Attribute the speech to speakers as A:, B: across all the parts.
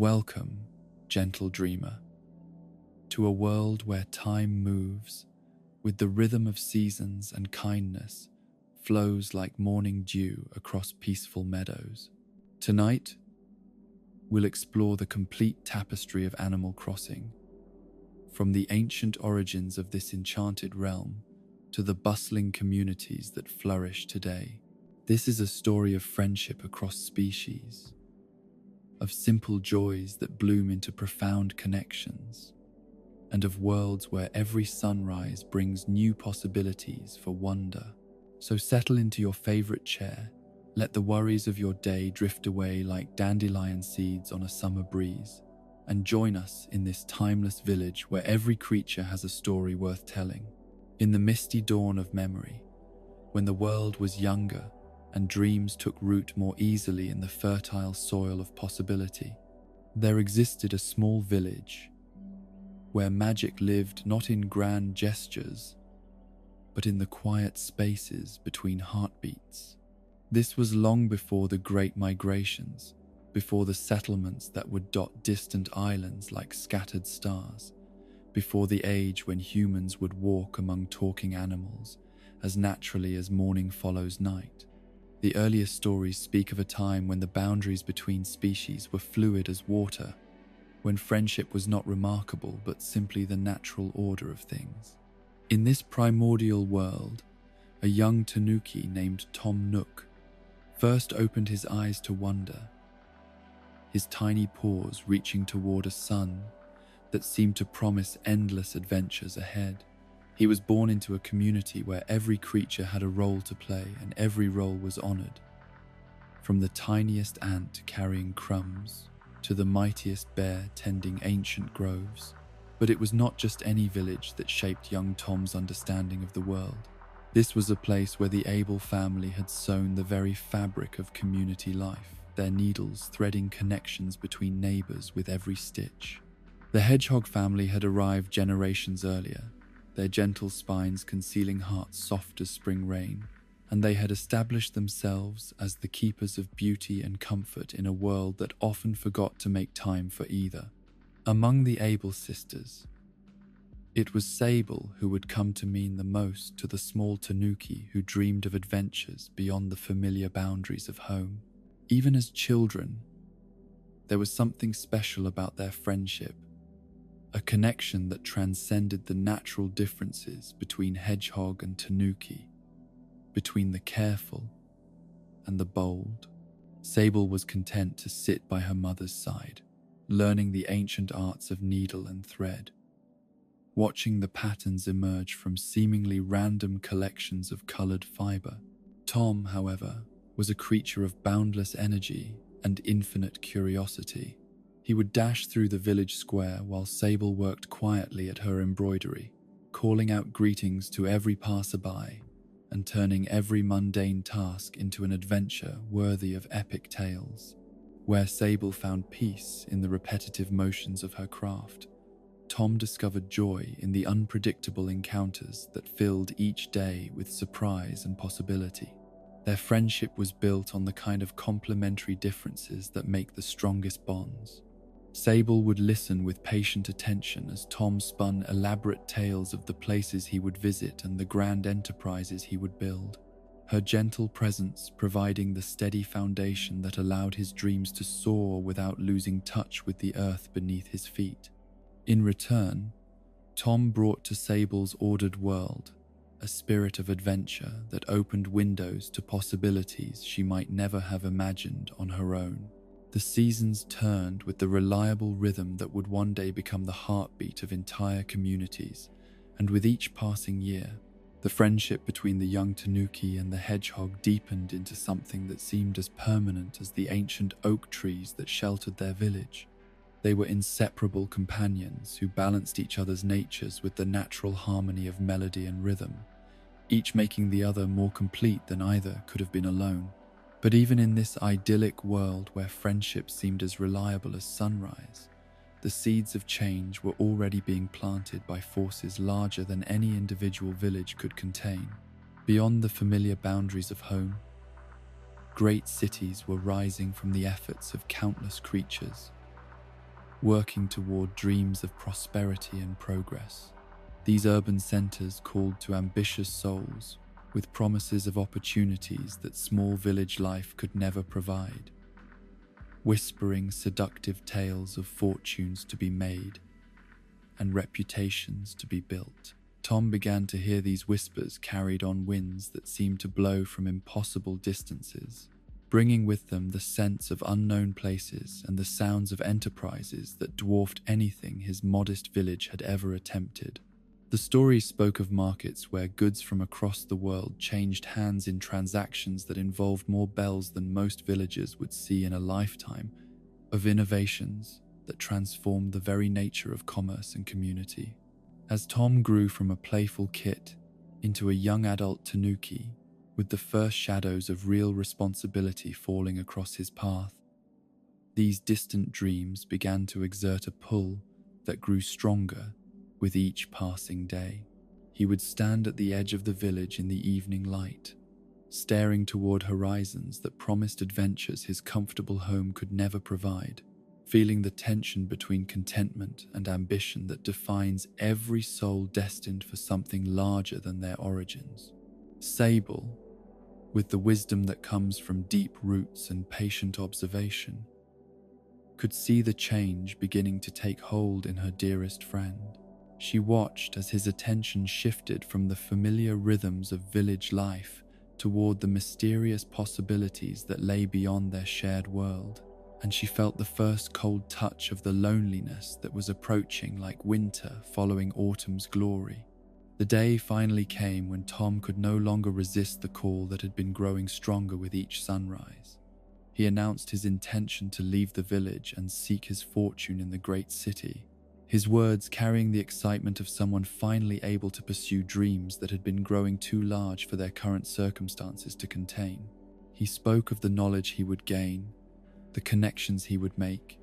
A: Welcome, gentle dreamer, to a world where time moves with the rhythm of seasons and kindness flows like morning dew across peaceful meadows. Tonight, we'll explore the complete tapestry of Animal Crossing, from the ancient origins of this enchanted realm to the bustling communities that flourish today. This is a story of friendship across species, of simple joys that bloom into profound connections, and of worlds where every sunrise brings new possibilities for wonder. So settle into your favorite chair, let the worries of your day drift away like dandelion seeds on a summer breeze, and join us in this timeless village where every creature has a story worth telling. In the misty dawn of memory, when the world was younger and dreams took root more easily in the fertile soil of possibility, there existed a small village where magic lived not in grand gestures, but in the quiet spaces between heartbeats. This was long before the great migrations, before the settlements that would dot distant islands like scattered stars, before the age when humans would walk among talking animals as naturally as morning follows night. The earliest stories speak of a time when the boundaries between species were fluid as water, when friendship was not remarkable but simply the natural order of things. In this primordial world, a young tanuki named Tom Nook first opened his eyes to wonder, his tiny paws reaching toward a sun that seemed to promise endless adventures ahead. He was born into a community where every creature had a role to play and every role was honored, from the tiniest ant carrying crumbs to the mightiest bear tending ancient groves. But it was not just any village that shaped young Tom's understanding of the world. This was a place where the Abel family had sewn the very fabric of community life, their needles threading connections between neighbors with every stitch. The Hedgehog family had arrived generations earlier, their gentle spines concealing hearts soft as spring rain, and they had established themselves as the keepers of beauty and comfort in a world that often forgot to make time for either. Among the Abel sisters, it was Sable who would come to mean the most to the small tanuki who dreamed of adventures beyond the familiar boundaries of home. Even as children, there was something special about their friendship, a connection that transcended the natural differences between hedgehog and tanuki, between the careful and the bold. Sable was content to sit by her mother's side, learning the ancient arts of needle and thread, watching the patterns emerge from seemingly random collections of colored fiber. Tom, however, was a creature of boundless energy and infinite curiosity. He would dash through the village square while Sable worked quietly at her embroidery, calling out greetings to every passerby and turning every mundane task into an adventure worthy of epic tales. Where Sable found peace in the repetitive motions of her craft, Tom discovered joy in the unpredictable encounters that filled each day with surprise and possibility. Their friendship was built on the kind of complementary differences that make the strongest bonds. Sable would listen with patient attention as Tom spun elaborate tales of the places he would visit and the grand enterprises he would build, her gentle presence providing the steady foundation that allowed his dreams to soar without losing touch with the earth beneath his feet. In return, Tom brought to Sable's ordered world a spirit of adventure that opened windows to possibilities she might never have imagined on her own. The seasons turned with the reliable rhythm that would one day become the heartbeat of entire communities, and with each passing year, the friendship between the young tanuki and the hedgehog deepened into something that seemed as permanent as the ancient oak trees that sheltered their village. They were inseparable companions who balanced each other's natures with the natural harmony of melody and rhythm, each making the other more complete than either could have been alone. But even in this idyllic world where friendship seemed as reliable as sunrise, the seeds of change were already being planted by forces larger than any individual village could contain. Beyond the familiar boundaries of home, great cities were rising from the efforts of countless creatures, working toward dreams of prosperity and progress. These urban centers called to ambitious souls with promises of opportunities that small village life could never provide, whispering seductive tales of fortunes to be made and reputations to be built. Tom began to hear these whispers carried on winds that seemed to blow from impossible distances, bringing with them the sense of unknown places and the sounds of enterprises that dwarfed anything his modest village had ever attempted. The stories spoke of markets where goods from across the world changed hands in transactions that involved more bells than most villagers would see in a lifetime, of innovations that transformed the very nature of commerce and community. As Tom grew from a playful kid into a young adult tanuki, with the first shadows of real responsibility falling across his path, these distant dreams began to exert a pull that grew stronger with each passing day. He would stand at the edge of the village in the evening light, staring toward horizons that promised adventures his comfortable home could never provide, feeling the tension between contentment and ambition that defines every soul destined for something larger than their origins. Sable, with the wisdom that comes from deep roots and patient observation, could see the change beginning to take hold in her dearest friend. She watched as his attention shifted from the familiar rhythms of village life toward the mysterious possibilities that lay beyond their shared world, and she felt the first cold touch of the loneliness that was approaching like winter following autumn's glory. The day finally came when Tom could no longer resist the call that had been growing stronger with each sunrise. He announced his intention to leave the village and seek his fortune in the great city, his words carrying the excitement of someone finally able to pursue dreams that had been growing too large for their current circumstances to contain. He spoke of the knowledge he would gain, the connections he would make,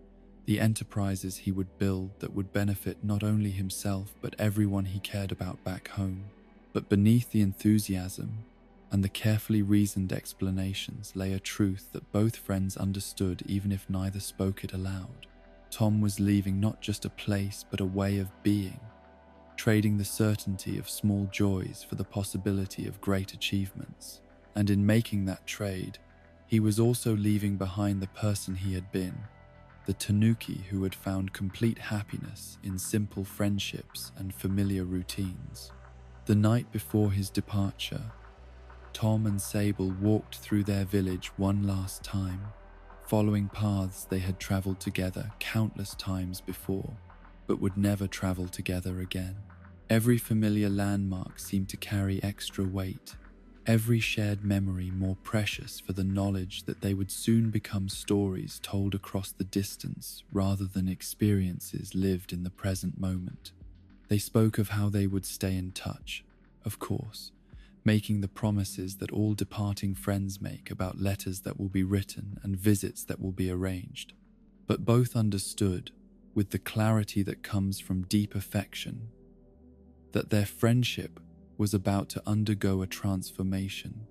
A: the enterprises he would build that would benefit not only himself but everyone he cared about back home. But beneath the enthusiasm and the carefully reasoned explanations lay a truth that both friends understood even if neither spoke it aloud. Tom was leaving not just a place but a way of being, trading the certainty of small joys for the possibility of great achievements. And in making that trade, he was also leaving behind the person he had been, the tanuki who had found complete happiness in simple friendships and familiar routines. The night before his departure, Tom and Sable walked through their village one last time, following paths they had traveled together countless times before, but would never travel together again. Every familiar landmark seemed to carry extra weight, every shared memory more precious for the knowledge that they would soon become stories told across the distance rather than experiences lived in the present moment. They spoke of how they would stay in touch, of course, making the promises that all departing friends make about letters that will be written and visits that will be arranged. But both understood, with the clarity that comes from deep affection, that their friendship was about to undergo a transformation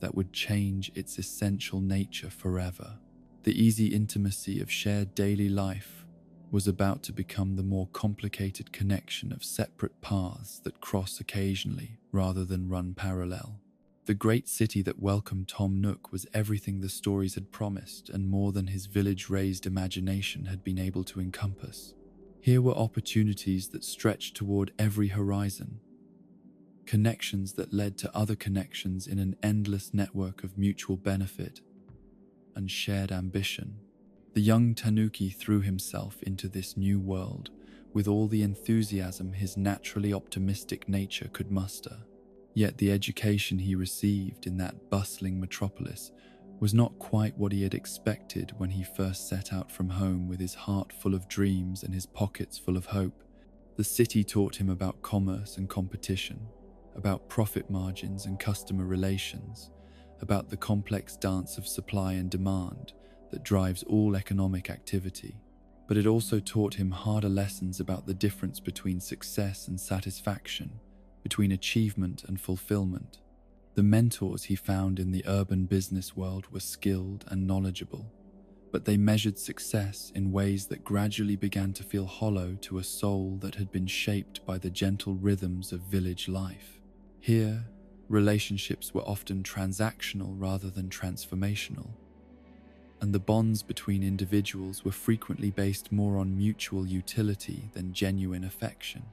A: that would change its essential nature forever. The easy intimacy of shared daily life was about to become the more complicated connection of separate paths that cross occasionally rather than run parallel. The great city that welcomed Tom Nook was everything the stories had promised and more than his village-raised imagination had been able to encompass. Here were opportunities that stretched toward every horizon, connections that led to other connections in an endless network of mutual benefit and shared ambition. The young tanuki threw himself into this new world with all the enthusiasm his naturally optimistic nature could muster. Yet the education he received in that bustling metropolis was not quite what he had expected when he first set out from home with his heart full of dreams and his pockets full of hope. The city taught him about commerce and competition, about profit margins and customer relations, about the complex dance of supply and demand that drives all economic activity. But it also taught him harder lessons about the difference between success and satisfaction, between achievement and fulfillment. The mentors he found in the urban business world were skilled and knowledgeable, but they measured success in ways that gradually began to feel hollow to a soul that had been shaped by the gentle rhythms of village life. Here, relationships were often transactional rather than transformational, and the bonds between individuals were frequently based more on mutual utility than genuine affection.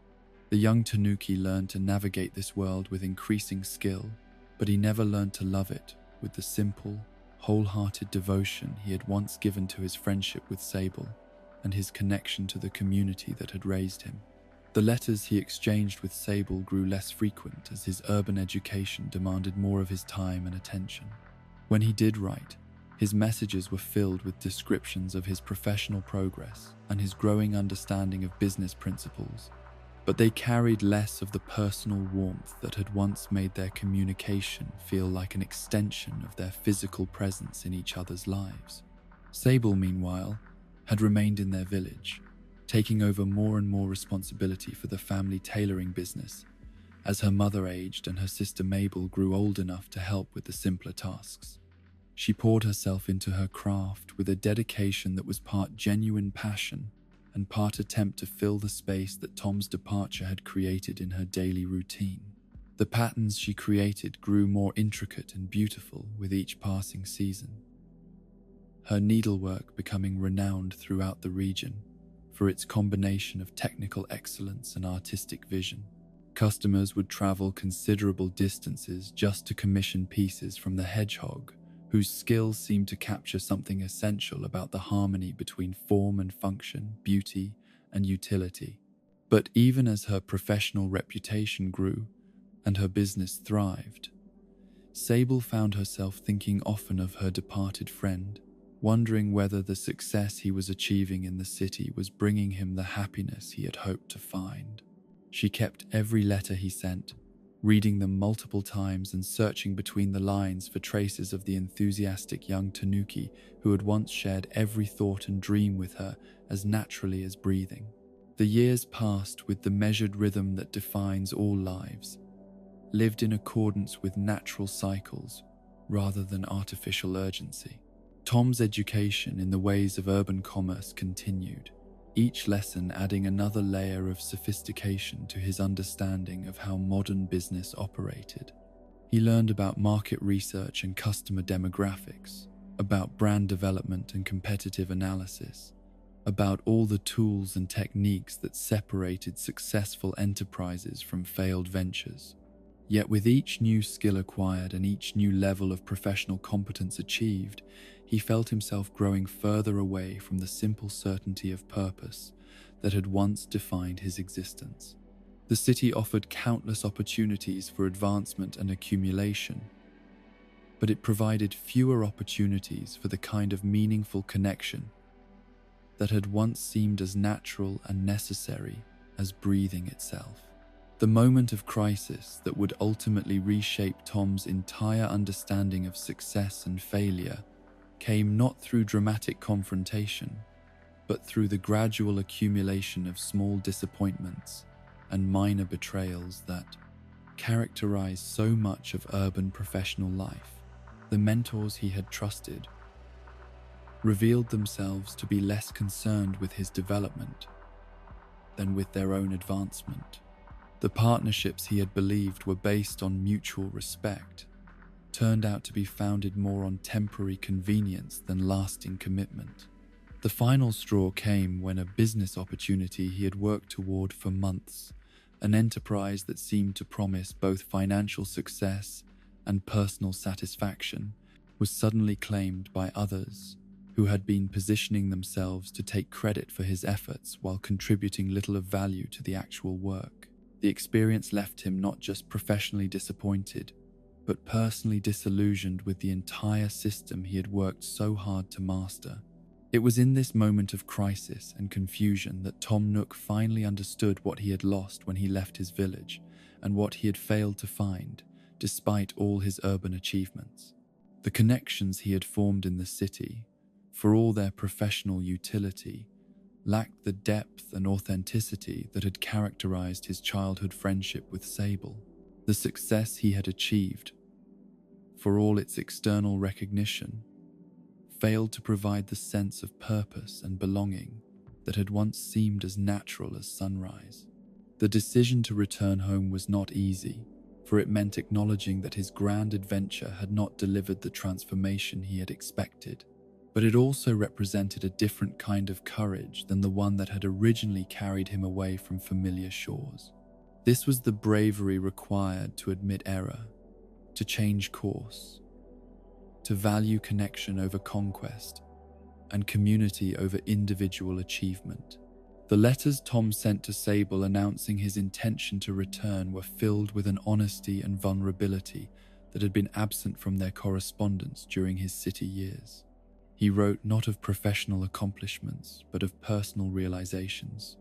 A: The young Tanuki learned to navigate this world with increasing skill, but he never learned to love it with the simple, wholehearted devotion he had once given to his friendship with Sable and his connection to the community that had raised him. The letters he exchanged with Sable grew less frequent as his urban education demanded more of his time and attention. When he did write, his messages were filled with descriptions of his professional progress and his growing understanding of business principles, but they carried less of the personal warmth that had once made their communication feel like an extension of their physical presence in each other's lives. Sable, meanwhile, had remained in their village, taking over more and more responsibility for the family tailoring business as her mother aged and her sister Mabel grew old enough to help with the simpler tasks. She poured herself into her craft with a dedication that was part genuine passion and part attempt to fill the space that Tom's departure had created in her daily routine. The patterns she created grew more intricate and beautiful with each passing season, her needlework becoming renowned throughout the region for its combination of technical excellence and artistic vision. Customers would travel considerable distances just to commission pieces from the hedgehog, whose skills seemed to capture something essential about the harmony between form and function, beauty and utility. But even as her professional reputation grew and her business thrived, Sable found herself thinking often of her departed friend, wondering whether the success he was achieving in the city was bringing him the happiness he had hoped to find. She kept every letter he sent, reading them multiple times and searching between the lines for traces of the enthusiastic young Tanuki who had once shared every thought and dream with her as naturally as breathing. The years passed with the measured rhythm that defines all lives, lived in accordance with natural cycles rather than artificial urgency. Tom's education in the ways of urban commerce continued, each lesson adding another layer of sophistication to his understanding of how modern business operated. He learned about market research and customer demographics, about brand development and competitive analysis, about all the tools and techniques that separated successful enterprises from failed ventures. Yet with each new skill acquired and each new level of professional competence achieved, he felt himself growing further away from the simple certainty of purpose that had once defined his existence. The city offered countless opportunities for advancement and accumulation, but it provided fewer opportunities for the kind of meaningful connection that had once seemed as natural and necessary as breathing itself. The moment of crisis that would ultimately reshape Tom's entire understanding of success and failure came not through dramatic confrontation, but through the gradual accumulation of small disappointments and minor betrayals that characterized so much of urban professional life. The mentors he had trusted revealed themselves to be less concerned with his development than with their own advancement. The partnerships he had believed were based on mutual respect turned out to be founded more on temporary convenience than lasting commitment. The final straw came when a business opportunity he had worked toward for months, an enterprise that seemed to promise both financial success and personal satisfaction, was suddenly claimed by others who had been positioning themselves to take credit for his efforts while contributing little of value to the actual work. The experience left him not just professionally disappointed, but personally disillusioned with the entire system he had worked so hard to master. It was in this moment of crisis and confusion that Tom Nook finally understood what he had lost when he left his village and what he had failed to find, despite all his urban achievements. The connections he had formed in the city, for all their professional utility, lacked the depth and authenticity that had characterized his childhood friendship with Sable. The success he had achieved, for all its external recognition, failed to provide the sense of purpose and belonging that had once seemed as natural as sunrise. The decision to return home was not easy, for it meant acknowledging that his grand adventure had not delivered the transformation he had expected. But it also represented a different kind of courage than the one that had originally carried him away from familiar shores. This was the bravery required to admit error, to change course, to value connection over conquest, and community over individual achievement. The letters Tom sent to Sable announcing his intention to return were filled with an honesty and vulnerability that had been absent from their correspondence during his city years. He wrote not of professional accomplishments, but of personal realizations,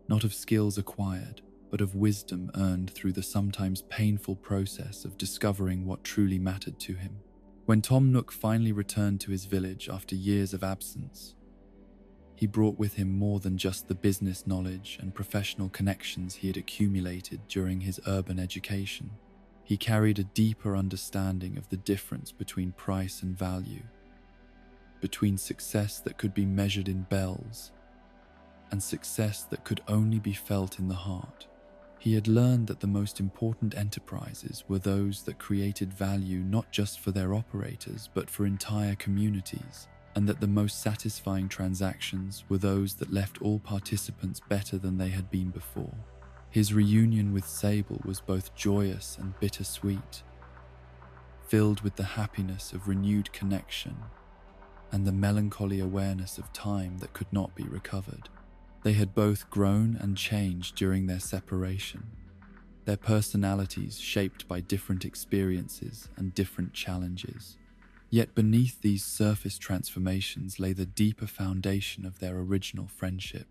A: not of skills acquired, but of wisdom earned through the sometimes painful process of discovering what truly mattered to him. When Tom Nook finally returned to his village after years of absence, he brought with him more than just the business knowledge and professional connections he had accumulated during his urban education. He carried a deeper understanding of the difference between price and value, between success that could be measured in bells and success that could only be felt in the heart. He had learned that the most important enterprises were those that created value not just for their operators but for entire communities, and that the most satisfying transactions were those that left all participants better than they had been before. His reunion with Sable was both joyous and bittersweet, filled with the happiness of renewed connection and the melancholy awareness of time that could not be recovered. They had both grown and changed during their separation, their personalities shaped by different experiences and different challenges. Yet beneath these surface transformations lay the deeper foundation of their original friendship,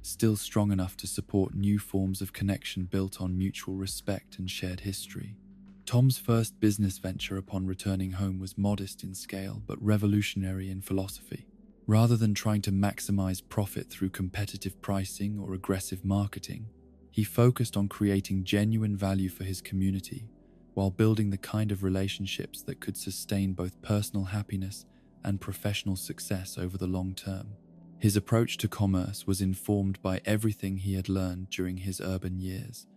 A: still strong enough to support new forms of connection built on mutual respect and shared history. Tom's first business venture upon returning home was modest in scale but revolutionary in philosophy. Rather than trying to maximize profit through competitive pricing or aggressive marketing, he focused on creating genuine value for his community while building the kind of relationships that could sustain both personal happiness and professional success over the long term. His approach to commerce was informed by everything he had learned during his urban years,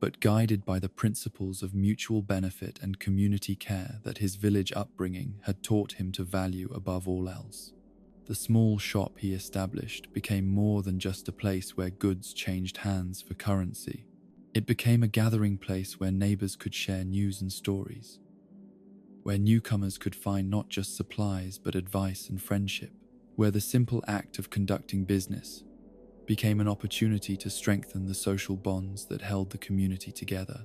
A: but guided by the principles of mutual benefit and community care that his village upbringing had taught him to value above all else. The small shop he established became more than just a place where goods changed hands for currency. It became a gathering place where neighbors could share news and stories, where newcomers could find not just supplies but advice and friendship, where the simple act of conducting business became an opportunity to strengthen the social bonds that held the community together.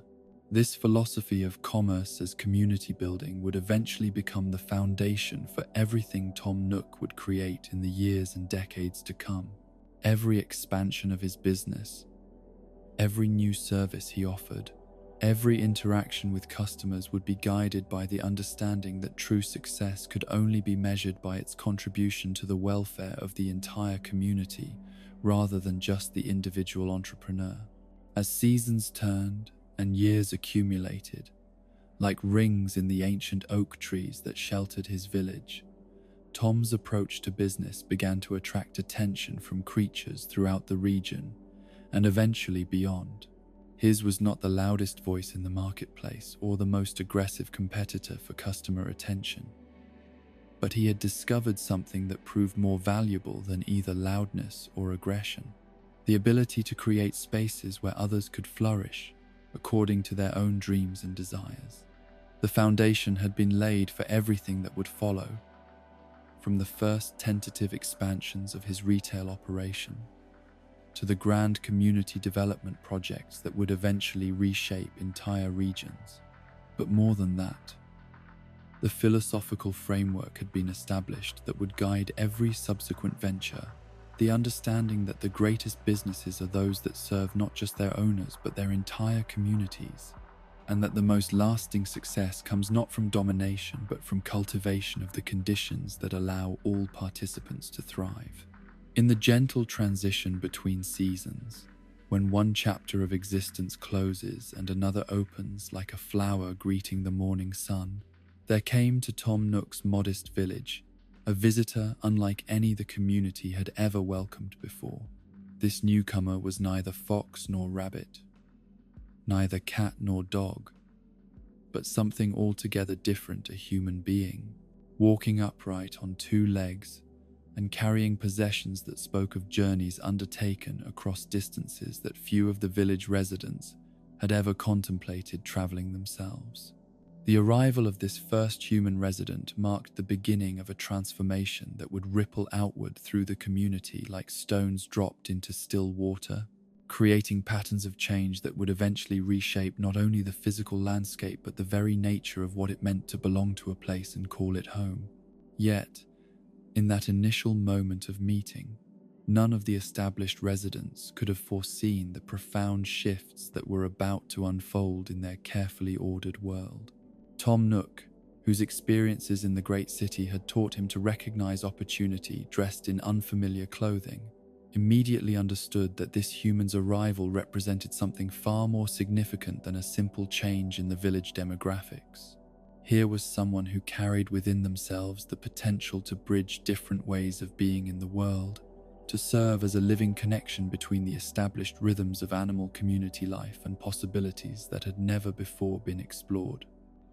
A: This philosophy of commerce as community building would eventually become the foundation for everything Tom Nook would create in the years and decades to come. Every expansion of his business, every new service he offered, every interaction with customers would be guided by the understanding that true success could only be measured by its contribution to the welfare of the entire community rather than just the individual entrepreneur. As seasons turned and years accumulated, like rings in the ancient oak trees that sheltered his village, Tom's approach to business began to attract attention from creatures throughout the region and eventually beyond. His was not the loudest voice in the marketplace or the most aggressive competitor for customer attention, but he had discovered something that proved more valuable than either loudness or aggression: the ability to create spaces where others could flourish according to their own dreams and desires. The foundation had been laid for everything that would follow, from the first tentative expansions of his retail operation to the grand community development projects that would eventually reshape entire regions. But more than that, the philosophical framework had been established that would guide every subsequent venture. The understanding that the greatest businesses are those that serve not just their owners but their entire communities, and that the most lasting success comes not from domination but from cultivation of the conditions that allow all participants to thrive. In the gentle transition between seasons, when one chapter of existence closes and another opens like a flower greeting the morning sun, there came to Tom Nook's modest village a visitor unlike any the community had ever welcomed before. This newcomer was neither fox nor rabbit, neither cat nor dog, but something altogether different, a human being, walking upright on two legs and carrying possessions that spoke of journeys undertaken across distances that few of the village residents had ever contemplated traveling themselves. The arrival of this first human resident marked the beginning of a transformation that would ripple outward through the community like stones dropped into still water, creating patterns of change that would eventually reshape not only the physical landscape but the very nature of what it meant to belong to a place and call it home. Yet, in that initial moment of meeting, none of the established residents could have foreseen the profound shifts that were about to unfold in their carefully ordered world. Tom Nook, whose experiences in the great city had taught him to recognize opportunity dressed in unfamiliar clothing, immediately understood that this human's arrival represented something far more significant than a simple change in the village demographics. Here was someone who carried within themselves the potential to bridge different ways of being in the world, to serve as a living connection between the established rhythms of animal community life and possibilities that had never before been explored.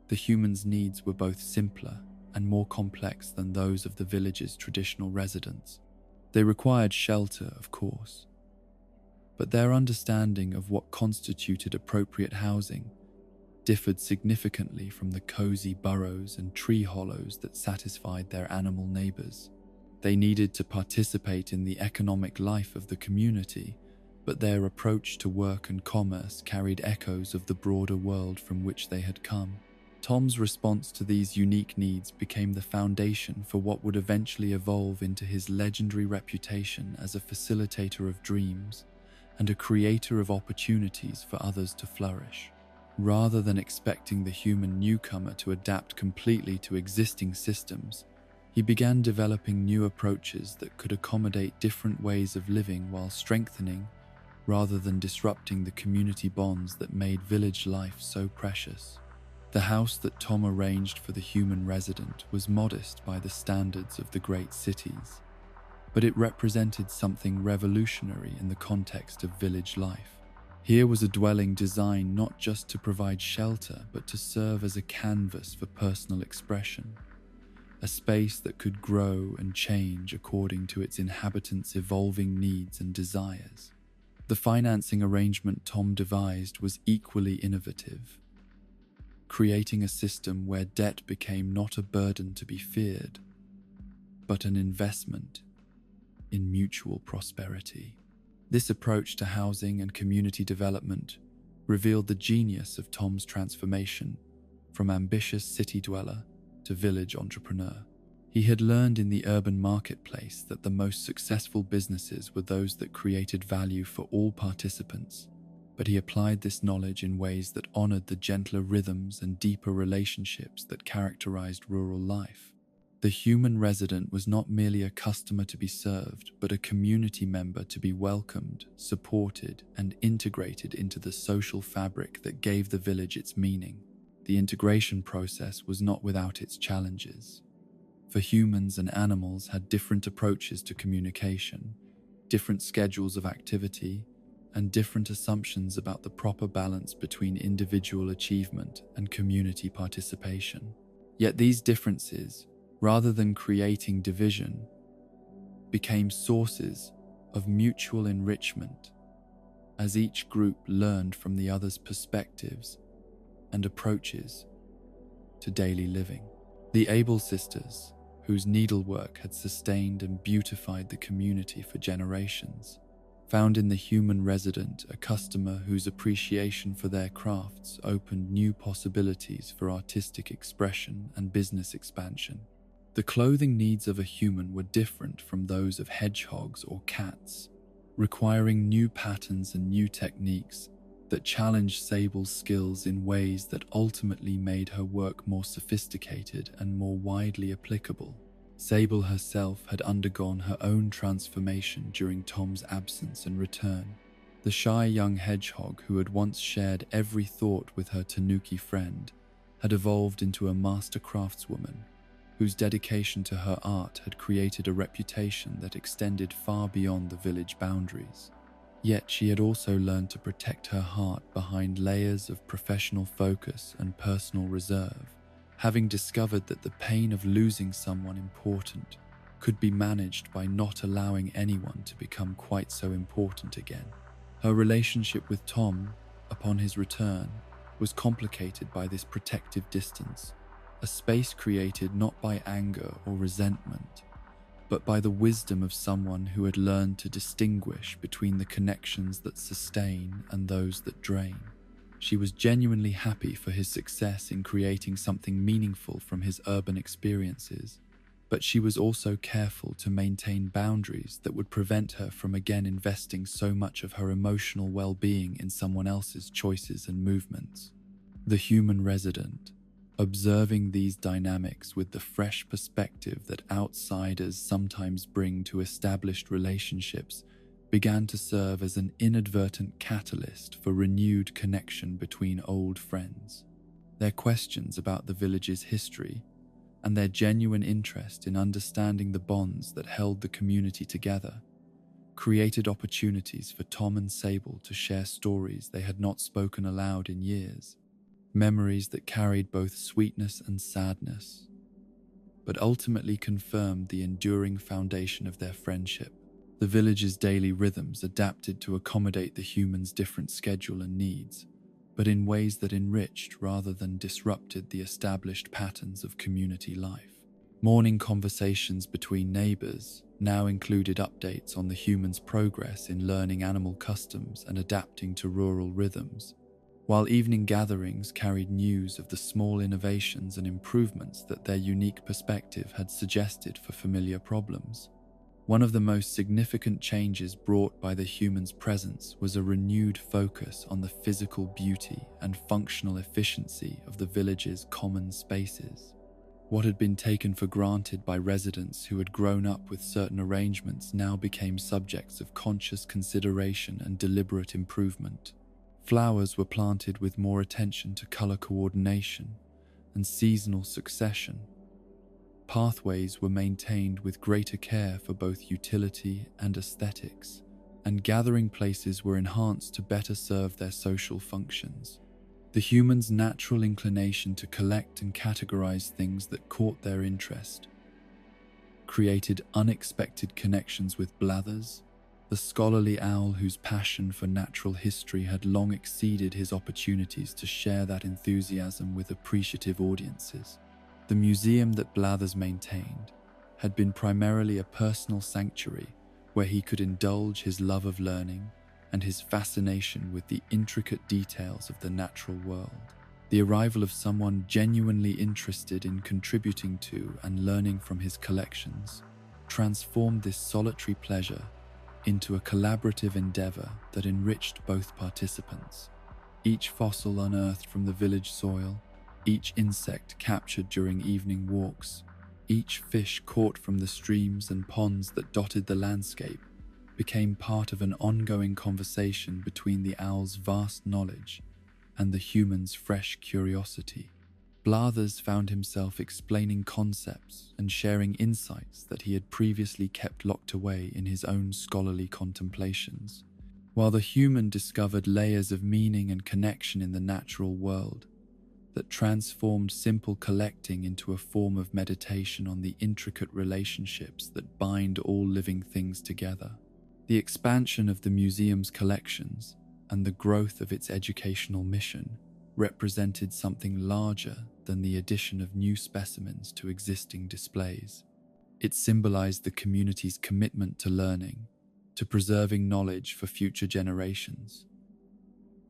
A: The human's needs were both simpler and more complex than those of the village's traditional residents. They required shelter, of course, but their understanding of what constituted appropriate housing differed significantly from the cozy burrows and tree hollows that satisfied their animal neighbors. They needed to participate in the economic life of the community, but their approach to work and commerce carried echoes of the broader world from which they had come. Tom's response to these unique needs became the foundation for what would eventually evolve into his legendary reputation as a facilitator of dreams and a creator of opportunities for others to flourish. Rather than expecting the human newcomer to adapt completely to existing systems, he began developing new approaches that could accommodate different ways of living while strengthening, rather than disrupting, the community bonds that made village life so precious. The house that Tom arranged for the human resident was modest by the standards of the great cities, but it represented something revolutionary in the context of village life. Here was a dwelling designed not just to provide shelter, but to serve as a canvas for personal expression, a space that could grow and change according to its inhabitants' evolving needs and desires. The financing arrangement Tom devised was equally innovative, creating a system where debt became not a burden to be feared, but an investment in mutual prosperity. This approach to housing and community development revealed the genius of Tom's transformation from ambitious city dweller to village entrepreneur. He had learned in the urban marketplace that the most successful businesses were those that created value for all participants, but he applied this knowledge in ways that honored the gentler rhythms and deeper relationships that characterized rural life. The human resident was not merely a customer to be served, but a community member to be welcomed, supported, and integrated into the social fabric that gave the village its meaning. The integration process was not without its challenges, for humans and animals had different approaches to communication, different schedules of activity, and different assumptions about the proper balance between individual achievement and community participation. Yet these differences, rather than creating division, became sources of mutual enrichment as each group learned from the other's perspectives and approaches to daily living. The Able sisters, whose needlework had sustained and beautified the community for generations, found in the human resident a customer whose appreciation for their crafts opened new possibilities for artistic expression and business expansion. The clothing needs of a human were different from those of hedgehogs or cats, requiring new patterns and new techniques that challenged Sable's skills in ways that ultimately made her work more sophisticated and more widely applicable. Sable herself had undergone her own transformation during Tom's absence and return. The shy young hedgehog who had once shared every thought with her tanuki friend had evolved into a master craftswoman, whose dedication to her art had created a reputation that extended far beyond the village boundaries. Yet she had also learned to protect her heart behind layers of professional focus and personal reserve, having discovered that the pain of losing someone important could be managed by not allowing anyone to become quite so important again. Her relationship with Tom, upon his return, was complicated by this protective distance, a space created not by anger or resentment, but by the wisdom of someone who had learned to distinguish between the connections that sustain and those that drain. She was genuinely happy for his success in creating something meaningful from his urban experiences, but she was also careful to maintain boundaries that would prevent her from again investing so much of her emotional well-being in someone else's choices and movements. The human resident, observing these dynamics with the fresh perspective that outsiders sometimes bring to established relationships, began to serve as an inadvertent catalyst for renewed connection between old friends. Their questions about the village's history and their genuine interest in understanding the bonds that held the community together created opportunities for Tom and Sable to share stories they had not spoken aloud in years, memories that carried both sweetness and sadness, but ultimately confirmed the enduring foundation of their friendship. The village's daily rhythms adapted to accommodate the humans' different schedule and needs, but in ways that enriched rather than disrupted the established patterns of community life. Morning conversations between neighbors now included updates on the humans' progress in learning animal customs and adapting to rural rhythms, while evening gatherings carried news of the small innovations and improvements that their unique perspective had suggested for familiar problems. One of the most significant changes brought by the humans' presence was a renewed focus on the physical beauty and functional efficiency of the village's common spaces. What had been taken for granted by residents who had grown up with certain arrangements now became subjects of conscious consideration and deliberate improvement. Flowers were planted with more attention to color coordination and seasonal succession. Pathways were maintained with greater care for both utility and aesthetics, and gathering places were enhanced to better serve their social functions. The humans' natural inclination to collect and categorize things that caught their interest created unexpected connections with Blathers, the scholarly owl whose passion for natural history had long exceeded his opportunities to share that enthusiasm with appreciative audiences. The museum that Blathers maintained had been primarily a personal sanctuary where he could indulge his love of learning and his fascination with the intricate details of the natural world. The arrival of someone genuinely interested in contributing to and learning from his collections transformed this solitary pleasure into a collaborative endeavor that enriched both participants. Each fossil unearthed from the village soil, each insect captured during evening walks, each fish caught from the streams and ponds that dotted the landscape became part of an ongoing conversation between the owl's vast knowledge and the human's fresh curiosity. Blathers found himself explaining concepts and sharing insights that he had previously kept locked away in his own scholarly contemplations, while the human discovered layers of meaning and connection in the natural world that transformed simple collecting into a form of meditation on the intricate relationships that bind all living things together. The expansion of the museum's collections and the growth of its educational mission represented something larger than the addition of new specimens to existing displays. It symbolized the community's commitment to learning, to preserving knowledge for future generations,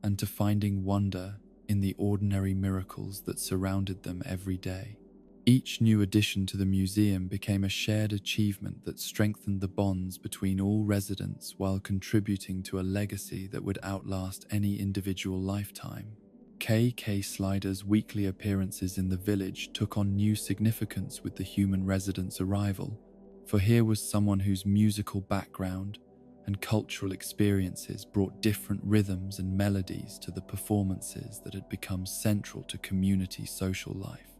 A: and to finding wonder in the ordinary miracles that surrounded them every day. Each new addition to the museum became a shared achievement that strengthened the bonds between all residents while contributing to a legacy that would outlast any individual lifetime. K.K. Slider's weekly appearances in the village took on new significance with the human residents' arrival, for here was someone whose musical background and cultural experiences brought different rhythms and melodies to the performances that had become central to community social life.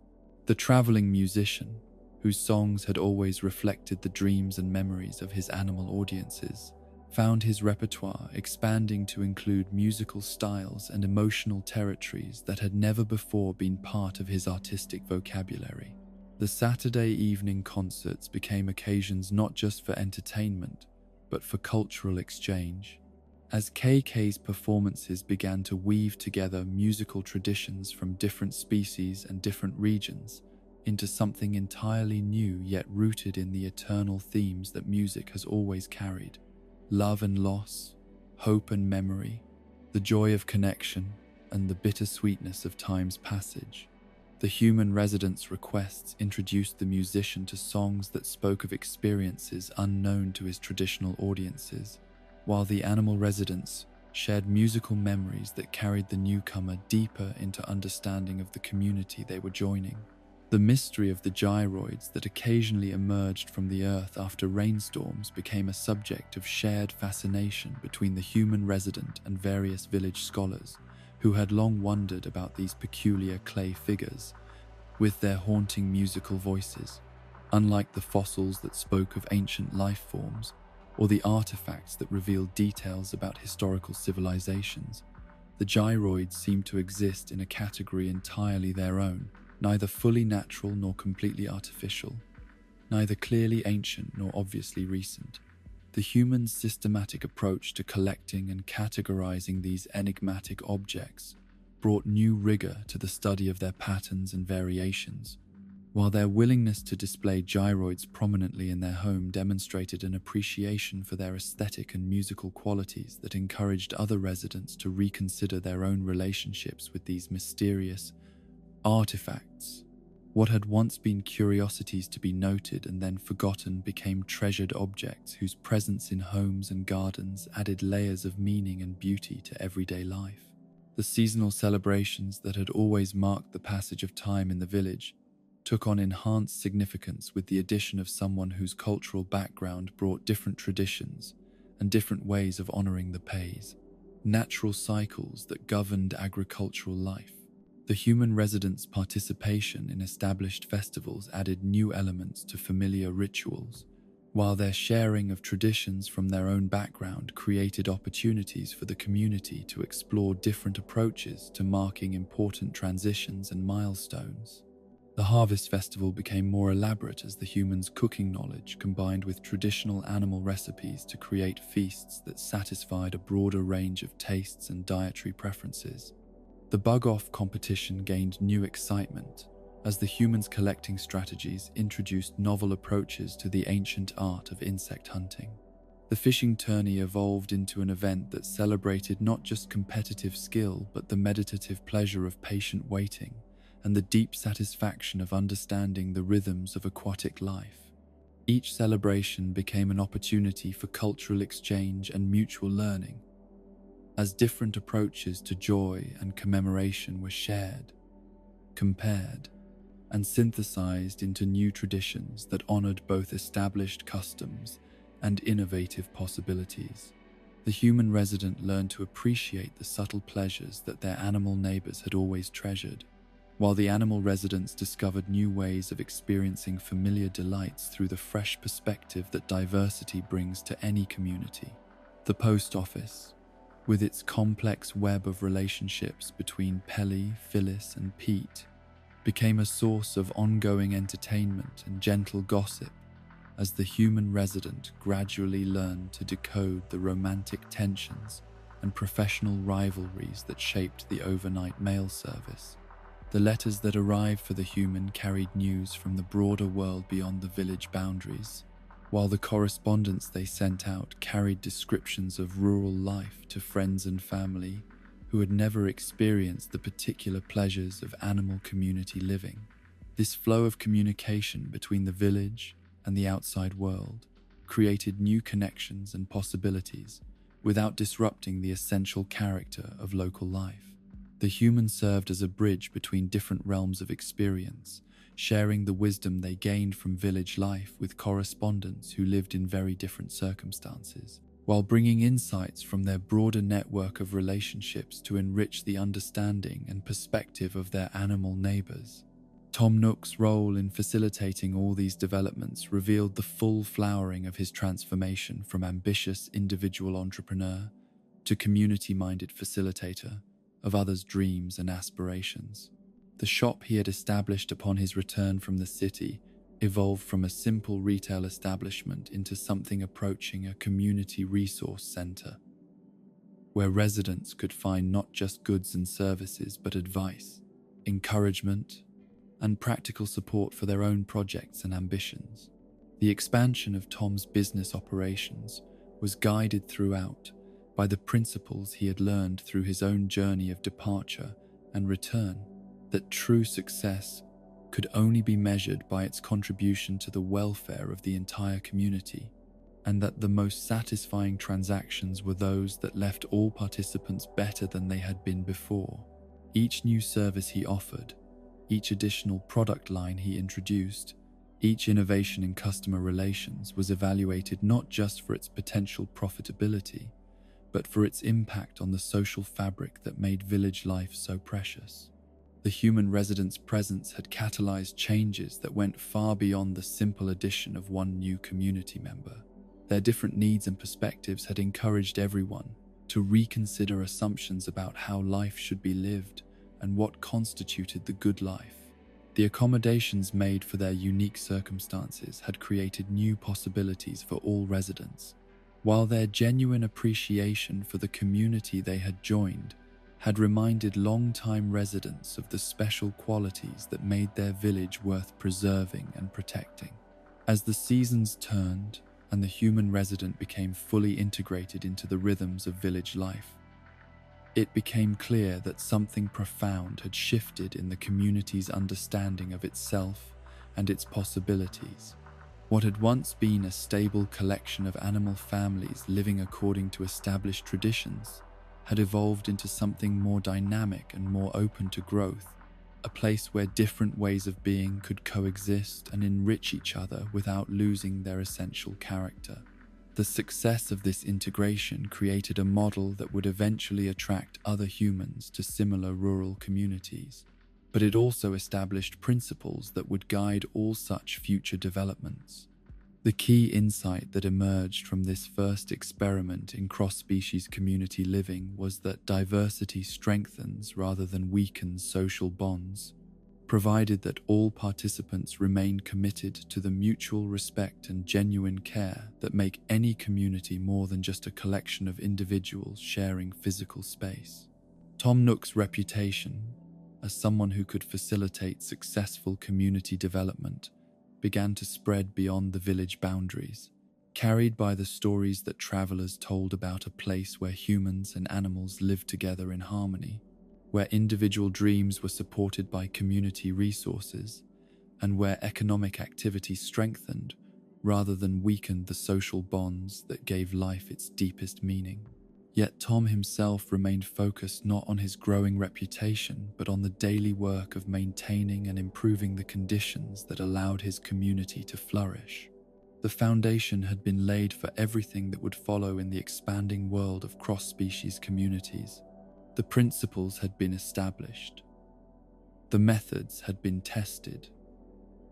A: The traveling musician, whose songs had always reflected the dreams and memories of his animal audiences, found his repertoire expanding to include musical styles and emotional territories that had never before been part of his artistic vocabulary. The Saturday evening concerts became occasions not just for entertainment, but for cultural exchange. As KK's performances began to weave together musical traditions from different species and different regions into something entirely new yet rooted in the eternal themes that music has always carried: love and loss, hope and memory, the joy of connection, and the bittersweetness of time's passage. The human resident's requests introduced the musician to songs that spoke of experiences unknown to his traditional audiences, while the animal residents shared musical memories that carried the newcomer deeper into understanding of the community they were joining. The mystery of the gyroids that occasionally emerged from the earth after rainstorms became a subject of shared fascination between the human resident and various village scholars who had long wondered about these peculiar clay figures with their haunting musical voices. Unlike the fossils that spoke of ancient life forms or the artifacts that revealed details about historical civilizations, the gyroids seemed to exist in a category entirely their own, neither fully natural nor completely artificial, neither clearly ancient nor obviously recent. The human's systematic approach to collecting and categorizing these enigmatic objects brought new rigor to the study of their patterns and variations, while their willingness to display gyroids prominently in their home demonstrated an appreciation for their aesthetic and musical qualities that encouraged other residents to reconsider their own relationships with these mysterious artifacts. What had once been curiosities to be noted and then forgotten became treasured objects whose presence in homes and gardens added layers of meaning and beauty to everyday life. The seasonal celebrations that had always marked the passage of time in the village took on enhanced significance with the addition of someone whose cultural background brought different traditions and different ways of honoring the Pays, natural cycles that governed agricultural life. The human residents' participation in established festivals added new elements to familiar rituals, while their sharing of traditions from their own background created opportunities for the community to explore different approaches to marking important transitions and milestones. The harvest festival became more elaborate as the humans' cooking knowledge combined with traditional animal recipes to create feasts that satisfied a broader range of tastes and dietary preferences. The bug-off competition gained new excitement as the humans' collecting strategies introduced novel approaches to the ancient art of insect hunting. The fishing tourney evolved into an event that celebrated not just competitive skill but the meditative pleasure of patient waiting and the deep satisfaction of understanding the rhythms of aquatic life. Each celebration became an opportunity for cultural exchange and mutual learning, as different approaches to joy and commemoration were shared, compared, and synthesized into new traditions that honored both established customs and innovative possibilities. The human resident learned to appreciate the subtle pleasures that their animal neighbors had always treasured, while the animal residents discovered new ways of experiencing familiar delights through the fresh perspective that diversity brings to any community. The post office, with its complex web of relationships between Pelly, Phyllis, and Pete, became a source of ongoing entertainment and gentle gossip as the human resident gradually learned to decode the romantic tensions and professional rivalries that shaped the overnight mail service. The letters that arrived for the human carried news from the broader world beyond the village boundaries, while the correspondence they sent out carried descriptions of rural life to friends and family who had never experienced the particular pleasures of animal community living. This flow of communication between the village and the outside world created new connections and possibilities without disrupting the essential character of local life. The human served as a bridge between different realms of experience, sharing the wisdom they gained from village life with correspondents who lived in very different circumstances, while bringing insights from their broader network of relationships to enrich the understanding and perspective of their animal neighbors. Tom Nook's role in facilitating all these developments revealed the full flowering of his transformation from ambitious individual entrepreneur to community-minded facilitator of others' dreams and aspirations. The shop he had established upon his return from the city evolved from a simple retail establishment into something approaching a community resource center, where residents could find not just goods and services but advice, encouragement, and practical support for their own projects and ambitions. The expansion of Tom's business operations was guided throughout by the principles he had learned through his own journey of departure and return, that true success could only be measured by its contribution to the welfare of the entire community, and that the most satisfying transactions were those that left all participants better than they had been before. Each new service he offered, each additional product line he introduced, each innovation in customer relations was evaluated not just for its potential profitability, but for its impact on the social fabric that made village life so precious. The human residents' presence had catalyzed changes that went far beyond the simple addition of one new community member. Their different needs and perspectives had encouraged everyone to reconsider assumptions about how life should be lived and what constituted the good life. The accommodations made for their unique circumstances had created new possibilities for all residents, while their genuine appreciation for the community they had joined had reminded long-time residents of the special qualities that made their village worth preserving and protecting. As the seasons turned and the human resident became fully integrated into the rhythms of village life, it became clear that something profound had shifted in the community's understanding of itself and its possibilities. What had once been a stable collection of animal families living according to established traditions had evolved into something more dynamic and more open to growth, a place where different ways of being could coexist and enrich each other without losing their essential character. The success of this integration created a model that would eventually attract other humans to similar rural communities, but it also established principles that would guide all such future developments. The key insight that emerged from this first experiment in cross-species community living was that diversity strengthens rather than weakens social bonds, provided that all participants remain committed to the mutual respect and genuine care that make any community more than just a collection of individuals sharing physical space. Tom Nook's reputation as someone who could facilitate successful community development began to spread beyond the village boundaries, carried by the stories that travelers told about a place where humans and animals lived together in harmony, where individual dreams were supported by community resources, and where economic activity strengthened rather than weakened the social bonds that gave life its deepest meaning. Yet Tom himself remained focused not on his growing reputation, but on the daily work of maintaining and improving the conditions that allowed his community to flourish. The foundation had been laid for everything that would follow in the expanding world of cross-species communities. The principles had been established, the methods had been tested,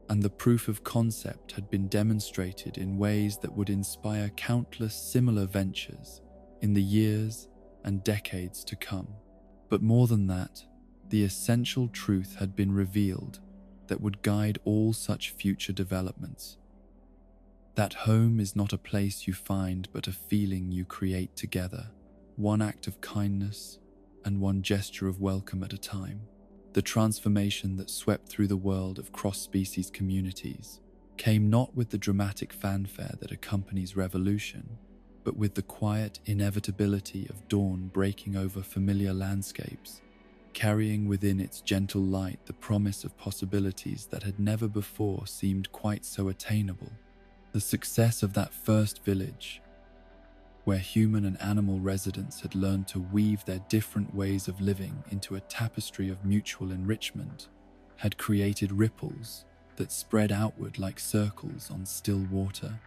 A: and the proof of concept had been demonstrated in ways that would inspire countless similar ventures in the years and decades to come. But more than that, the essential truth had been revealed that would guide all such future developments. That home is not a place you find, but a feeling you create together, one act of kindness and one gesture of welcome at a time. The transformation that swept through the world of cross-species communities came not with the dramatic fanfare that accompanies revolution, but with the quiet inevitability of dawn breaking over familiar landscapes, carrying within its gentle light the promise of possibilities that had never before seemed quite so attainable. The success of that first village, where human and animal residents had learned to weave their different ways of living into a tapestry of mutual enrichment, had created ripples that spread outward like circles on still water,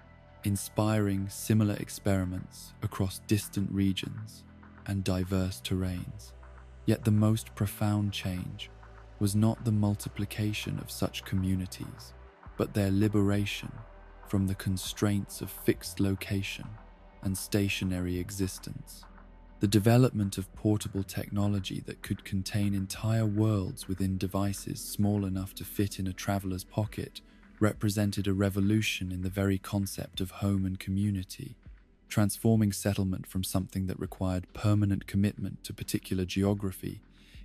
A: inspiring similar experiments across distant regions and diverse terrains. Yet the most profound change was not the multiplication of such communities, but their liberation from the constraints of fixed location and stationary existence. The development of portable technology that could contain entire worlds within devices small enough to fit in a traveler's pocket represented a revolution in the very concept of home and community, transforming settlement from something that required permanent commitment to particular geography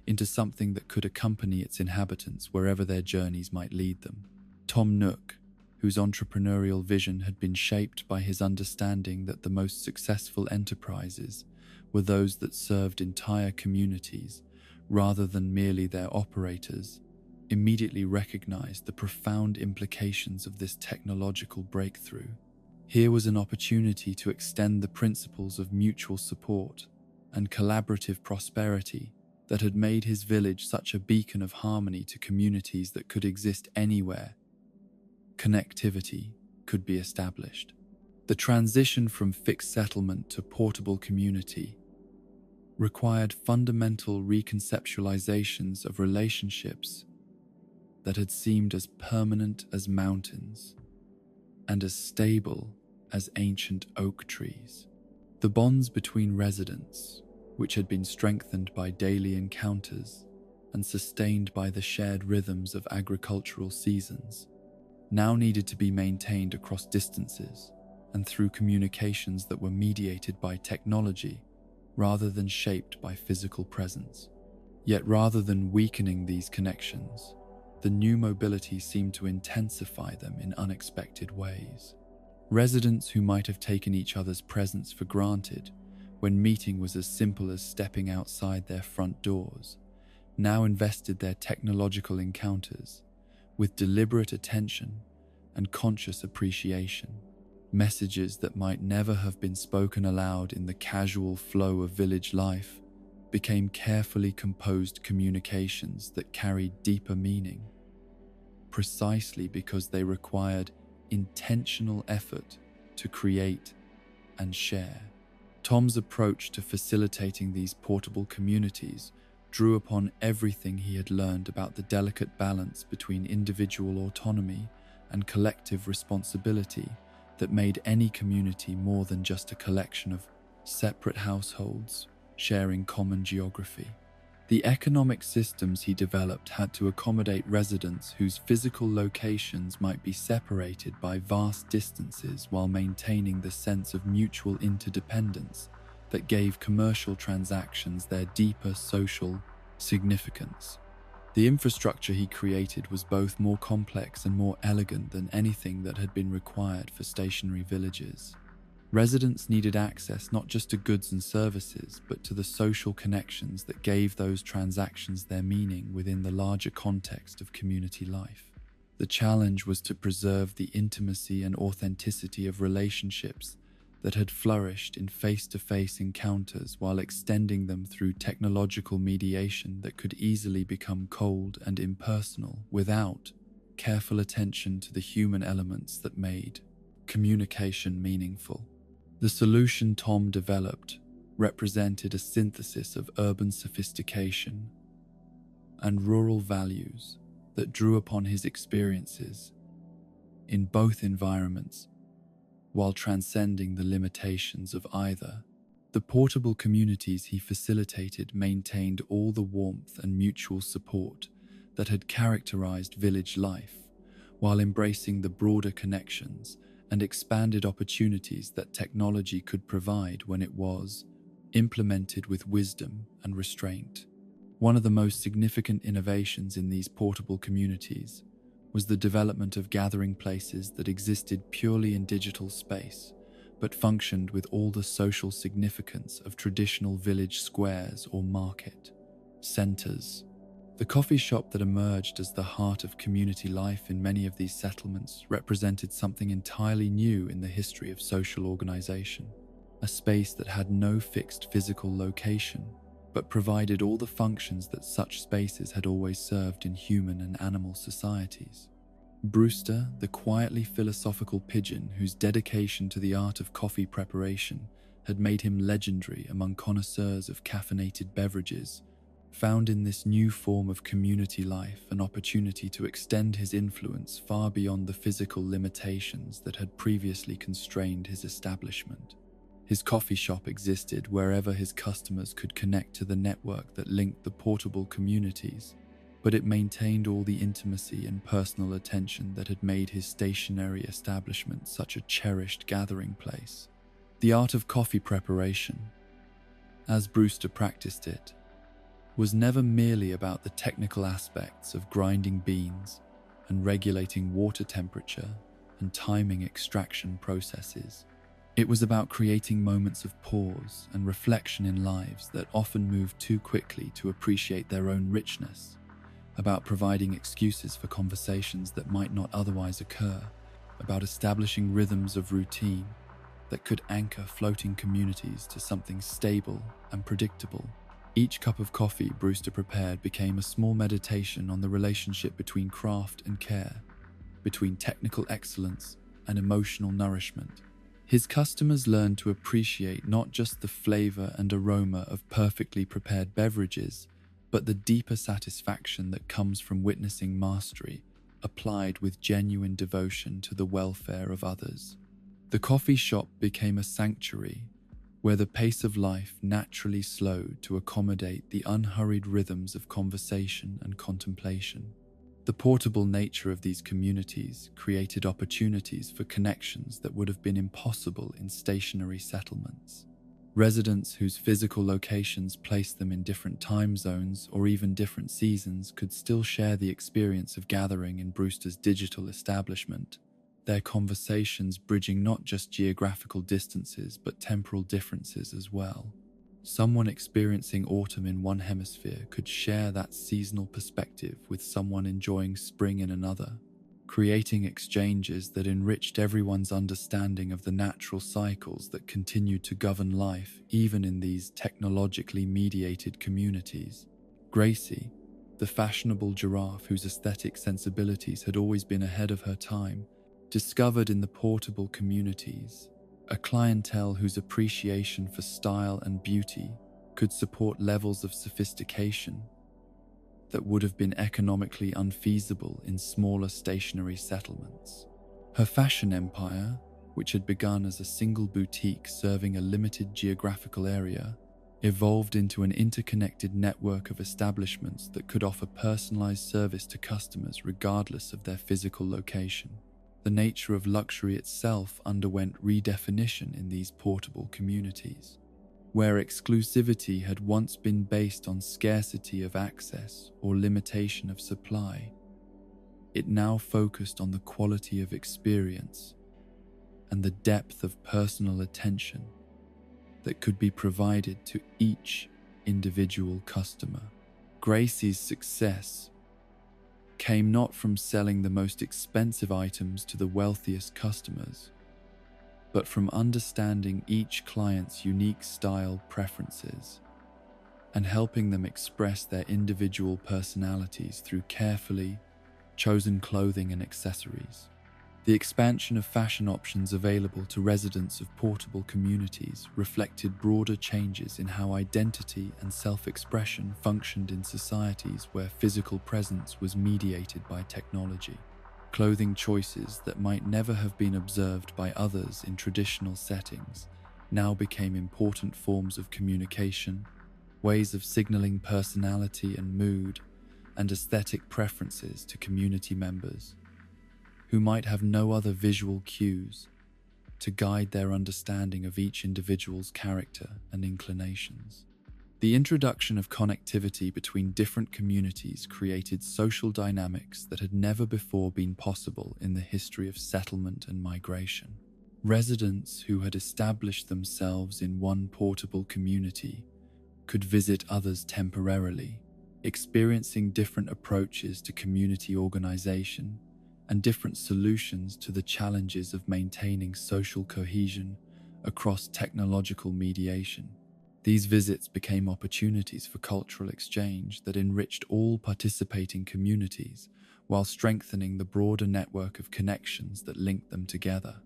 A: into something that could accompany its inhabitants wherever their journeys might lead them. Tom Nook, whose entrepreneurial vision had been shaped by his understanding that the most successful enterprises were those that served entire communities rather than merely their operators, immediately recognized the profound implications of this technological breakthrough. Here was an opportunity to extend the principles of mutual support and collaborative prosperity that had made his village such a beacon of harmony to communities that could exist anywhere. Connectivity could be established. The transition from fixed settlement to portable community required fundamental reconceptualizations of relationships that had seemed as permanent as mountains and as stable as ancient oak trees. The bonds between residents, which had been strengthened by daily encounters and sustained by the shared rhythms of agricultural seasons, now needed to be maintained across distances and through communications that were mediated by technology rather than shaped by physical presence. Yet rather than weakening these connections, the new mobility seemed to intensify them in unexpected ways. Residents who might have taken each other's presence for granted when meeting was as simple as stepping outside their front doors, now invested their technological encounters with deliberate attention and conscious appreciation. Messages that might never have been spoken aloud in the casual flow of village life became carefully composed communications that carried deeper meaning, precisely because they required intentional effort to create and share. Tom's approach to facilitating these portable communities drew upon everything he had learned about the delicate balance between individual autonomy and collective responsibility that made any community more than just a collection of separate households sharing common geography. The economic systems he developed had to accommodate residents whose physical locations might be separated by vast distances while maintaining the sense of mutual interdependence that gave commercial transactions their deeper social significance. The infrastructure he created was both more complex and more elegant than anything that had been required for stationary villages. Residents needed access not just to goods and services, but to the social connections that gave those transactions their meaning within the larger context of community life. The challenge was to preserve the intimacy and authenticity of relationships that had flourished in face-to-face encounters while extending them through technological mediation that could easily become cold and impersonal without careful attention to the human elements that made communication meaningful. The solution Tom developed represented a synthesis of urban sophistication and rural values that drew upon his experiences in both environments while transcending the limitations of either. The portable communities he facilitated maintained all the warmth and mutual support that had characterized village life, while embracing the broader connections and expanded opportunities that technology could provide when it was implemented with wisdom and restraint. One of the most significant innovations in these portable communities was the development of gathering places that existed purely in digital space, but functioned with all the social significance of traditional village squares or market centers. The coffee shop that emerged as the heart of community life in many of these settlements represented something entirely new in the history of social organization, a space that had no fixed physical location, but provided all the functions that such spaces had always served in human and animal societies. Brewster, the quietly philosophical pigeon whose dedication to the art of coffee preparation had made him legendary among connoisseurs of caffeinated beverages, found in this new form of community life an opportunity to extend his influence far beyond the physical limitations that had previously constrained his establishment. His coffee shop existed wherever his customers could connect to the network that linked the portable communities, but it maintained all the intimacy and personal attention that had made his stationary establishment such a cherished gathering place. The art of coffee preparation, as Brewster practiced it, was never merely about the technical aspects of grinding beans and regulating water temperature and timing extraction processes. It was about creating moments of pause and reflection in lives that often move too quickly to appreciate their own richness, about providing excuses for conversations that might not otherwise occur, about establishing rhythms of routine that could anchor floating communities to something stable and predictable. Each cup of coffee Brewster prepared became a small meditation on the relationship between craft and care, between technical excellence and emotional nourishment. His customers learned to appreciate not just the flavor and aroma of perfectly prepared beverages, but the deeper satisfaction that comes from witnessing mastery applied with genuine devotion to the welfare of others. The coffee shop became a sanctuary where the pace of life naturally slowed to accommodate the unhurried rhythms of conversation and contemplation. The portable nature of these communities created opportunities for connections that would have been impossible in stationary settlements. Residents whose physical locations placed them in different time zones or even different seasons could still share the experience of gathering in Brewster's digital establishment, their conversations bridging not just geographical distances but temporal differences as well. Someone experiencing autumn in one hemisphere could share that seasonal perspective with someone enjoying spring in another, creating exchanges that enriched everyone's understanding of the natural cycles that continued to govern life even in these technologically mediated communities. Gracie, the fashionable giraffe whose aesthetic sensibilities had always been ahead of her time, discovered in the portable communities a clientele whose appreciation for style and beauty could support levels of sophistication that would have been economically unfeasible in smaller stationary settlements. Her fashion empire, which had begun as a single boutique serving a limited geographical area, evolved into an interconnected network of establishments that could offer personalized service to customers regardless of their physical location. The nature of luxury itself underwent redefinition in these portable communities. Where exclusivity had once been based on scarcity of access or limitation of supply, it now focused on the quality of experience and the depth of personal attention that could be provided to each individual customer. Gracie's success came not from selling the most expensive items to the wealthiest customers, but from understanding each client's unique style preferences and helping them express their individual personalities through carefully chosen clothing and accessories. The expansion of fashion options available to residents of portable communities reflected broader changes in how identity and self-expression functioned in societies where physical presence was mediated by technology. Clothing choices that might never have been observed by others in traditional settings now became important forms of communication, ways of signaling personality and mood and aesthetic preferences to community members, who might have no other visual cues to guide their understanding of each individual's character and inclinations. The introduction of connectivity between different communities created social dynamics that had never before been possible in the history of settlement and migration. Residents who had established themselves in one portable community could visit others temporarily, experiencing different approaches to community organization and different solutions to the challenges of maintaining social cohesion across technological mediation. These visits became opportunities for cultural exchange that enriched all participating communities while strengthening the broader network of connections that linked them together.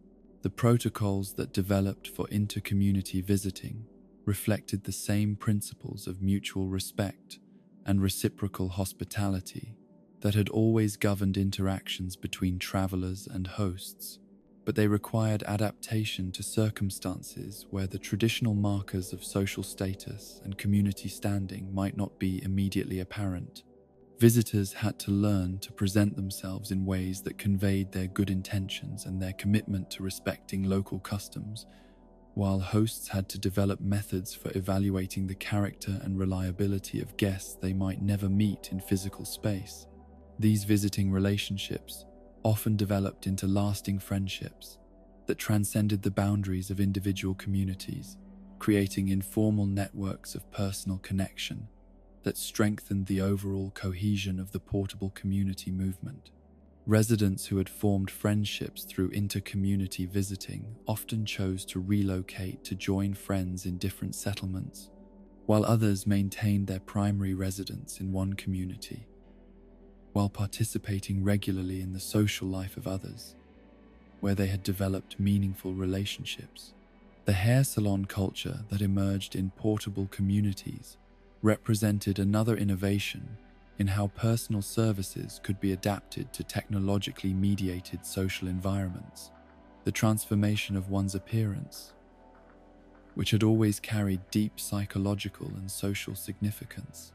A: The protocols that developed for inter-community visiting reflected the same principles of mutual respect and reciprocal hospitality that had always governed interactions between travelers and hosts, but they required adaptation to circumstances where the traditional markers of social status and community standing might not be immediately apparent. Visitors had to learn to present themselves in ways that conveyed their good intentions and their commitment to respecting local customs, while hosts had to develop methods for evaluating the character and reliability of guests they might never meet in physical space. These visiting relationships often developed into lasting friendships that transcended the boundaries of individual communities, creating informal networks of personal connection that strengthened the overall cohesion of the portable community movement. Residents who had formed friendships through inter-community visiting often chose to relocate to join friends in different settlements, while others maintained their primary residence in one community, while participating regularly in the social life of others, where they had developed meaningful relationships. The hair salon culture that emerged in portable communities represented another innovation in how personal services could be adapted to technologically mediated social environments. The transformation of one's appearance, which had always carried deep psychological and social significance,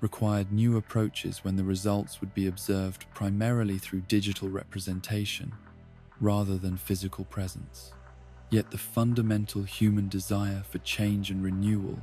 A: required new approaches when the results would be observed primarily through digital representation rather than physical presence. Yet the fundamental human desire for change and renewal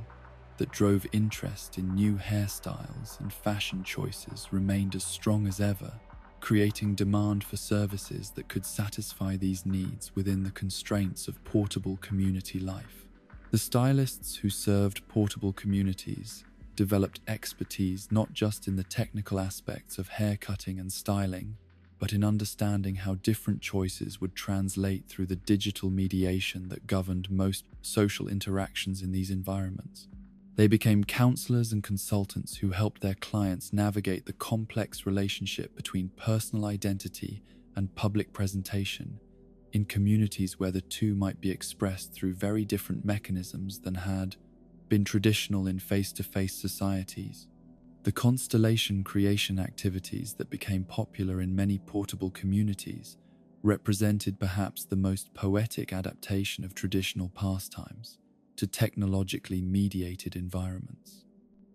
A: that drove interest in new hairstyles and fashion choices remained as strong as ever, creating demand for services that could satisfy these needs within the constraints of portable community life. The stylists who served portable communities developed expertise not just in the technical aspects of hair cutting and styling, but in understanding how different choices would translate through the digital mediation that governed most social interactions in these environments. They became counselors and consultants who helped their clients navigate the complex relationship between personal identity and public presentation in communities where the two might be expressed through very different mechanisms than had been traditional in face-to-face societies. The constellation creation activities that became popular in many portable communities represented perhaps the most poetic adaptation of traditional pastimes to technologically mediated environments.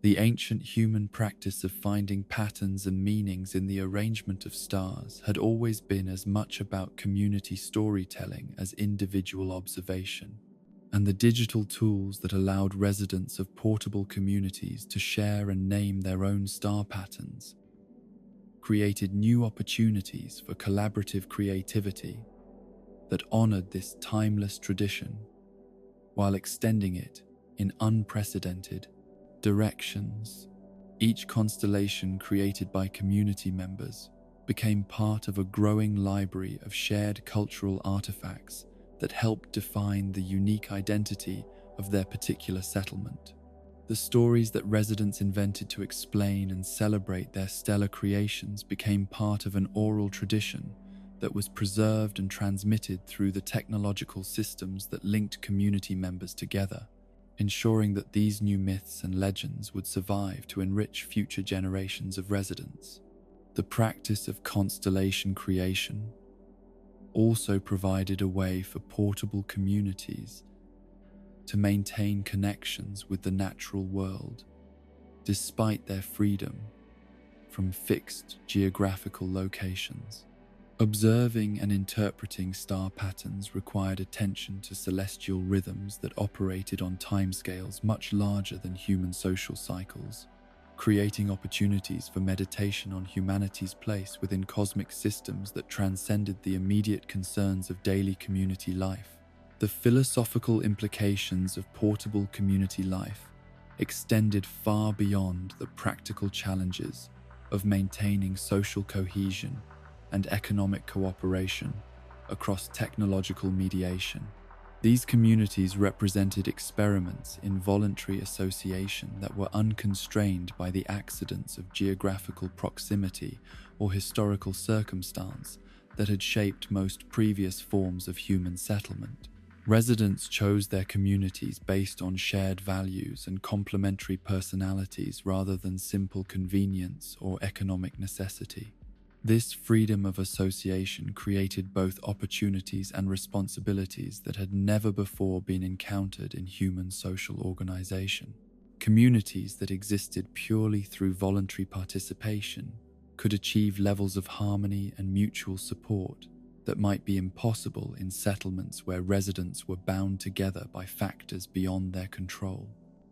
A: The ancient human practice of finding patterns and meanings in the arrangement of stars had always been as much about community storytelling as individual observation, and the digital tools that allowed residents of portable communities to share and name their own star patterns created new opportunities for collaborative creativity that honored this timeless tradition while extending it in unprecedented directions. Each constellation created by community members became part of a growing library of shared cultural artifacts that helped define the unique identity of their particular settlement. The stories that residents invented to explain and celebrate their stellar creations became part of an oral tradition that was preserved and transmitted through the technological systems that linked community members together, ensuring that these new myths and legends would survive to enrich future generations of residents. The practice of constellation creation also provided a way for portable communities to maintain connections with the natural world, despite their freedom from fixed geographical locations. Observing and interpreting star patterns required attention to celestial rhythms that operated on timescales much larger than human social cycles, creating opportunities for meditation on humanity's place within cosmic systems that transcended the immediate concerns of daily community life. The philosophical implications of portable community life extended far beyond the practical challenges of maintaining social cohesion and economic cooperation across technological mediation. These communities represented experiments in voluntary association that were unconstrained by the accidents of geographical proximity or historical circumstance that had shaped most previous forms of human settlement. Residents chose their communities based on shared values and complementary personalities rather than simple convenience or economic necessity. This freedom of association created both opportunities and responsibilities that had never before been encountered in human social organization. Communities that existed purely through voluntary participation could achieve levels of harmony and mutual support that might be impossible in settlements where residents were bound together by factors beyond their control.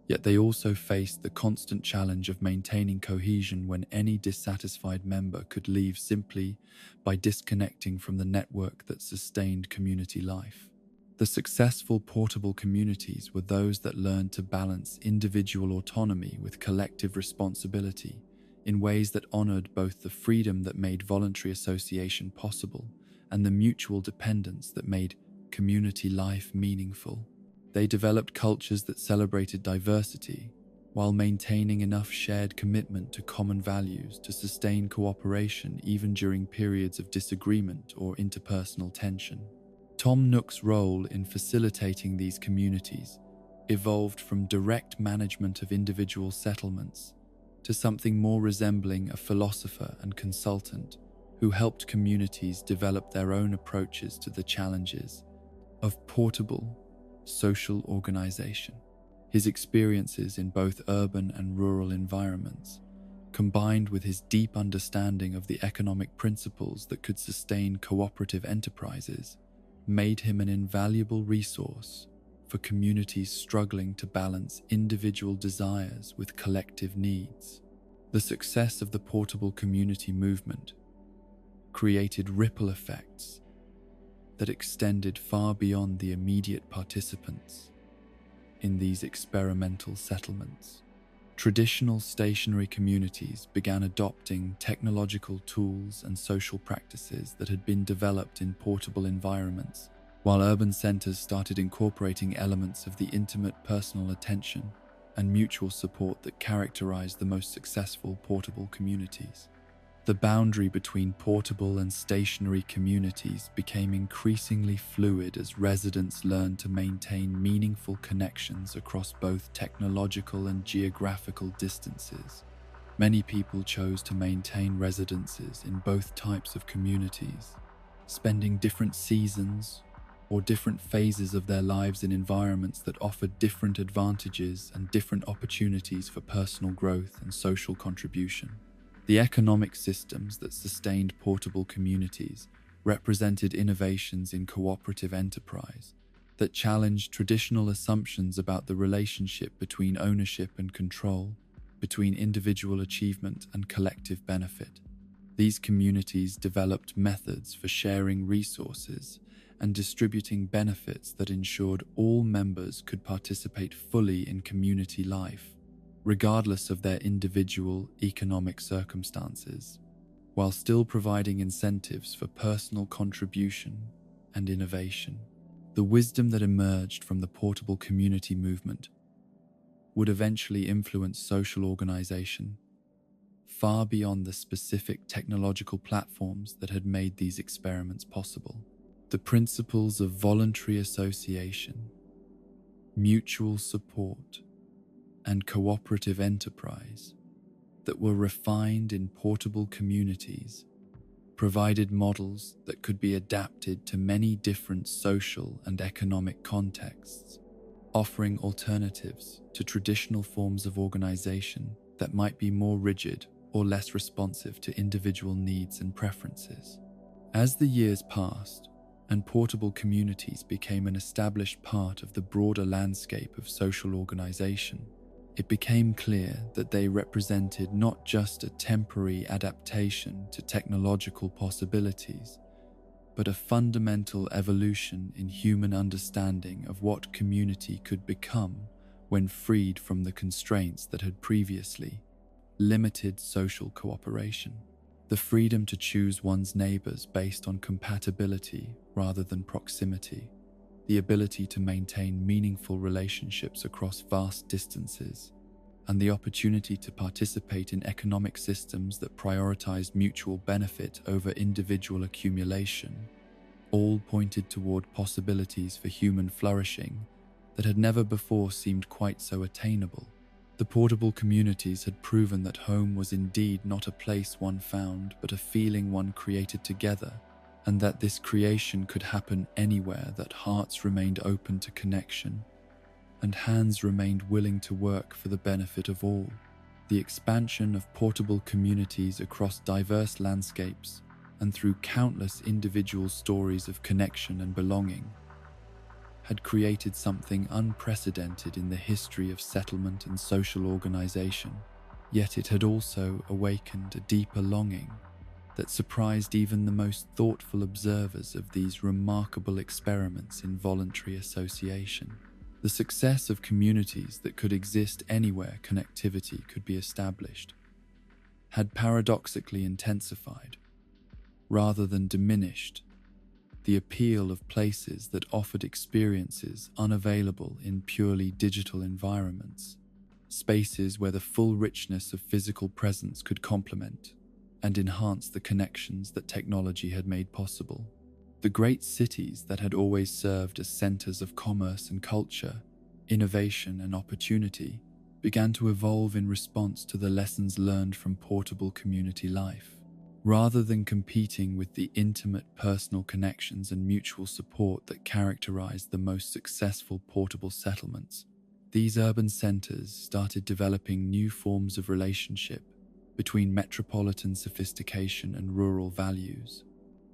A: Yet they also faced the constant challenge of maintaining cohesion when any dissatisfied member could leave simply by disconnecting from the network that sustained community life. The successful portable communities were those that learned to balance individual autonomy with collective responsibility in ways that honored both the freedom that made voluntary association possible and the mutual dependence that made community life meaningful. They developed cultures that celebrated diversity while maintaining enough shared commitment to common values to sustain cooperation even during periods of disagreement or interpersonal tension. Tom Nook's role in facilitating these communities evolved from direct management of individual settlements to something more resembling a philosopher and consultant who helped communities develop their own approaches to the challenges of portable social organization. His experiences in both urban and rural environments, combined with his deep understanding of the economic principles that could sustain cooperative enterprises, made him an invaluable resource for communities struggling to balance individual desires with collective needs. The success of the portable community movement created ripple effects that extended far beyond the immediate participants in these experimental settlements. Traditional stationary communities began adopting technological tools and social practices that had been developed in portable environments, while urban centers started incorporating elements of the intimate personal attention and mutual support that characterized the most successful portable communities. The boundary between portable and stationary communities became increasingly fluid as residents learned to maintain meaningful connections across both technological and geographical distances. Many people chose to maintain residences in both types of communities, spending different seasons or different phases of their lives in environments that offered different advantages and different opportunities for personal growth and social contribution. The economic systems that sustained portable communities represented innovations in cooperative enterprise that challenged traditional assumptions about the relationship between ownership and control, between individual achievement and collective benefit. These communities developed methods for sharing resources and distributing benefits that ensured all members could participate fully in community life, regardless of their individual economic circumstances, while still providing incentives for personal contribution and innovation. The wisdom that emerged from the portable community movement would eventually influence social organization far beyond the specific technological platforms that had made these experiments possible. The principles of voluntary association, mutual support, and cooperative enterprise that were refined in portable communities provided models that could be adapted to many different social and economic contexts, offering alternatives to traditional forms of organization that might be more rigid or less responsive to individual needs and preferences. As the years passed and portable communities became an established part of the broader landscape of social organization, it became clear that they represented not just a temporary adaptation to technological possibilities, but a fundamental evolution in human understanding of what community could become when freed from the constraints that had previously limited social cooperation. The freedom to choose one's neighbors based on compatibility rather than proximity, the ability to maintain meaningful relationships across vast distances, and the opportunity to participate in economic systems that prioritized mutual benefit over individual accumulation, all pointed toward possibilities for human flourishing that had never before seemed quite so attainable. The portable communities had proven that home was indeed not a place one found, but a feeling one created together, and that this creation could happen anywhere that hearts remained open to connection and hands remained willing to work for the benefit of all. The expansion of portable communities across diverse landscapes and through countless individual stories of connection and belonging had created something unprecedented in the history of settlement and social organization. Yet it had also awakened a deeper longing that surprised even the most thoughtful observers of these remarkable experiments in voluntary association. The success of communities that could exist anywhere connectivity could be established had paradoxically intensified, rather than diminished, the appeal of places that offered experiences unavailable in purely digital environments, spaces where the full richness of physical presence could complement and enhance the connections that technology had made possible. The great cities that had always served as centers of commerce and culture, innovation and opportunity began to evolve in response to the lessons learned from portable community life. Rather than competing with the intimate personal connections and mutual support that characterized the most successful portable settlements, these urban centers started developing new forms of relationship between metropolitan sophistication and rural values,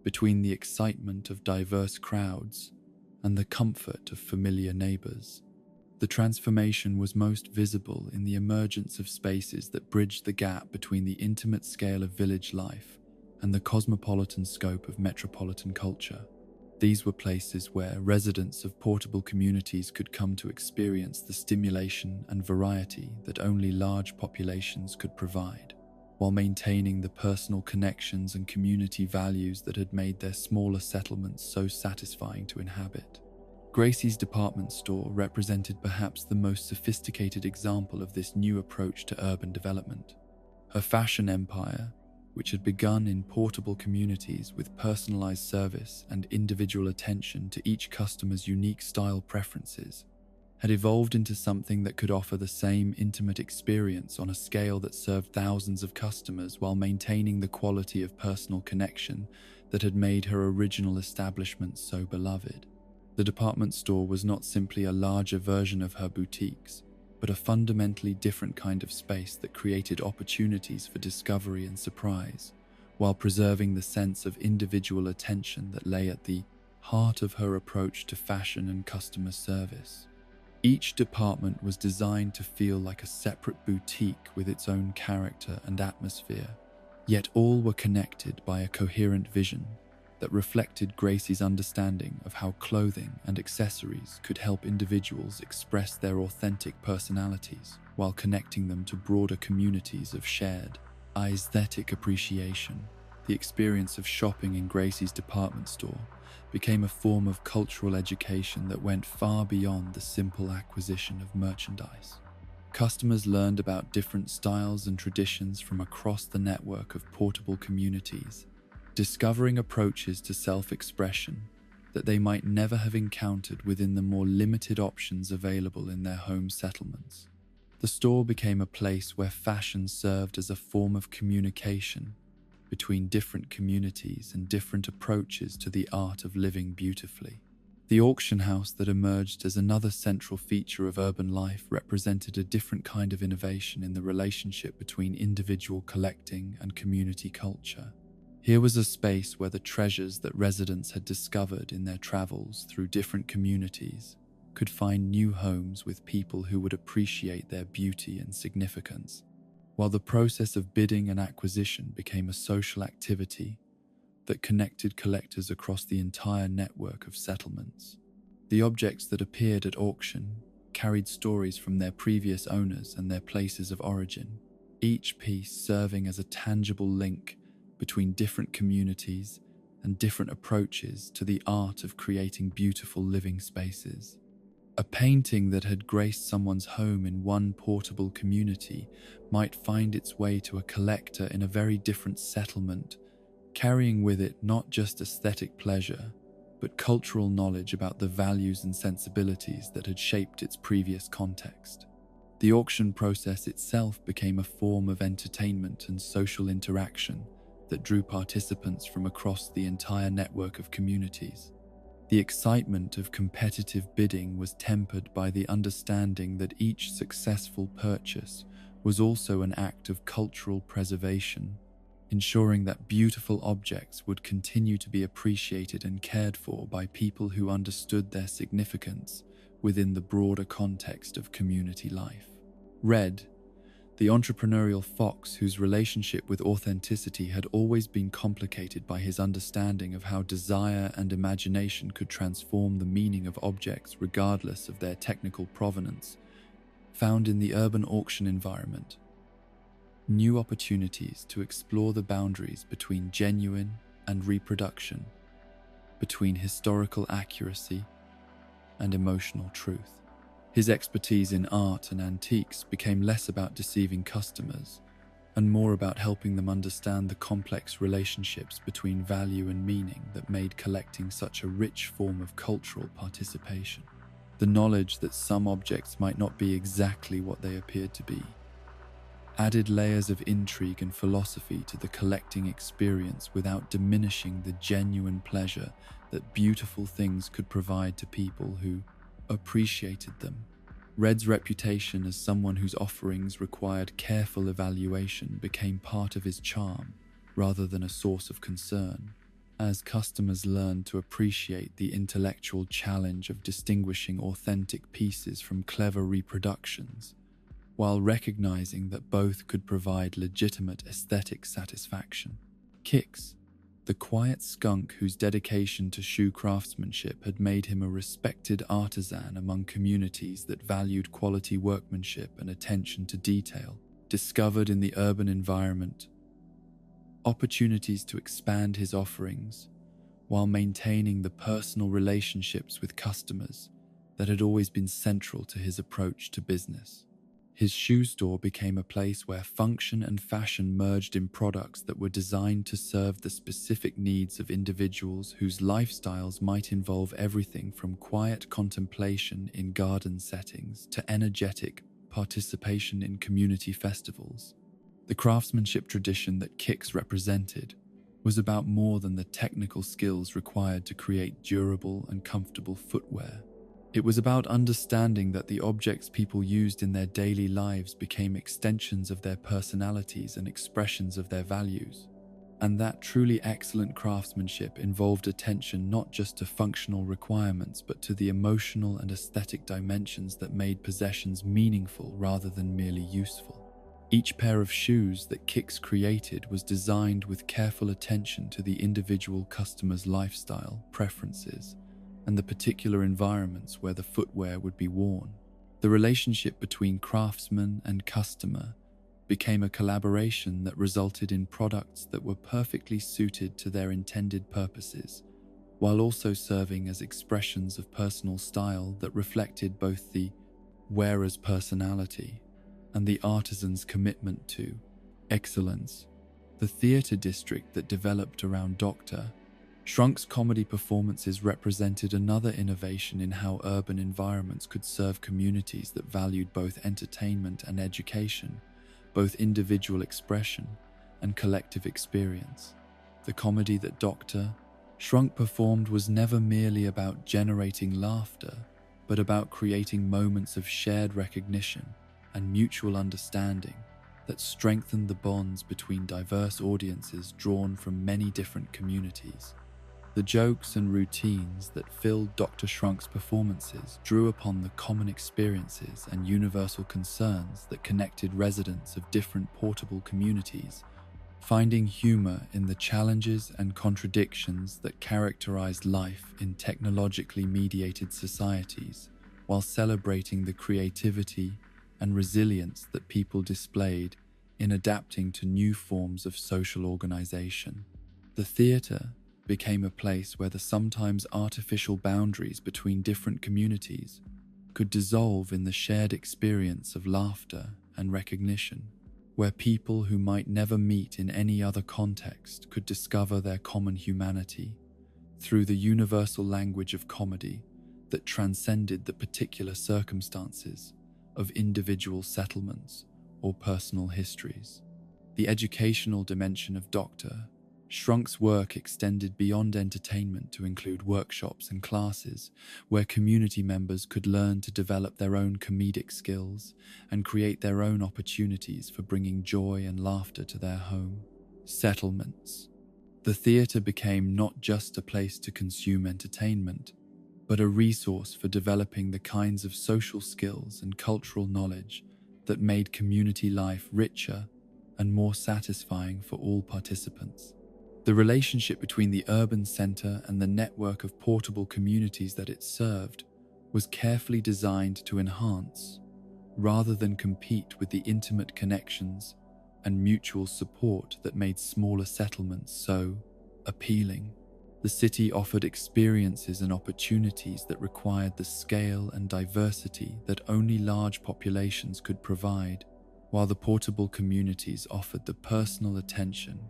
A: between the excitement of diverse crowds and the comfort of familiar neighbors. The transformation was most visible in the emergence of spaces that bridged the gap between the intimate scale of village life and the cosmopolitan scope of metropolitan culture. These were places where residents of portable communities could come to experience the stimulation and variety that only large populations could provide, while maintaining the personal connections and community values that had made their smaller settlements so satisfying to inhabit. Gracie's department store represented perhaps the most sophisticated example of this new approach to urban development. Her fashion empire, which had begun in portable communities with personalized service and individual attention to each customer's unique style preferences, had evolved into something that could offer the same intimate experience on a scale that served thousands of customers while maintaining the quality of personal connection that had made her original establishment so beloved. The department store was not simply a larger version of her boutiques, but a fundamentally different kind of space that created opportunities for discovery and surprise, while preserving the sense of individual attention that lay at the heart of her approach to fashion and customer service. Each department was designed to feel like a separate boutique with its own character and atmosphere, yet all were connected by a coherent vision that reflected Gracie's understanding of how clothing and accessories could help individuals express their authentic personalities while connecting them to broader communities of shared aesthetic appreciation. The experience of shopping in Gracie's department store became a form of cultural education that went far beyond the simple acquisition of merchandise. Customers learned about different styles and traditions from across the network of portable communities, discovering approaches to self-expression that they might never have encountered within the more limited options available in their home settlements. The store became a place where fashion served as a form of communication between different communities and different approaches to the art of living beautifully. The auction house that emerged as another central feature of urban life represented a different kind of innovation in the relationship between individual collecting and community culture. Here was a space where the treasures that residents had discovered in their travels through different communities could find new homes with people who would appreciate their beauty and significance, while the process of bidding and acquisition became a social activity that connected collectors across the entire network of settlements. The objects that appeared at auction carried stories from their previous owners and their places of origin, each piece serving as a tangible link between different communities and different approaches to the art of creating beautiful living spaces. A painting that had graced someone's home in one portable community might find its way to a collector in a very different settlement, carrying with it not just aesthetic pleasure, but cultural knowledge about the values and sensibilities that had shaped its previous context. The auction process itself became a form of entertainment and social interaction that drew participants from across the entire network of communities. The excitement of competitive bidding was tempered by the understanding that each successful purchase was also an act of cultural preservation, ensuring that beautiful objects would continue to be appreciated and cared for by people who understood their significance within the broader context of community life. Red, the entrepreneurial fox whose relationship with authenticity had always been complicated by his understanding of how desire and imagination could transform the meaning of objects regardless of their technical provenance, found in the urban auction environment new opportunities to explore the boundaries between genuine and reproduction, between historical accuracy and emotional truth. His expertise in art and antiques became less about deceiving customers and more about helping them understand the complex relationships between value and meaning that made collecting such a rich form of cultural participation. The knowledge that some objects might not be exactly what they appeared to be added layers of intrigue and philosophy to the collecting experience without diminishing the genuine pleasure that beautiful things could provide to people who appreciated them. Red's reputation as someone whose offerings required careful evaluation became part of his charm rather than a source of concern, as customers learned to appreciate the intellectual challenge of distinguishing authentic pieces from clever reproductions, while recognizing that both could provide legitimate aesthetic satisfaction. Kix, the quiet skunk whose dedication to shoe craftsmanship had made him a respected artisan among communities that valued quality workmanship and attention to detail, discovered in the urban environment opportunities to expand his offerings while maintaining the personal relationships with customers that had always been central to his approach to business. His shoe store became a place where function and fashion merged in products that were designed to serve the specific needs of individuals whose lifestyles might involve everything from quiet contemplation in garden settings to energetic participation in community festivals. The craftsmanship tradition that Kix represented was about more than the technical skills required to create durable and comfortable footwear. It was about understanding that the objects people used in their daily lives became extensions of their personalities and expressions of their values, and that truly excellent craftsmanship involved attention not just to functional requirements but to the emotional and aesthetic dimensions that made possessions meaningful rather than merely useful. Each pair of shoes that Kix created was designed with careful attention to the individual customer's lifestyle, preferences, and the particular environments where the footwear would be worn. The relationship between craftsman and customer became a collaboration that resulted in products that were perfectly suited to their intended purposes, while also serving as expressions of personal style that reflected both the wearer's personality and the artisan's commitment to excellence. The theatre district that developed around Dr. Shrunk's comedy performances represented another innovation in how urban environments could serve communities that valued both entertainment and education, both individual expression and collective experience. The comedy that Dr. Shrunk performed was never merely about generating laughter, but about creating moments of shared recognition and mutual understanding that strengthened the bonds between diverse audiences drawn from many different communities. The jokes and routines that filled Dr. Shrunk's performances drew upon the common experiences and universal concerns that connected residents of different portable communities, finding humor in the challenges and contradictions that characterized life in technologically mediated societies, while celebrating the creativity and resilience that people displayed in adapting to new forms of social organization. The theater became a place where the sometimes artificial boundaries between different communities could dissolve in the shared experience of laughter and recognition, where people who might never meet in any other context could discover their common humanity through the universal language of comedy that transcended the particular circumstances of individual settlements or personal histories. The educational dimension of Dr. Schrunk's work extended beyond entertainment to include workshops and classes where community members could learn to develop their own comedic skills and create their own opportunities for bringing joy and laughter to their home. Settlements. The theatre became not just a place to consume entertainment, but a resource for developing the kinds of social skills and cultural knowledge that made community life richer and more satisfying for all participants. The relationship between the urban centre and the network of portable communities that it served was carefully designed to enhance, rather than compete with the intimate connections and mutual support that made smaller settlements so appealing. The city offered experiences and opportunities that required the scale and diversity that only large populations could provide, while the portable communities offered the personal attention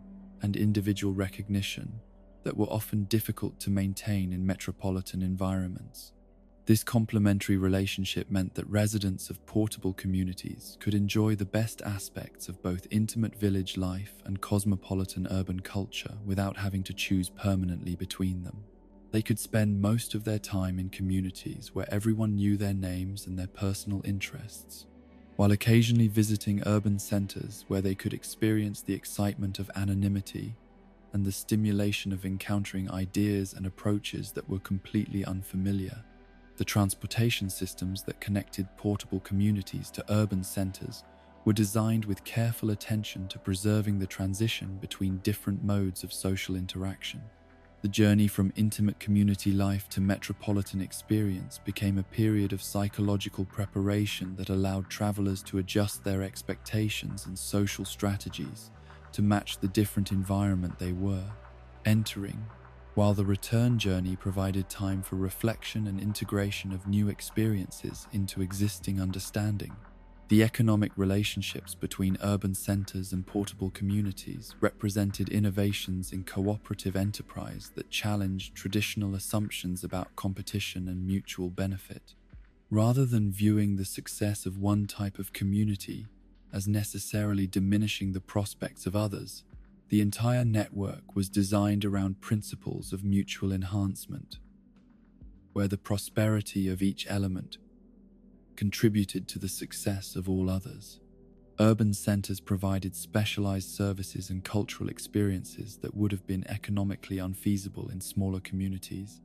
A: and individual recognition that were often difficult to maintain in metropolitan environments. This complementary relationship meant that residents of portable communities could enjoy the best aspects of both intimate village life and cosmopolitan urban culture without having to choose permanently between them. They could spend most of their time in communities where everyone knew their names and their personal interests, while occasionally visiting urban centers where they could experience the excitement of anonymity and the stimulation of encountering ideas and approaches that were completely unfamiliar. The transportation systems that connected portable communities to urban centers were designed with careful attention to preserving the transition between different modes of social interaction. The journey from intimate community life to metropolitan experience became a period of psychological preparation that allowed travelers to adjust their expectations and social strategies to match the different environment they were entering, while the return journey provided time for reflection and integration of new experiences into existing understanding. The economic relationships between urban centers and portable communities represented innovations in cooperative enterprise that challenged traditional assumptions about competition and mutual benefit. Rather than viewing the success of one type of community as necessarily diminishing the prospects of others, the entire network was designed around principles of mutual enhancement, where the prosperity of each element contributed to the success of all others. Urban centers provided specialized services and cultural experiences that would have been economically unfeasible in smaller communities,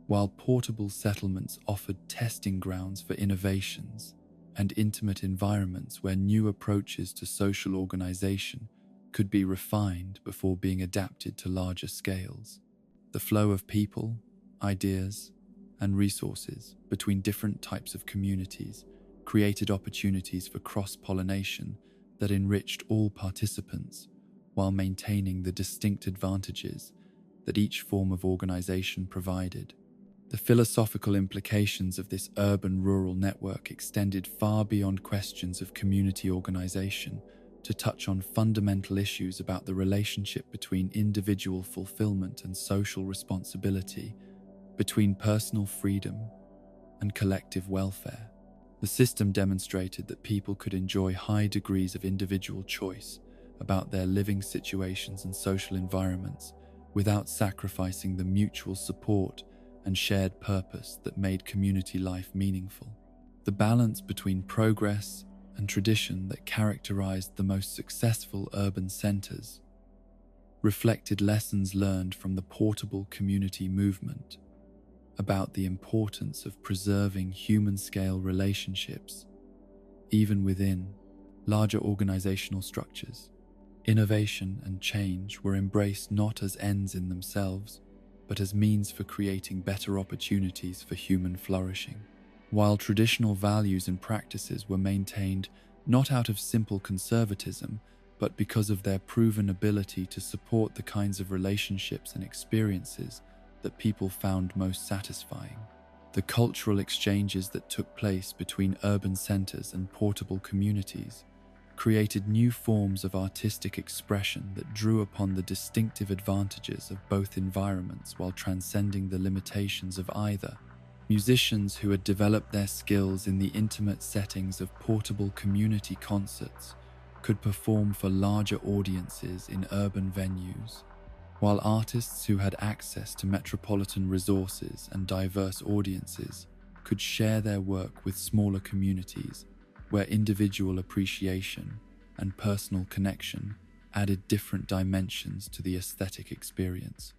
A: while portable settlements offered testing grounds for innovations and intimate environments where new approaches to social organization could be refined before being adapted to larger scales. The flow of people, ideas, and resources between different types of communities created opportunities for cross-pollination that enriched all participants while maintaining the distinct advantages that each form of organization provided. The philosophical implications of this urban-rural network extended far beyond questions of community organization to touch on fundamental issues about the relationship between individual fulfillment and social responsibility, between personal freedom and collective welfare. The system demonstrated that people could enjoy high degrees of individual choice about their living situations and social environments without sacrificing the mutual support and shared purpose that made community life meaningful. The balance between progress and tradition that characterized the most successful urban centers reflected lessons learned from the portable community movement about the importance of preserving human-scale relationships, even within larger organizational structures. Innovation and change were embraced not as ends in themselves, but as means for creating better opportunities for human flourishing. While traditional values and practices were maintained not out of simple conservatism, but because of their proven ability to support the kinds of relationships and experiences that people found most satisfying. The cultural exchanges that took place between urban centers and portable communities created new forms of artistic expression that drew upon the distinctive advantages of both environments while transcending the limitations of either. Musicians who had developed their skills in the intimate settings of portable community concerts could perform for larger audiences in urban venues, while artists who had access to metropolitan resources and diverse audiences could share their work with smaller communities where individual appreciation and personal connection added different dimensions to the aesthetic experience.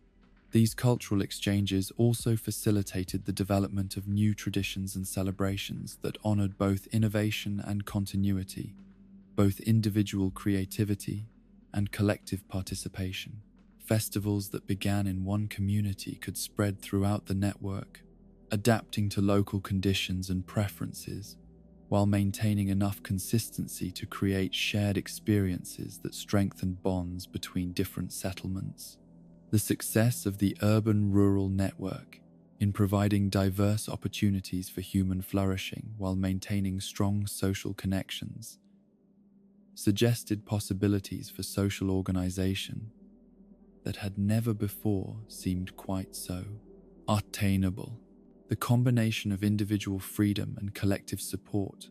A: These cultural exchanges also facilitated the development of new traditions and celebrations that honored both innovation and continuity, both individual creativity and collective participation. Festivals that began in one community could spread throughout the network, adapting to local conditions and preferences, while maintaining enough consistency to create shared experiences that strengthened bonds between different settlements. The success of the urban-rural network in providing diverse opportunities for human flourishing while maintaining strong social connections suggested possibilities for social organization that had never before seemed quite so attainable. The combination of individual freedom and collective support,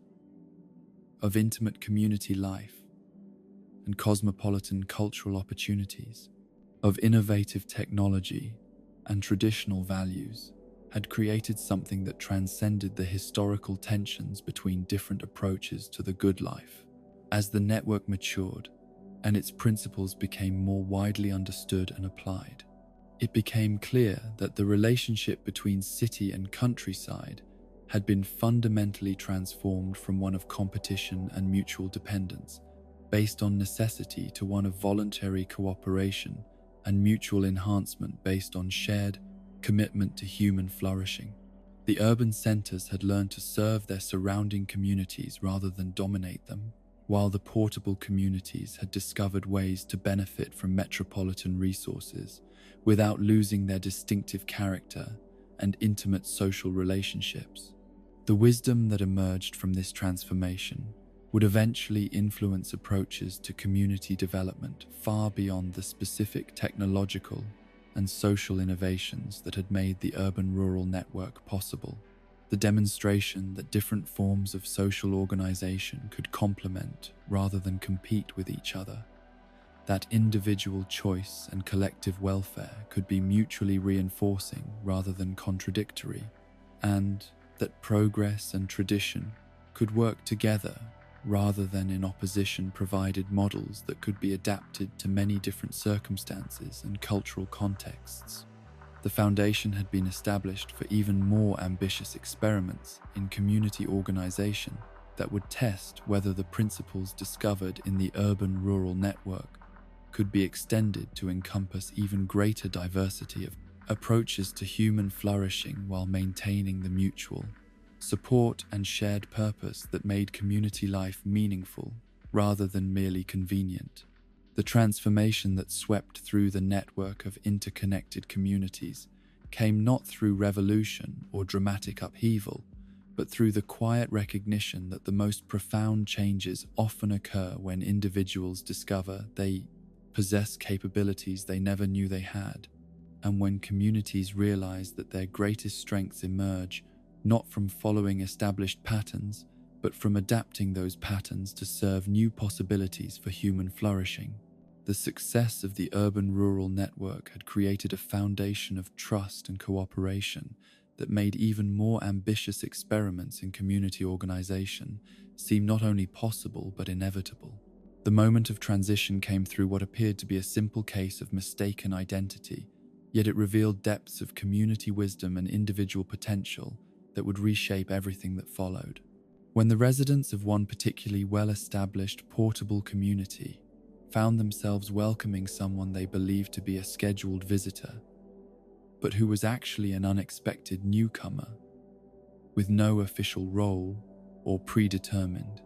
A: of intimate community life and cosmopolitan cultural opportunities, of innovative technology and traditional values, had created something that transcended the historical tensions between different approaches to the good life. As the network matured and its principles became more widely understood and applied, it became clear that the relationship between city and countryside had been fundamentally transformed from one of competition and mutual dependence, based on necessity, to one of voluntary cooperation and mutual enhancement based on shared commitment to human flourishing. The urban centers had learned to serve their surrounding communities rather than dominate them, while the portable communities had discovered ways to benefit from metropolitan resources without losing their distinctive character and intimate social relationships. The wisdom that emerged from this transformation would eventually influence approaches to community development far beyond the specific technological and social innovations that had made the urban-rural network possible. The demonstration that different forms of social organization could complement rather than compete with each other, that individual choice and collective welfare could be mutually reinforcing rather than contradictory, and that progress and tradition could work together rather than in opposition, provided models that could be adapted to many different circumstances and cultural contexts. The foundation had been established for even more ambitious experiments in community organization that would test whether the principles discovered in the urban-rural network could be extended to encompass even greater diversity of approaches to human flourishing while maintaining the mutual support and shared purpose that made community life meaningful rather than merely convenient. The transformation that swept through the network of interconnected communities came not through revolution or dramatic upheaval, but through the quiet recognition that the most profound changes often occur when individuals discover they possess capabilities they never knew they had, and when communities realize that their greatest strengths emerge not from following established patterns, but from adapting those patterns to serve new possibilities for human flourishing. The success of the urban-rural network had created a foundation of trust and cooperation that made even more ambitious experiments in community organization seem not only possible but inevitable. The moment of transition came through what appeared to be a simple case of mistaken identity, yet it revealed depths of community wisdom and individual potential that would reshape everything that followed. When the residents of one particularly well-established portable community found themselves welcoming someone they believed to be a scheduled visitor, but who was actually an unexpected newcomer, with no official role or predetermined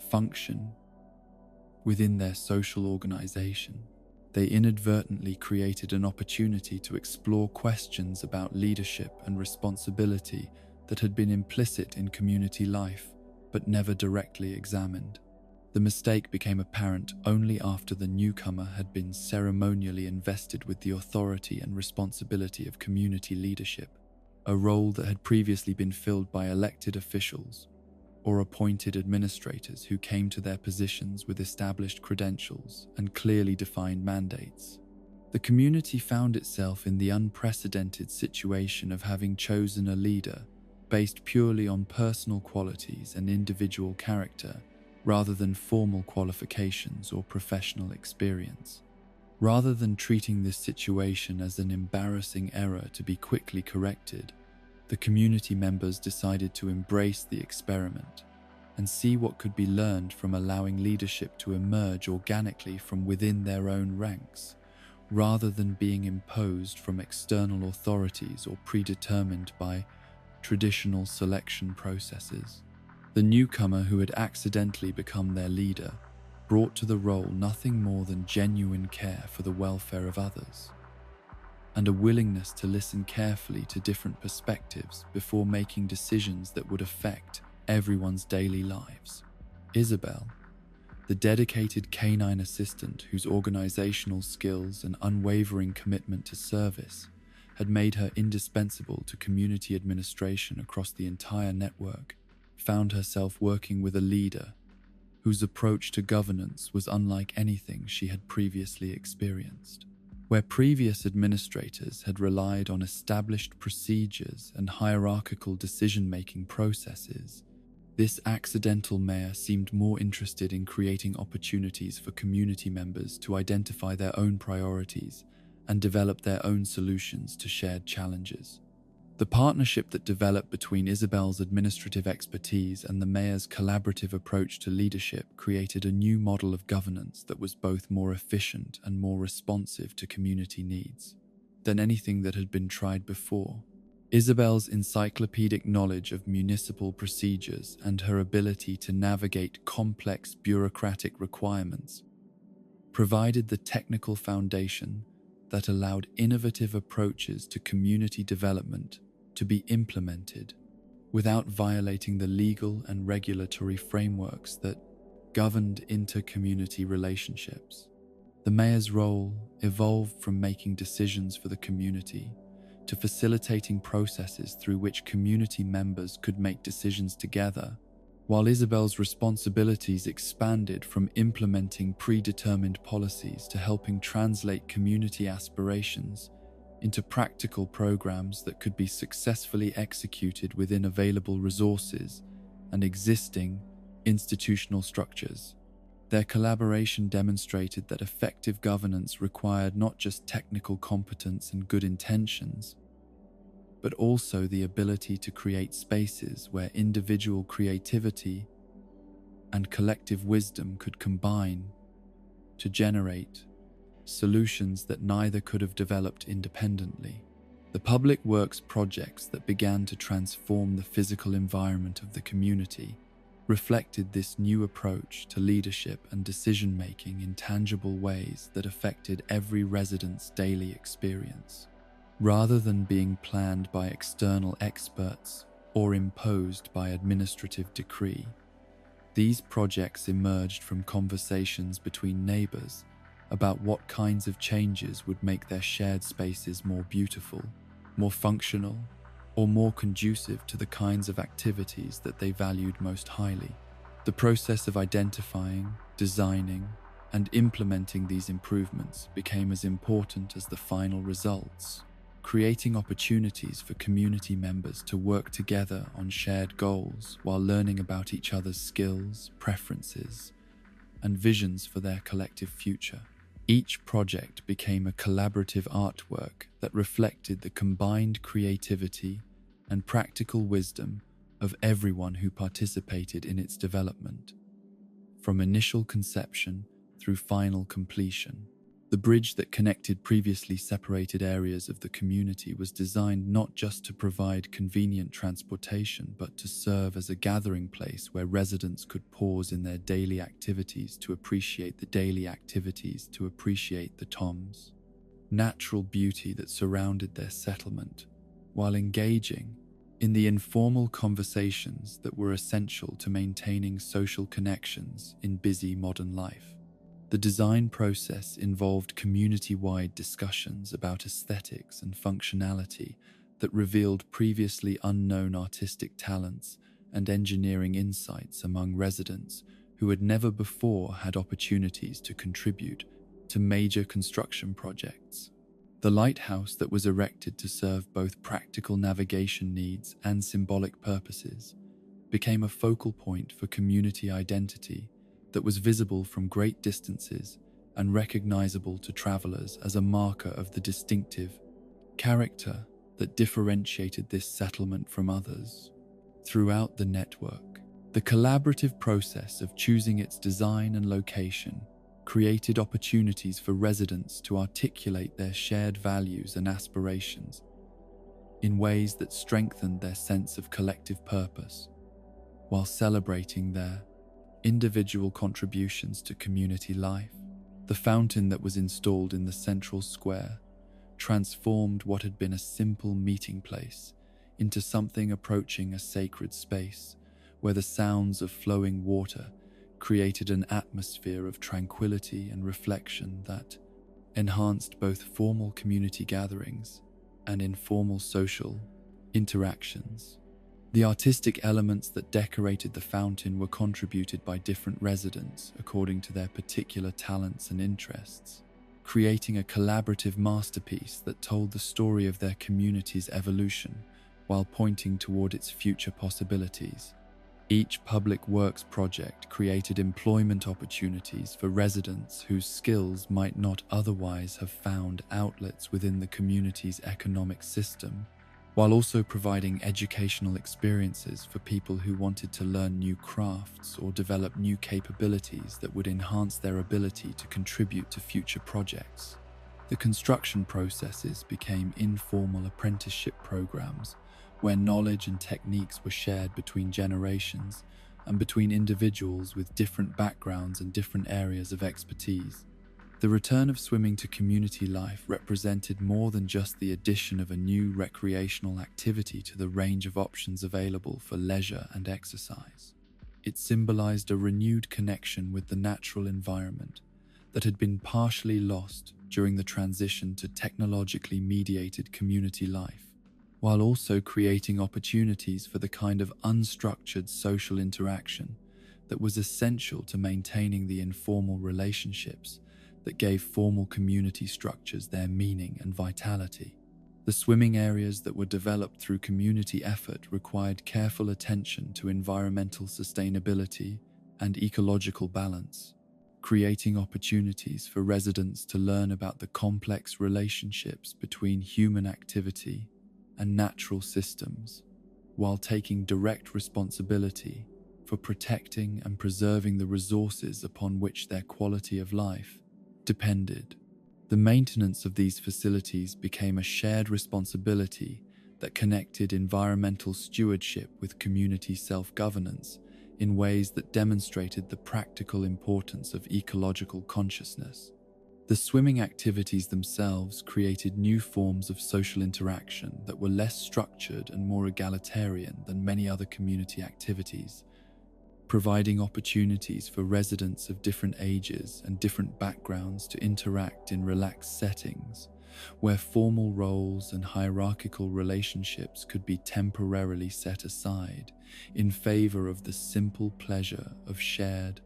A: function within their social organization, they inadvertently created an opportunity to explore questions about leadership and responsibility that had been implicit in community life but never directly examined. The mistake became apparent only after the newcomer had been ceremonially invested with the authority and responsibility of community leadership, a role that had previously been filled by elected officials or appointed administrators who came to their positions with established credentials and clearly defined mandates. The community found itself in the unprecedented situation of having chosen a leader based purely on personal qualities and individual character, rather than formal qualifications or professional experience. Rather than treating this situation as an embarrassing error to be quickly corrected, the community members decided to embrace the experiment and see what could be learned from allowing leadership to emerge organically from within their own ranks, rather than being imposed from external authorities or predetermined by traditional selection processes. The newcomer who had accidentally become their leader brought to the role nothing more than genuine care for the welfare of others, and a willingness to listen carefully to different perspectives before making decisions that would affect everyone's daily lives. Isabel, the dedicated canine assistant whose organizational skills and unwavering commitment to service had made her indispensable to community administration across the entire network, found herself working with a leader whose approach to governance was unlike anything she had previously experienced. Where previous administrators had relied on established procedures and hierarchical decision-making processes, this accidental mayor seemed more interested in creating opportunities for community members to identify their own priorities and develop their own solutions to shared challenges. The partnership that developed between Isabel's administrative expertise and the mayor's collaborative approach to leadership created a new model of governance that was both more efficient and more responsive to community needs than anything that had been tried before. Isabel's encyclopedic knowledge of municipal procedures and her ability to navigate complex bureaucratic requirements provided the technical foundation that allowed innovative approaches to community development to be implemented without violating the legal and regulatory frameworks that governed inter-community relationships. The mayor's role evolved from making decisions for the community to facilitating processes through which community members could make decisions together, while Isabel's responsibilities expanded from implementing predetermined policies to helping translate community aspirations into practical programs that could be successfully executed within available resources and existing institutional structures. Their collaboration demonstrated that effective governance required not just technical competence and good intentions, but also the ability to create spaces where individual creativity and collective wisdom could combine to generate solutions that neither could have developed independently. The public works projects that began to transform the physical environment of the community reflected this new approach to leadership and decision-making in tangible ways that affected every resident's daily experience. Rather than being planned by external experts or imposed by administrative decree, these projects emerged from conversations between neighbors about what kinds of changes would make their shared spaces more beautiful, more functional, or more conducive to the kinds of activities that they valued most highly. The process of identifying, designing, and implementing these improvements became as important as the final results, creating opportunities for community members to work together on shared goals while learning about each other's skills, preferences, and visions for their collective future. Each project became a collaborative artwork that reflected the combined creativity and practical wisdom of everyone who participated in its development. From initial conception through final completion, the bridge that connected previously separated areas of the community was designed not just to provide convenient transportation, but to serve as a gathering place where residents could pause in their daily activities to appreciate the Toms' natural beauty that surrounded their settlement, while engaging in the informal conversations that were essential to maintaining social connections in busy modern life. The design process involved community-wide discussions about aesthetics and functionality that revealed previously unknown artistic talents and engineering insights among residents who had never before had opportunities to contribute to major construction projects. The lighthouse that was erected to serve both practical navigation needs and symbolic purposes became a focal point for community identity that was visible from great distances and recognizable to travelers as a marker of the distinctive character that differentiated this settlement from others. Throughout the network, the collaborative process of choosing its design and location created opportunities for residents to articulate their shared values and aspirations in ways that strengthened their sense of collective purpose, while celebrating their individual contributions to community life. The fountain that was installed in the central square transformed what had been a simple meeting place into something approaching a sacred space, where the sounds of flowing water created an atmosphere of tranquility and reflection that enhanced both formal community gatherings and informal social interactions. The artistic elements that decorated the fountain were contributed by different residents according to their particular talents and interests, creating a collaborative masterpiece that told the story of their community's evolution while pointing toward its future possibilities. Each public works project created employment opportunities for residents whose skills might not otherwise have found outlets within the community's economic system, while also providing educational experiences for people who wanted to learn new crafts or develop new capabilities that would enhance their ability to contribute to future projects. The construction processes became informal apprenticeship programs where knowledge and techniques were shared between generations and between individuals with different backgrounds and different areas of expertise. The return of swimming to community life represented more than just the addition of a new recreational activity to the range of options available for leisure and exercise. It symbolized a renewed connection with the natural environment that had been partially lost during the transition to technologically mediated community life, while also creating opportunities for the kind of unstructured social interaction that was essential to maintaining the informal relationships that gave formal community structures their meaning and vitality. The swimming areas that were developed through community effort required careful attention to environmental sustainability and ecological balance, creating opportunities for residents to learn about the complex relationships between human activity and natural systems, while taking direct responsibility for protecting and preserving the resources upon which their quality of life depended. The maintenance of these facilities became a shared responsibility that connected environmental stewardship with community self-governance in ways that demonstrated the practical importance of ecological consciousness. The swimming activities themselves created new forms of social interaction that were less structured and more egalitarian than many other community activities, providing opportunities for residents of different ages and different backgrounds to interact in relaxed settings, where formal roles and hierarchical relationships could be temporarily set aside in favor of the simple pleasure of shared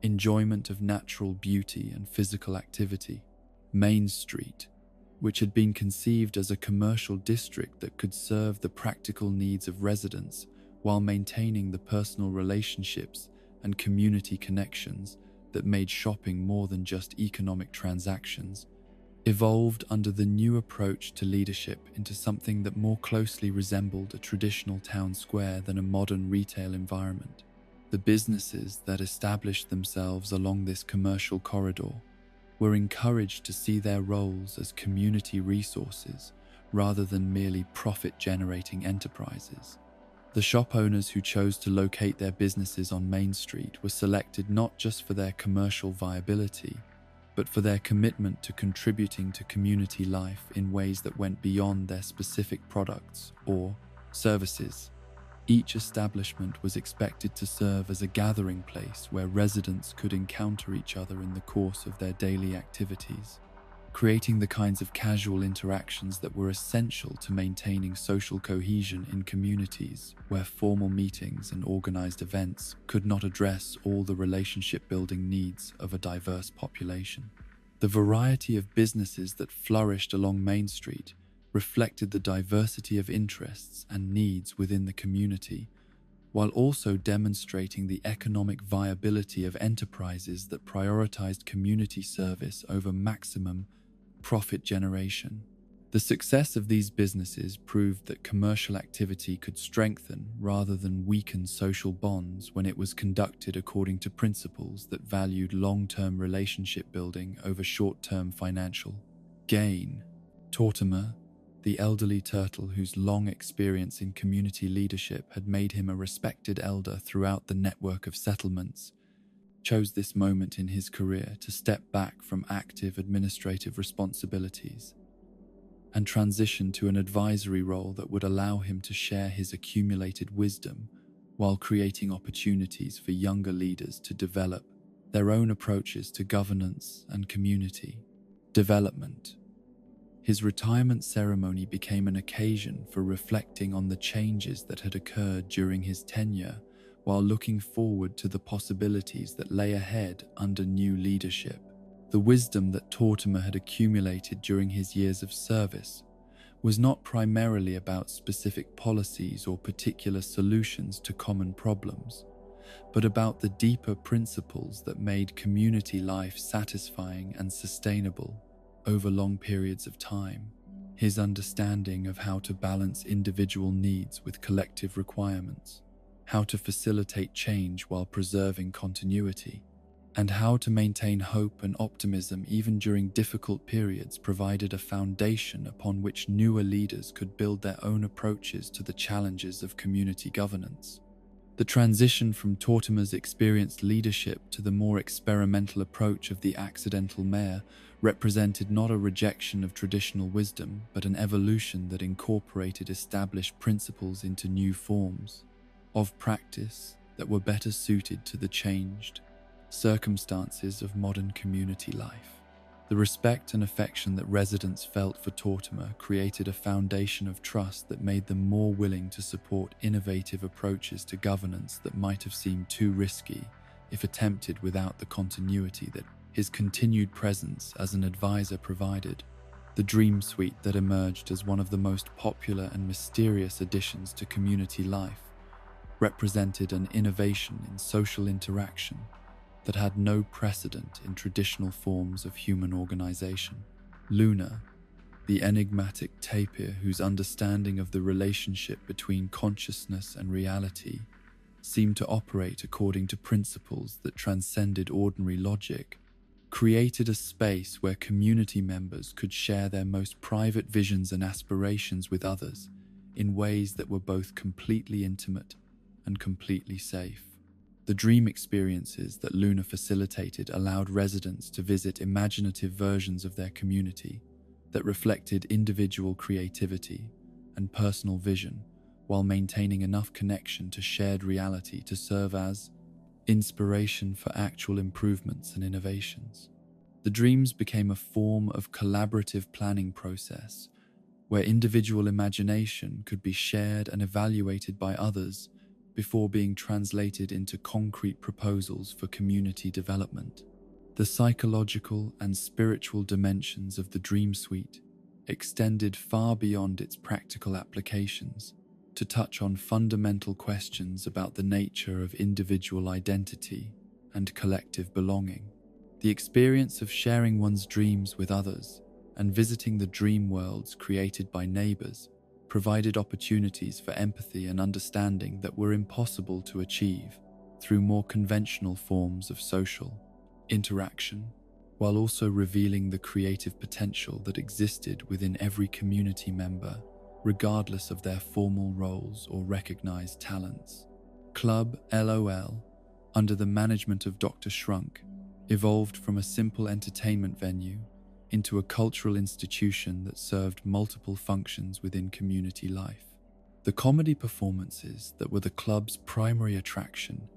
A: enjoyment of natural beauty and physical activity. Main Street, which had been conceived as a commercial district that could serve the practical needs of residents while maintaining the personal relationships and community connections that made shopping more than just economic transactions, evolved under the new approach to leadership into something that more closely resembled a traditional town square than a modern retail environment. The businesses that established themselves along this commercial corridor were encouraged to see their roles as community resources rather than merely profit-generating enterprises. The shop owners who chose to locate their businesses on Main Street were selected not just for their commercial viability, but for their commitment to contributing to community life in ways that went beyond their specific products or services. Each establishment was expected to serve as a gathering place where residents could encounter each other in the course of their daily activities, creating the kinds of casual interactions that were essential to maintaining social cohesion in communities where formal meetings and organized events could not address all the relationship-building needs of a diverse population. The variety of businesses that flourished along Main Street reflected the diversity of interests and needs within the community, while also demonstrating the economic viability of enterprises that prioritized community service over maximum profit generation. The success of these businesses proved that commercial activity could strengthen rather than weaken social bonds when it was conducted according to principles that valued long-term relationship building over short-term financial gain. Tortimer, the elderly turtle whose long experience in community leadership had made him a respected elder throughout the network of settlements, chose this moment in his career to step back from active administrative responsibilities and transition to an advisory role that would allow him to share his accumulated wisdom while creating opportunities for younger leaders to develop their own approaches to governance and community development. His retirement ceremony became an occasion for reflecting on the changes that had occurred during his tenure while looking forward to the possibilities that lay ahead under new leadership. The wisdom that Tortimer had accumulated during his years of service was not primarily about specific policies or particular solutions to common problems, but about the deeper principles that made community life satisfying and sustainable over long periods of time. His understanding of how to balance individual needs with collective requirements, how to facilitate change while preserving continuity, and how to maintain hope and optimism even during difficult periods provided a foundation upon which newer leaders could build their own approaches to the challenges of community governance. The transition from Tortimer's experienced leadership to the more experimental approach of the accidental mayor represented not a rejection of traditional wisdom, but an evolution that incorporated established principles into new forms of practice that were better suited to the changed circumstances of modern community life. The respect and affection that residents felt for Tortimer created a foundation of trust that made them more willing to support innovative approaches to governance that might have seemed too risky if attempted without the continuity that his continued presence as an advisor provided. The Dream Suite that emerged as one of the most popular and mysterious additions to community life represented an innovation in social interaction that had no precedent in traditional forms of human organization. Luna, the enigmatic tapir whose understanding of the relationship between consciousness and reality seemed to operate according to principles that transcended ordinary logic, created a space where community members could share their most private visions and aspirations with others in ways that were both completely intimate and completely safe. The dream experiences that Luna facilitated allowed residents to visit imaginative versions of their community that reflected individual creativity and personal vision while maintaining enough connection to shared reality to serve as inspiration for actual improvements and innovations. The dreams became a form of collaborative planning process where individual imagination could be shared and evaluated by others before being translated into concrete proposals for community development. The psychological and spiritual dimensions of the Dream Suite extended far beyond its practical applications to touch on fundamental questions about the nature of individual identity and collective belonging. The experience of sharing one's dreams with others and visiting the dream worlds created by neighbors provided opportunities for empathy and understanding that were impossible to achieve through more conventional forms of social interaction, while also revealing the creative potential that existed within every community member, regardless of their formal roles or recognized talents. Club LOL, under the management of Dr. Shrunk, evolved from a simple entertainment venue into a cultural institution that served multiple functions within community life. The comedy performances that were the club's primary attraction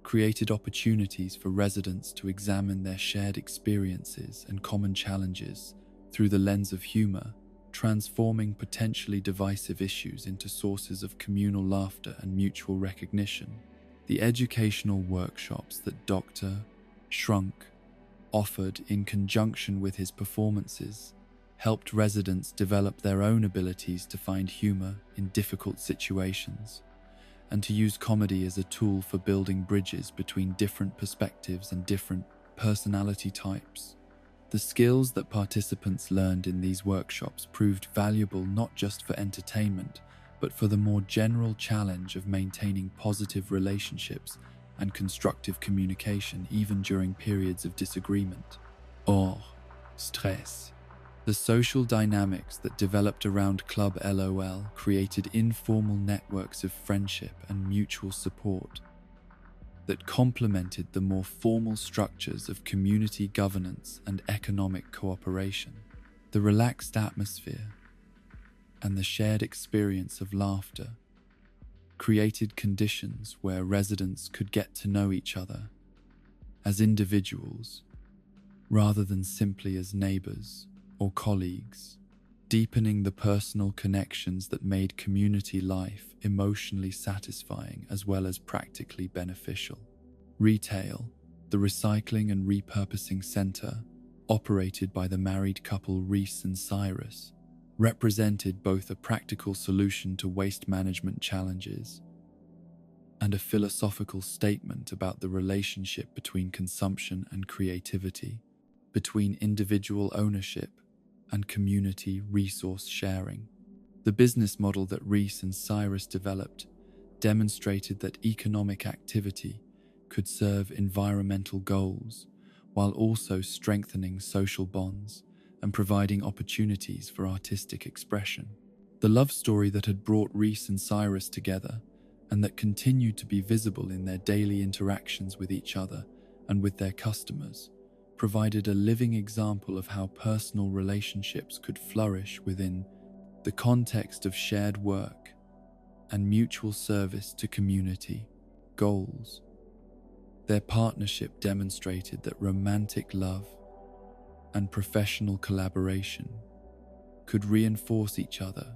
A: created opportunities for residents to examine their shared experiences and common challenges through the lens of humor, transforming potentially divisive issues into sources of communal laughter and mutual recognition. The educational workshops that Dr. Shrunk offered in conjunction with his performances helped residents develop their own abilities to find humor in difficult situations and to use comedy as a tool for building bridges between different perspectives and different personality types. The skills that participants learned in these workshops proved valuable not just for entertainment, but for the more general challenge of maintaining positive relationships and constructive communication even during periods of disagreement. Or, stress. The social dynamics that developed around Club LOL created informal networks of friendship and mutual support that complemented the more formal structures of community governance and economic cooperation. The relaxed atmosphere and the shared experience of laughter created conditions where residents could get to know each other as individuals rather than simply as neighbors or colleagues, deepening the personal connections that made community life emotionally satisfying as well as practically beneficial. Retail, the recycling and repurposing center, operated by the married couple Reese and Cyrus, represented both a practical solution to waste management challenges and a philosophical statement about the relationship between consumption and creativity, between individual ownership and community resource sharing. The business model that Reese and Cyrus developed demonstrated that economic activity could serve environmental goals while also strengthening social bonds and providing opportunities for artistic expression. The love story that had brought Reese and Cyrus together and that continued to be visible in their daily interactions with each other and with their customers provided a living example of how personal relationships could flourish within the context of shared work and mutual service to community goals. Their partnership demonstrated that romantic love and professional collaboration could reinforce each other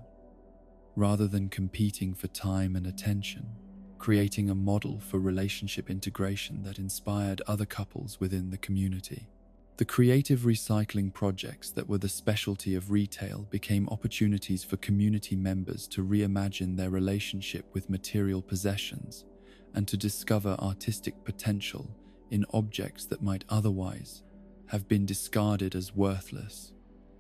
A: rather than competing for time and attention, creating a model for relationship integration that inspired other couples within the community. The creative recycling projects that were the specialty of retail became opportunities for community members to reimagine their relationship with material possessions and to discover artistic potential in objects that might otherwise have been discarded as worthless.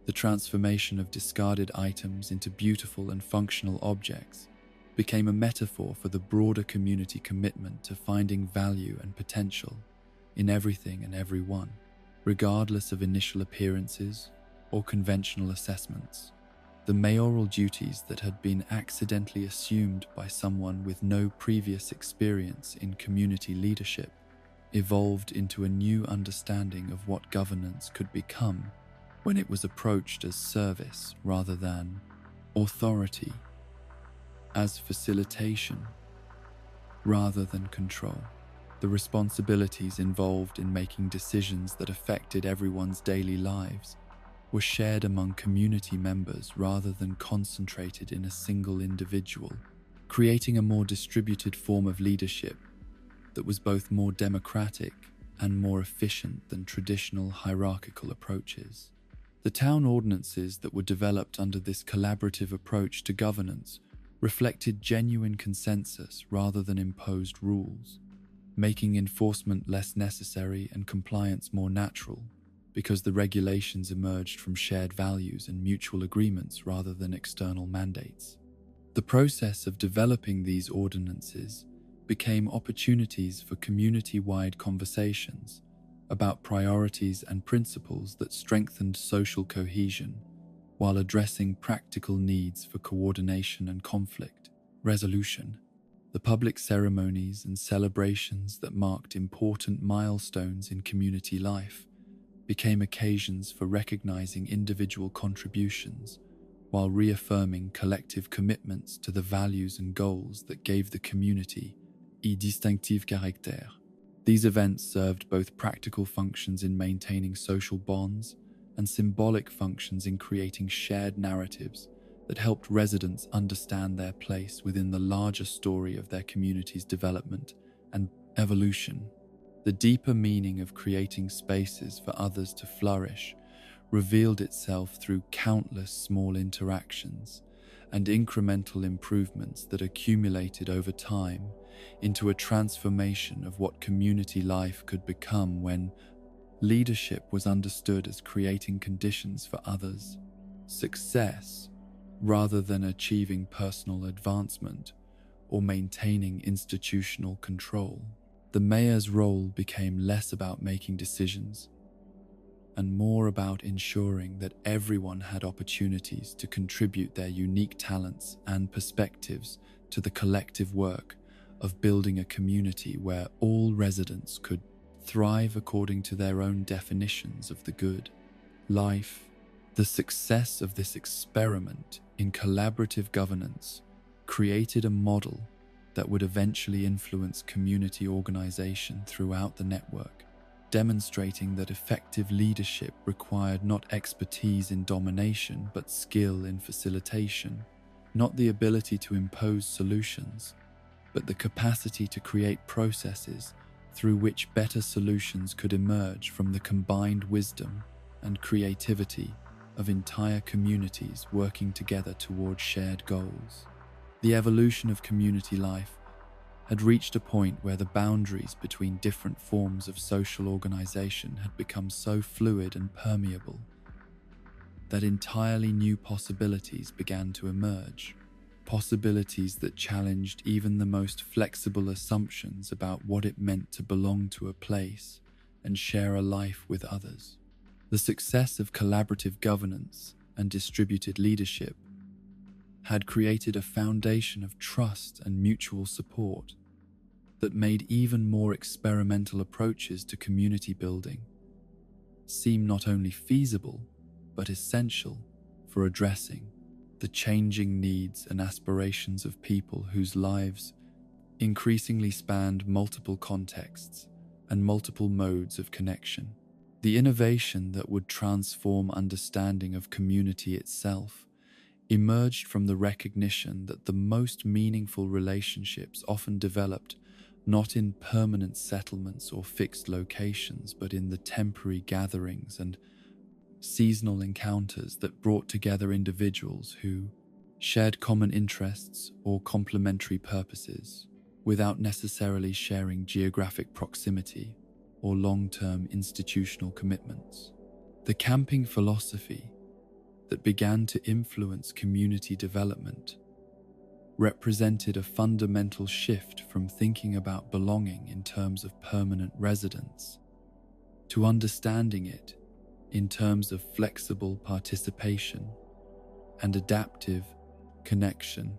A: The transformation of discarded items into beautiful and functional objects became a metaphor for the broader community commitment to finding value and potential in everything and everyone, regardless of initial appearances or conventional assessments. The mayoral duties that had been accidentally assumed by someone with no previous experience in community leadership evolved into a new understanding of what governance could become when it was approached as service rather than authority, as facilitation rather than control. The responsibilities involved in making decisions that affected everyone's daily lives were shared among community members rather than concentrated in a single individual, creating a more distributed form of leadership that was both more democratic and more efficient than traditional hierarchical approaches. The town ordinances that were developed under this collaborative approach to governance reflected genuine consensus rather than imposed rules, making enforcement less necessary and compliance more natural, because the regulations emerged from shared values and mutual agreements rather than external mandates. The process of developing these ordinances became opportunities for community-wide conversations about priorities and principles that strengthened social cohesion while addressing practical needs for coordination and conflict resolution. The public ceremonies and celebrations that marked important milestones in community life became occasions for recognizing individual contributions while reaffirming collective commitments to the values and goals that gave the community a distinctive caractère. These events served both practical functions in maintaining social bonds and symbolic functions in creating shared narratives that helped residents understand their place within the larger story of their community's development and evolution. The deeper meaning of creating spaces for others to flourish revealed itself through countless small interactions and incremental improvements that accumulated over time into a transformation of what community life could become when leadership was understood as creating conditions for others' success rather than achieving personal advancement or maintaining institutional control. The mayor's role became less about making decisions and more about ensuring that everyone had opportunities to contribute their unique talents and perspectives to the collective work of building a community where all residents could thrive according to their own definitions of the good life. The success of this experiment in collaborative governance created a model that would eventually influence community organization throughout the network, demonstrating that effective leadership required not expertise in domination but skill in facilitation, not the ability to impose solutions, but the capacity to create processes through which better solutions could emerge from the combined wisdom and creativity of entire communities working together toward shared goals. The evolution of community life had reached a point where the boundaries between different forms of social organization had become so fluid and permeable that entirely new possibilities began to emerge, possibilities that challenged even the most flexible assumptions about what it meant to belong to a place and share a life with others. The success of collaborative governance and distributed leadership had created a foundation of trust and mutual support that made even more experimental approaches to community building seem not only feasible but essential for addressing the changing needs and aspirations of people whose lives increasingly spanned multiple contexts and multiple modes of connection. The innovation that would transform understanding of community itself emerged from the recognition that the most meaningful relationships often developed not in permanent settlements or fixed locations, but in the temporary gatherings and seasonal encounters that brought together individuals who shared common interests or complementary purposes without necessarily sharing geographic proximity or long-term institutional commitments. The camping philosophy that began to influence community development represented a fundamental shift from thinking about belonging in terms of permanent residence to understanding it in terms of flexible participation and adaptive connection.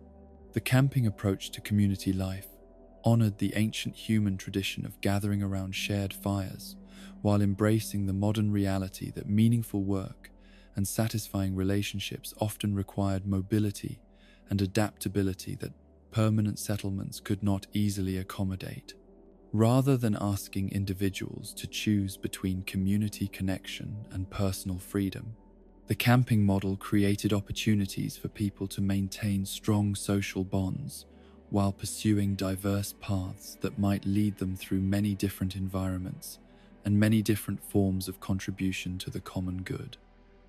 A: The camping approach to community life honored the ancient human tradition of gathering around shared fires while embracing the modern reality that meaningful work and satisfying relationships often required mobility and adaptability that permanent settlements could not easily accommodate. Rather than asking individuals to choose between community connection and personal freedom, the camping model created opportunities for people to maintain strong social bonds while pursuing diverse paths that might lead them through many different environments and many different forms of contribution to the common good.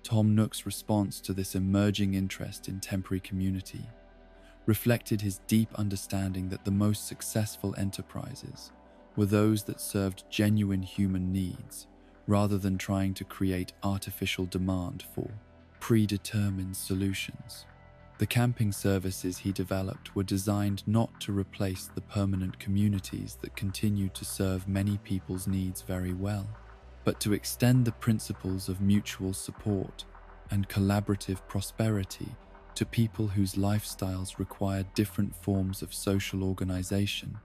A: Tom Nook's response to this emerging interest in temporary community reflected his deep understanding that the most successful enterprises were those that served genuine human needs rather than trying to create artificial demand for predetermined solutions. The camping services he developed were designed not to replace the permanent communities that continued to serve many people's needs very well, but to extend the principles of mutual support and collaborative prosperity to people whose lifestyles required different forms of social organization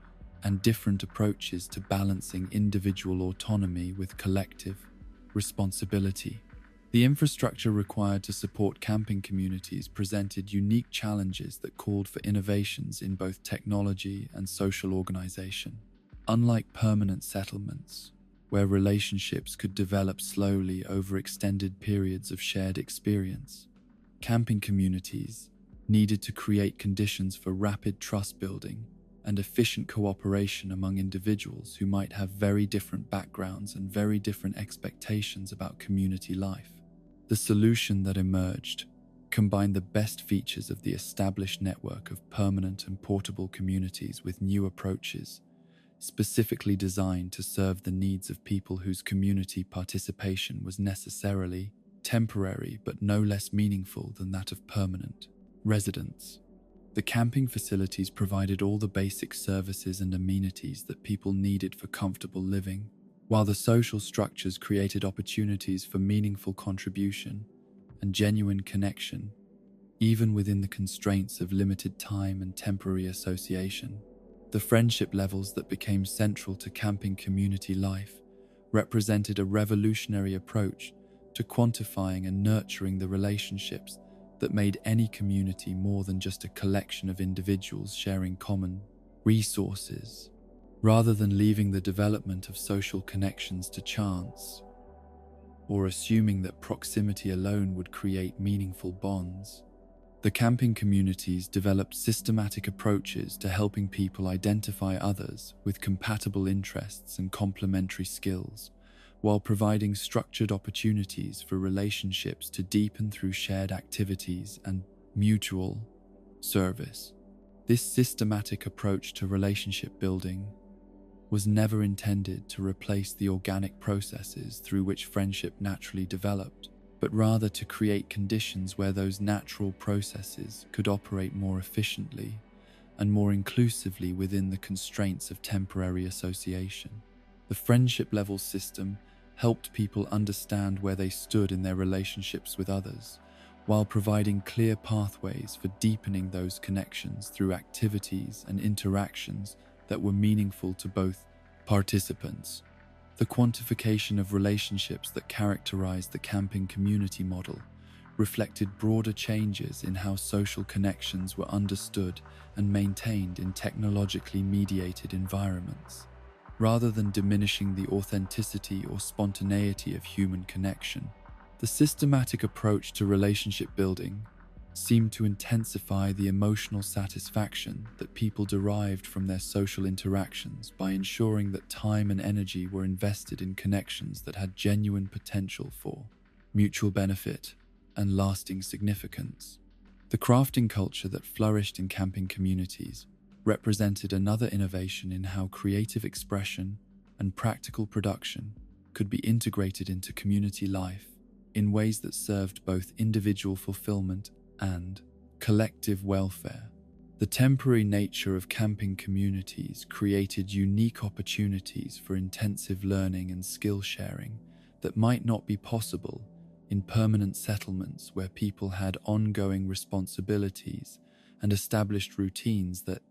A: and different approaches to balancing individual autonomy with collective responsibility. The infrastructure required to support camping communities presented unique challenges that called for innovations in both technology and social organization. Unlike permanent settlements, where relationships could develop slowly over extended periods of shared experience, camping communities needed to create conditions for rapid trust building and efficient cooperation among individuals who might have very different backgrounds and very different expectations about community life. The solution that emerged combined the best features of the established network of permanent and portable communities with new approaches, specifically designed to serve the needs of people whose community participation was necessarily temporary but no less meaningful than that of permanent residents. The camping facilities provided all the basic services and amenities that people needed for comfortable living, while the social structures created opportunities for meaningful contribution and genuine connection, even within the constraints of limited time and temporary association. The friendship levels that became central to camping community life represented a revolutionary approach to quantifying and nurturing the relationships that made any community more than just a collection of individuals sharing common resources. Rather than leaving the development of social connections to chance, or assuming that proximity alone would create meaningful bonds, the camping communities developed systematic approaches to helping people identify others with compatible interests and complementary skills, while providing structured opportunities for relationships to deepen through shared activities and mutual service. This systematic approach to relationship building was never intended to replace the organic processes through which friendship naturally developed, but rather to create conditions where those natural processes could operate more efficiently and more inclusively within the constraints of temporary association. The friendship level system helped people understand where they stood in their relationships with others, while providing clear pathways for deepening those connections through activities and interactions that were meaningful to both participants. The quantification of relationships that characterized the camping community model reflected broader changes in how social connections were understood and maintained in technologically mediated environments. Rather than diminishing the authenticity or spontaneity of human connection, the systematic approach to relationship building seemed to intensify the emotional satisfaction that people derived from their social interactions by ensuring that time and energy were invested in connections that had genuine potential for mutual benefit and lasting significance. The crafting culture that flourished in camping communities represented another innovation in how creative expression and practical production could be integrated into community life in ways that served both individual fulfillment and collective welfare. The temporary nature of camping communities created unique opportunities for intensive learning and skill sharing that might not be possible in permanent settlements where people had ongoing responsibilities and established routines that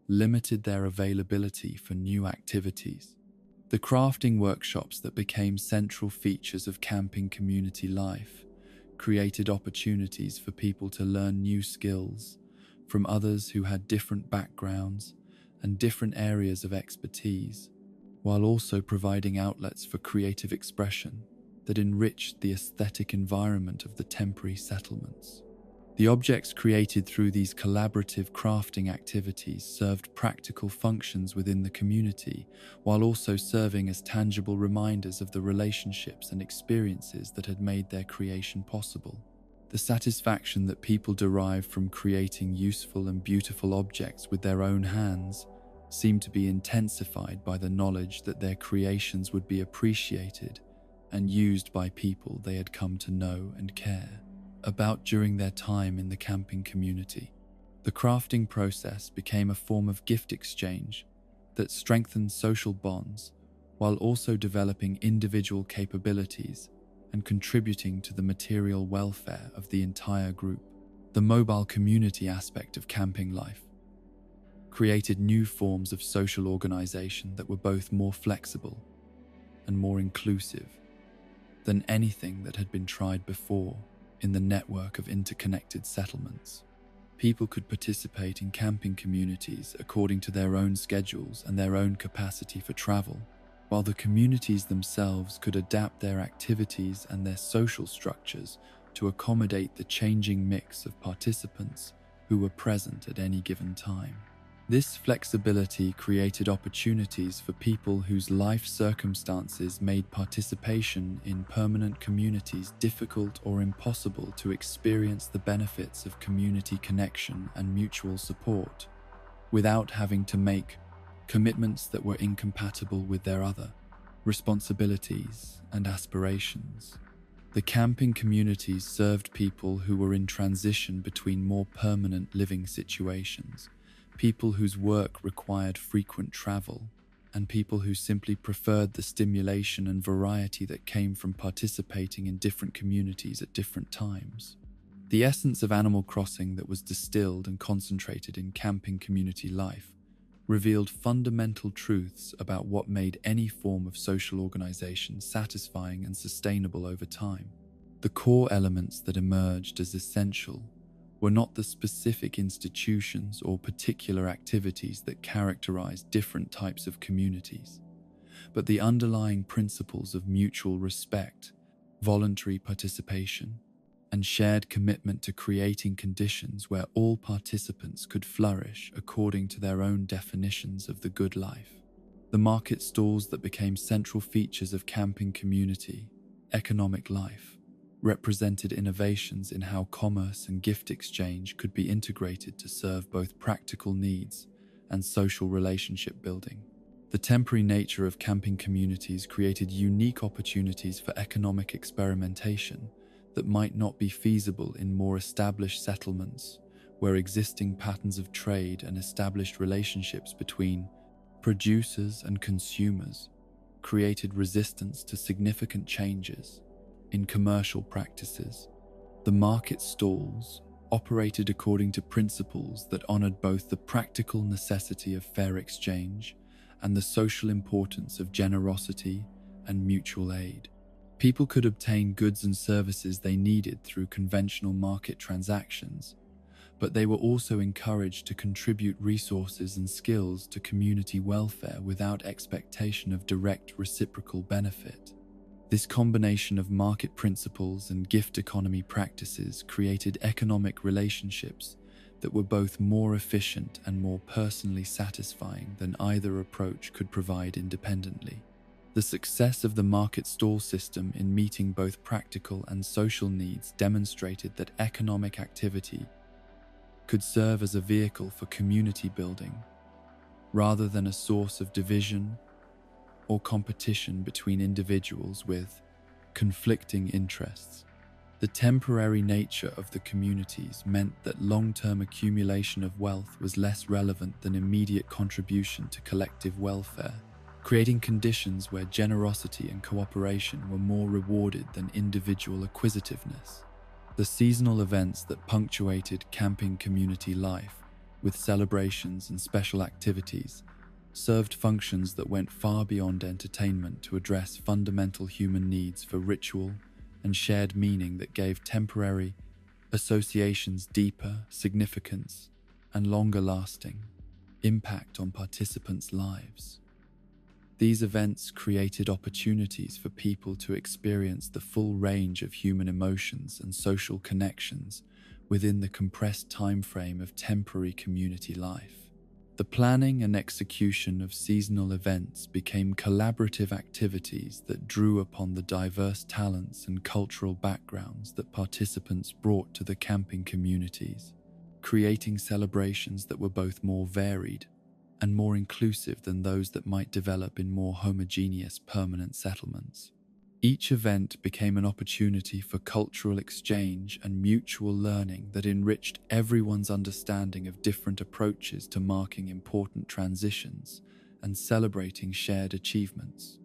A: limited their availability for new activities. The crafting workshops that became central features of camping community life created opportunities for people to learn new skills from others who had different backgrounds and different areas of expertise, while also providing outlets for creative expression that enriched the aesthetic environment of the temporary settlements. The objects created through these collaborative crafting activities served practical functions within the community, while also serving as tangible reminders of the relationships and experiences that had made their creation possible. The satisfaction that people derived from creating useful and beautiful objects with their own hands seemed to be intensified by the knowledge that their creations would be appreciated and used by people they had come to know and care about during their time in the camping community. The crafting process became a form of gift exchange that strengthened social bonds while also developing individual capabilities and contributing to the material welfare of the entire group. The mobile community aspect of camping life created new forms of social organization that were both more flexible and more inclusive than anything that had been tried before in the network of interconnected settlements. People could participate in camping communities according to their own schedules and their own capacity for travel, while the communities themselves could adapt their activities and their social structures to accommodate the changing mix of participants who were present at any given time. This flexibility created opportunities for people whose life circumstances made participation in permanent communities difficult or impossible to experience the benefits of community connection and mutual support, without having to make commitments that were incompatible with their other responsibilities and aspirations. The camping communities served people who were in transition between more permanent living situations, people whose work required frequent travel, and people who simply preferred the stimulation and variety that came from participating in different communities at different times. The essence of Animal Crossing that was distilled and concentrated in camping community life revealed fundamental truths about what made any form of social organization satisfying and sustainable over time. The core elements that emerged as essential were not the specific institutions or particular activities that characterized different types of communities, but the underlying principles of mutual respect, voluntary participation, and shared commitment to creating conditions where all participants could flourish according to their own definitions of the good life. The market stalls that became central features of camping community economic life represented innovations in how commerce and gift exchange could be integrated to serve both practical needs and social relationship building. The temporary nature of camping communities created unique opportunities for economic experimentation that might not be feasible in more established settlements, where existing patterns of trade and established relationships between producers and consumers created resistance to significant changes in commercial practices. The market stalls operated according to principles that honored both the practical necessity of fair exchange and the social importance of generosity and mutual aid. People could obtain goods and services they needed through conventional market transactions, but they were also encouraged to contribute resources and skills to community welfare without expectation of direct reciprocal benefit. This combination of market principles and gift economy practices created economic relationships that were both more efficient and more personally satisfying than either approach could provide independently. The success of the market stall system in meeting both practical and social needs demonstrated that economic activity could serve as a vehicle for community building, rather than a source of division or competition between individuals with conflicting interests. The temporary nature of the communities meant that long-term accumulation of wealth was less relevant than immediate contribution to collective welfare, creating conditions where generosity and cooperation were more rewarded than individual acquisitiveness. The seasonal events that punctuated camping community life, with celebrations and special activities, served functions that went far beyond entertainment to address fundamental human needs for ritual and shared meaning that gave temporary associations deeper significance and longer-lasting impact on participants' lives. These events created opportunities for people to experience the full range of human emotions and social connections within the compressed time frame of temporary community life. The planning and execution of seasonal events became collaborative activities that drew upon the diverse talents and cultural backgrounds that participants brought to the camping communities, creating celebrations that were both more varied and more inclusive than those that might develop in more homogeneous permanent settlements. Each event became an opportunity for cultural exchange and mutual learning that enriched everyone's understanding of different approaches to marking important transitions and celebrating shared achievements.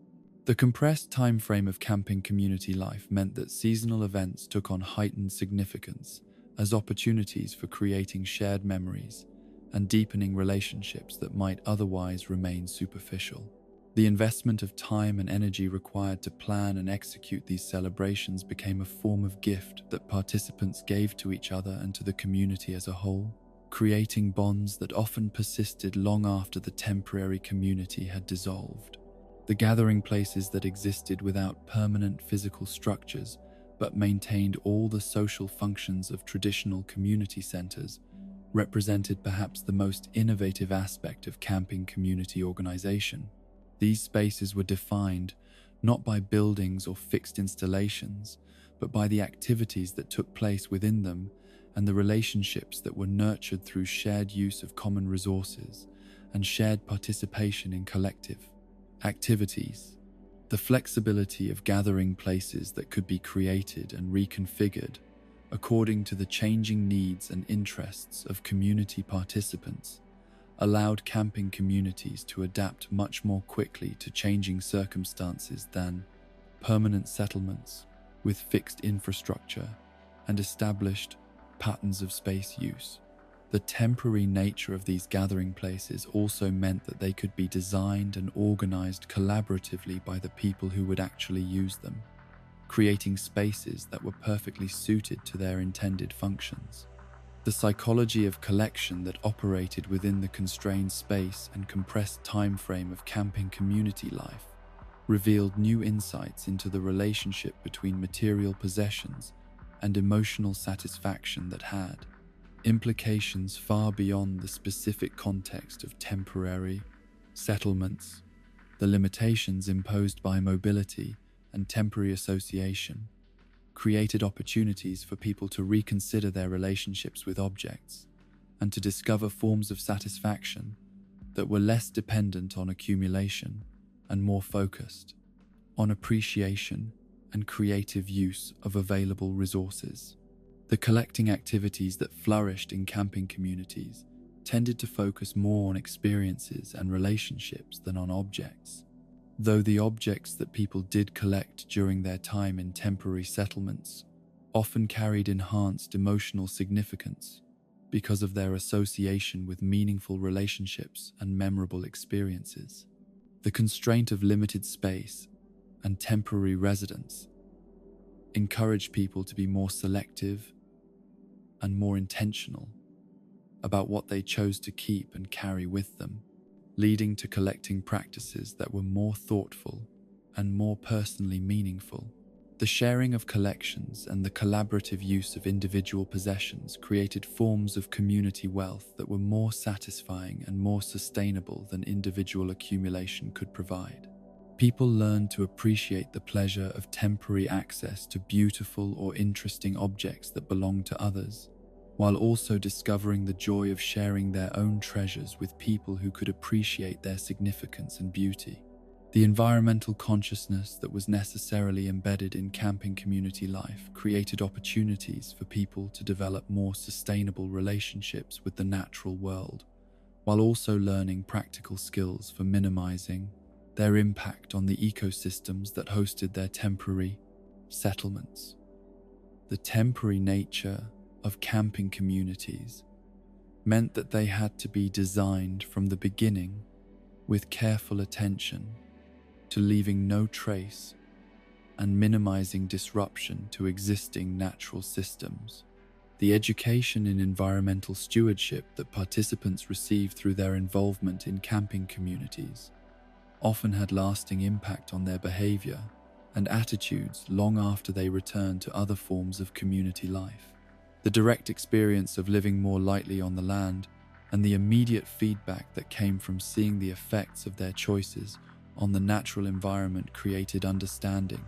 A: The compressed time frame of camping community life meant that seasonal events took on heightened significance as opportunities for creating shared memories and deepening relationships that might otherwise remain superficial. The investment of time and energy required to plan and execute these celebrations became a form of gift that participants gave to each other and to the community as a whole, creating bonds that often persisted long after the temporary community had dissolved. The gathering places that existed without permanent physical structures but maintained all the social functions of traditional community centers represented perhaps the most innovative aspect of camping community organization. These spaces were defined not by buildings or fixed installations, but by the activities that took place within them and the relationships that were nurtured through shared use of common resources and shared participation in collective activities. The flexibility of gathering places that could be created and reconfigured according to the changing needs and interests of community participants allowed camping communities to adapt much more quickly to changing circumstances than permanent settlements with fixed infrastructure and established patterns of space use. The temporary nature of these gathering places also meant that they could be designed and organized collaboratively by the people who would actually use them, creating spaces that were perfectly suited to their intended functions. The psychology of collection that operated within the constrained space and compressed time frame of camping community life revealed new insights into the relationship between material possessions and emotional satisfaction that had implications far beyond the specific context of temporary settlements. The limitations imposed by mobility and temporary association created opportunities for people to reconsider their relationships with objects and to discover forms of satisfaction that were less dependent on accumulation and more focused on appreciation and creative use of available resources. The collecting activities that flourished in camping communities tended to focus more on experiences and relationships than on objects. Though the objects that people did collect during their time in temporary settlements often carried enhanced emotional significance because of their association with meaningful relationships and memorable experiences. The constraint of limited space and temporary residence encouraged people to be more selective and more intentional about what they chose to keep and carry with them, leading to collecting practices that were more thoughtful and more personally meaningful. The sharing of collections and the collaborative use of individual possessions created forms of community wealth that were more satisfying and more sustainable than individual accumulation could provide. People learned to appreciate the pleasure of temporary access to beautiful or interesting objects that belonged to others, while also discovering the joy of sharing their own treasures with people who could appreciate their significance and beauty. The environmental consciousness that was necessarily embedded in camping community life created opportunities for people to develop more sustainable relationships with the natural world, while also learning practical skills for minimizing their impact on the ecosystems that hosted their temporary settlements. The temporary nature of camping communities meant that they had to be designed from the beginning with careful attention to leaving no trace and minimizing disruption to existing natural systems. The education in environmental stewardship that participants received through their involvement in camping communities often had lasting impact on their behavior and attitudes long after they returned to other forms of community life. The direct experience of living more lightly on the land and the immediate feedback that came from seeing the effects of their choices on the natural environment created understanding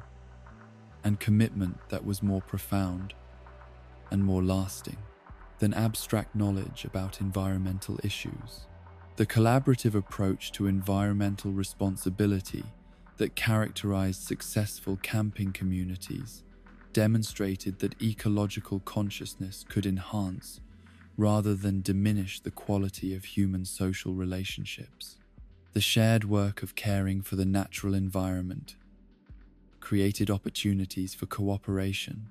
A: and commitment that was more profound and more lasting than abstract knowledge about environmental issues. The collaborative approach to environmental responsibility that characterized successful camping communities demonstrated that ecological consciousness could enhance rather than diminish the quality of human social relationships. The shared work of caring for the natural environment created opportunities for cooperation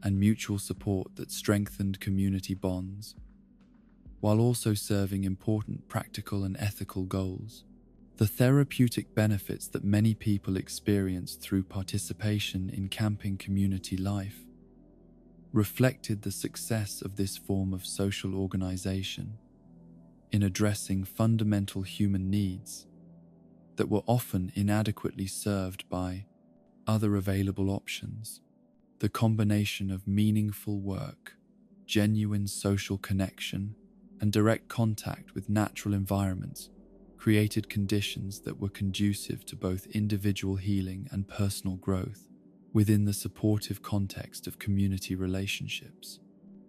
A: and mutual support that strengthened community bonds, while also serving important practical and ethical goals. The therapeutic benefits that many people experience through participation in camping community life reflected the success of this form of social organization in addressing fundamental human needs that were often inadequately served by other available options. The combination of meaningful work, genuine social connection, and direct contact with natural environments created conditions that were conducive to both individual healing and personal growth within the supportive context of community relationships.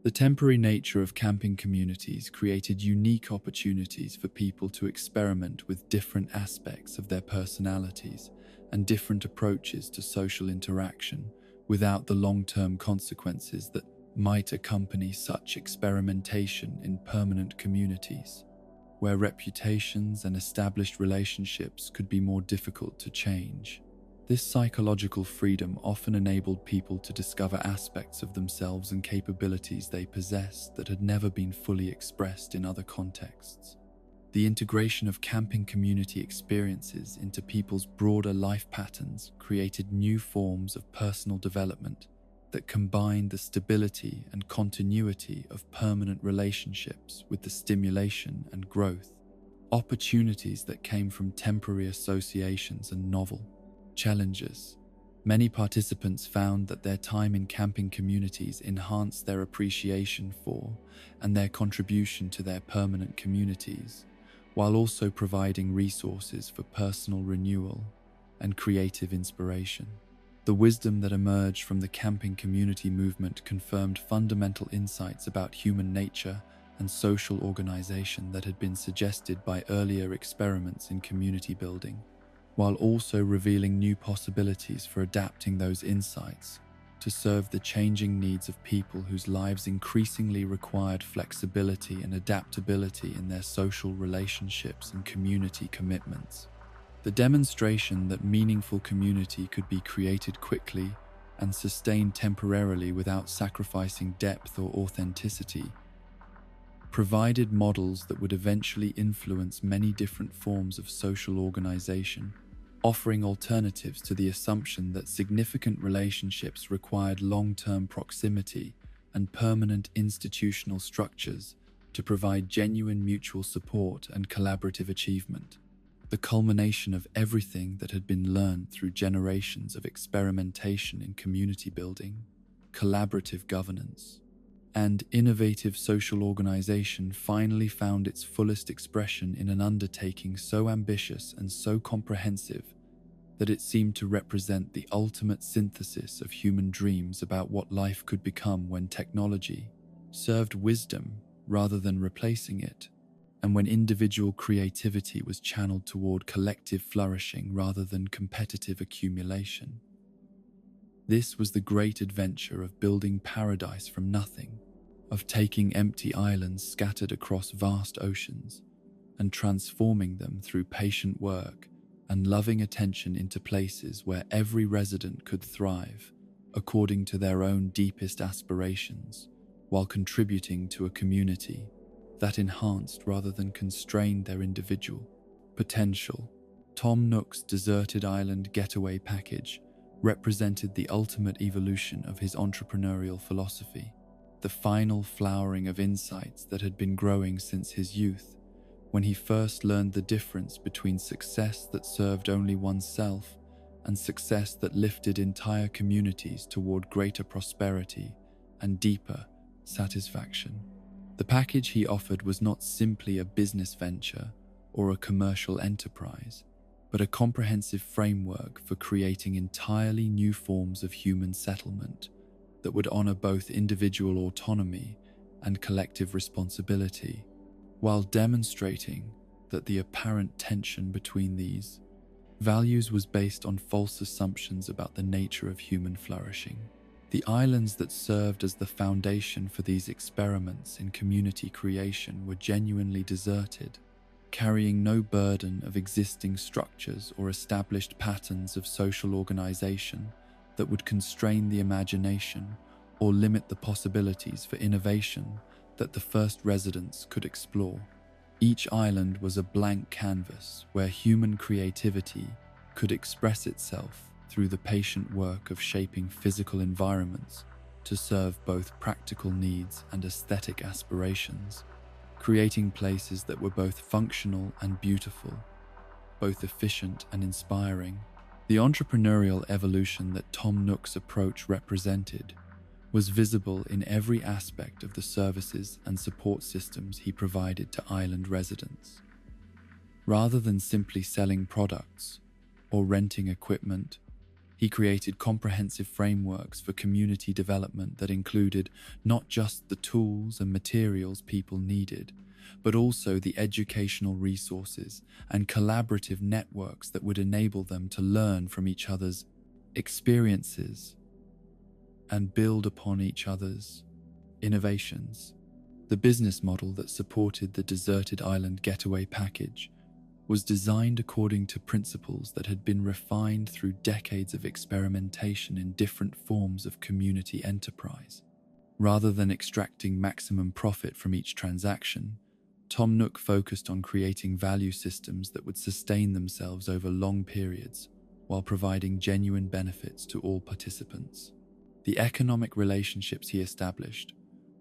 A: The temporary nature of camping communities created unique opportunities for people to experiment with different aspects of their personalities and different approaches to social interaction without the long-term consequences that might accompany such experimentation in permanent communities, where reputations and established relationships could be more difficult to change. This psychological freedom often enabled people to discover aspects of themselves and capabilities they possessed that had never been fully expressed in other contexts. The integration of camping community experiences into people's broader life patterns created new forms of personal development that combined the stability and continuity of permanent relationships with the stimulation and growth opportunities that came from temporary associations and novel challenges. Many participants found that their time in camping communities enhanced their appreciation for and their contribution to their permanent communities, while also providing resources for personal renewal and creative inspiration. The wisdom that emerged from the camping community movement confirmed fundamental insights about human nature and social organization that had been suggested by earlier experiments in community building, while also revealing new possibilities for adapting those insights to serve the changing needs of people whose lives increasingly required flexibility and adaptability in their social relationships and community commitments. The demonstration that meaningful community could be created quickly and sustained temporarily without sacrificing depth or authenticity provided models that would eventually influence many different forms of social organization, offering alternatives to the assumption that significant relationships required long-term proximity and permanent institutional structures to provide genuine mutual support and collaborative achievement. The culmination of everything that had been learned through generations of experimentation in community building, collaborative governance, and innovative social organization finally found its fullest expression in an undertaking so ambitious and so comprehensive that it seemed to represent the ultimate synthesis of human dreams about what life could become when technology served wisdom rather than replacing it, and when individual creativity was channeled toward collective flourishing rather than competitive accumulation. This was the great adventure of building paradise from nothing, of taking empty islands scattered across vast oceans and transforming them through patient work and loving attention into places where every resident could thrive according to their own deepest aspirations, while contributing to a community that enhanced rather than constrained their individual potential. Tom Nook's deserted island getaway package represented the ultimate evolution of his entrepreneurial philosophy, the final flowering of insights that had been growing since his youth, when he first learned the difference between success that served only oneself and success that lifted entire communities toward greater prosperity and deeper satisfaction. The package he offered was not simply a business venture or a commercial enterprise, but a comprehensive framework for creating entirely new forms of human settlement that would honor both individual autonomy and collective responsibility, while demonstrating that the apparent tension between these values was based on false assumptions about the nature of human flourishing. The islands that served as the foundation for these experiments in community creation were genuinely deserted, carrying no burden of existing structures or established patterns of social organization that would constrain the imagination or limit the possibilities for innovation that the first residents could explore. Each island was a blank canvas where human creativity could express itself through the patient work of shaping physical environments to serve both practical needs and aesthetic aspirations, creating places that were both functional and beautiful, both efficient and inspiring. The entrepreneurial evolution that Tom Nook's approach represented was visible in every aspect of the services and support systems he provided to island residents. Rather than simply selling products or renting equipment, he created comprehensive frameworks for community development that included not just the tools and materials people needed, but also the educational resources and collaborative networks that would enable them to learn from each other's experiences and build upon each other's innovations. The business model that supported the Deserted Island Getaway Package was designed according to principles that had been refined through decades of experimentation in different forms of community enterprise. Rather than extracting maximum profit from each transaction, Tom Nook focused on creating value systems that would sustain themselves over long periods while providing genuine benefits to all participants. The economic relationships he established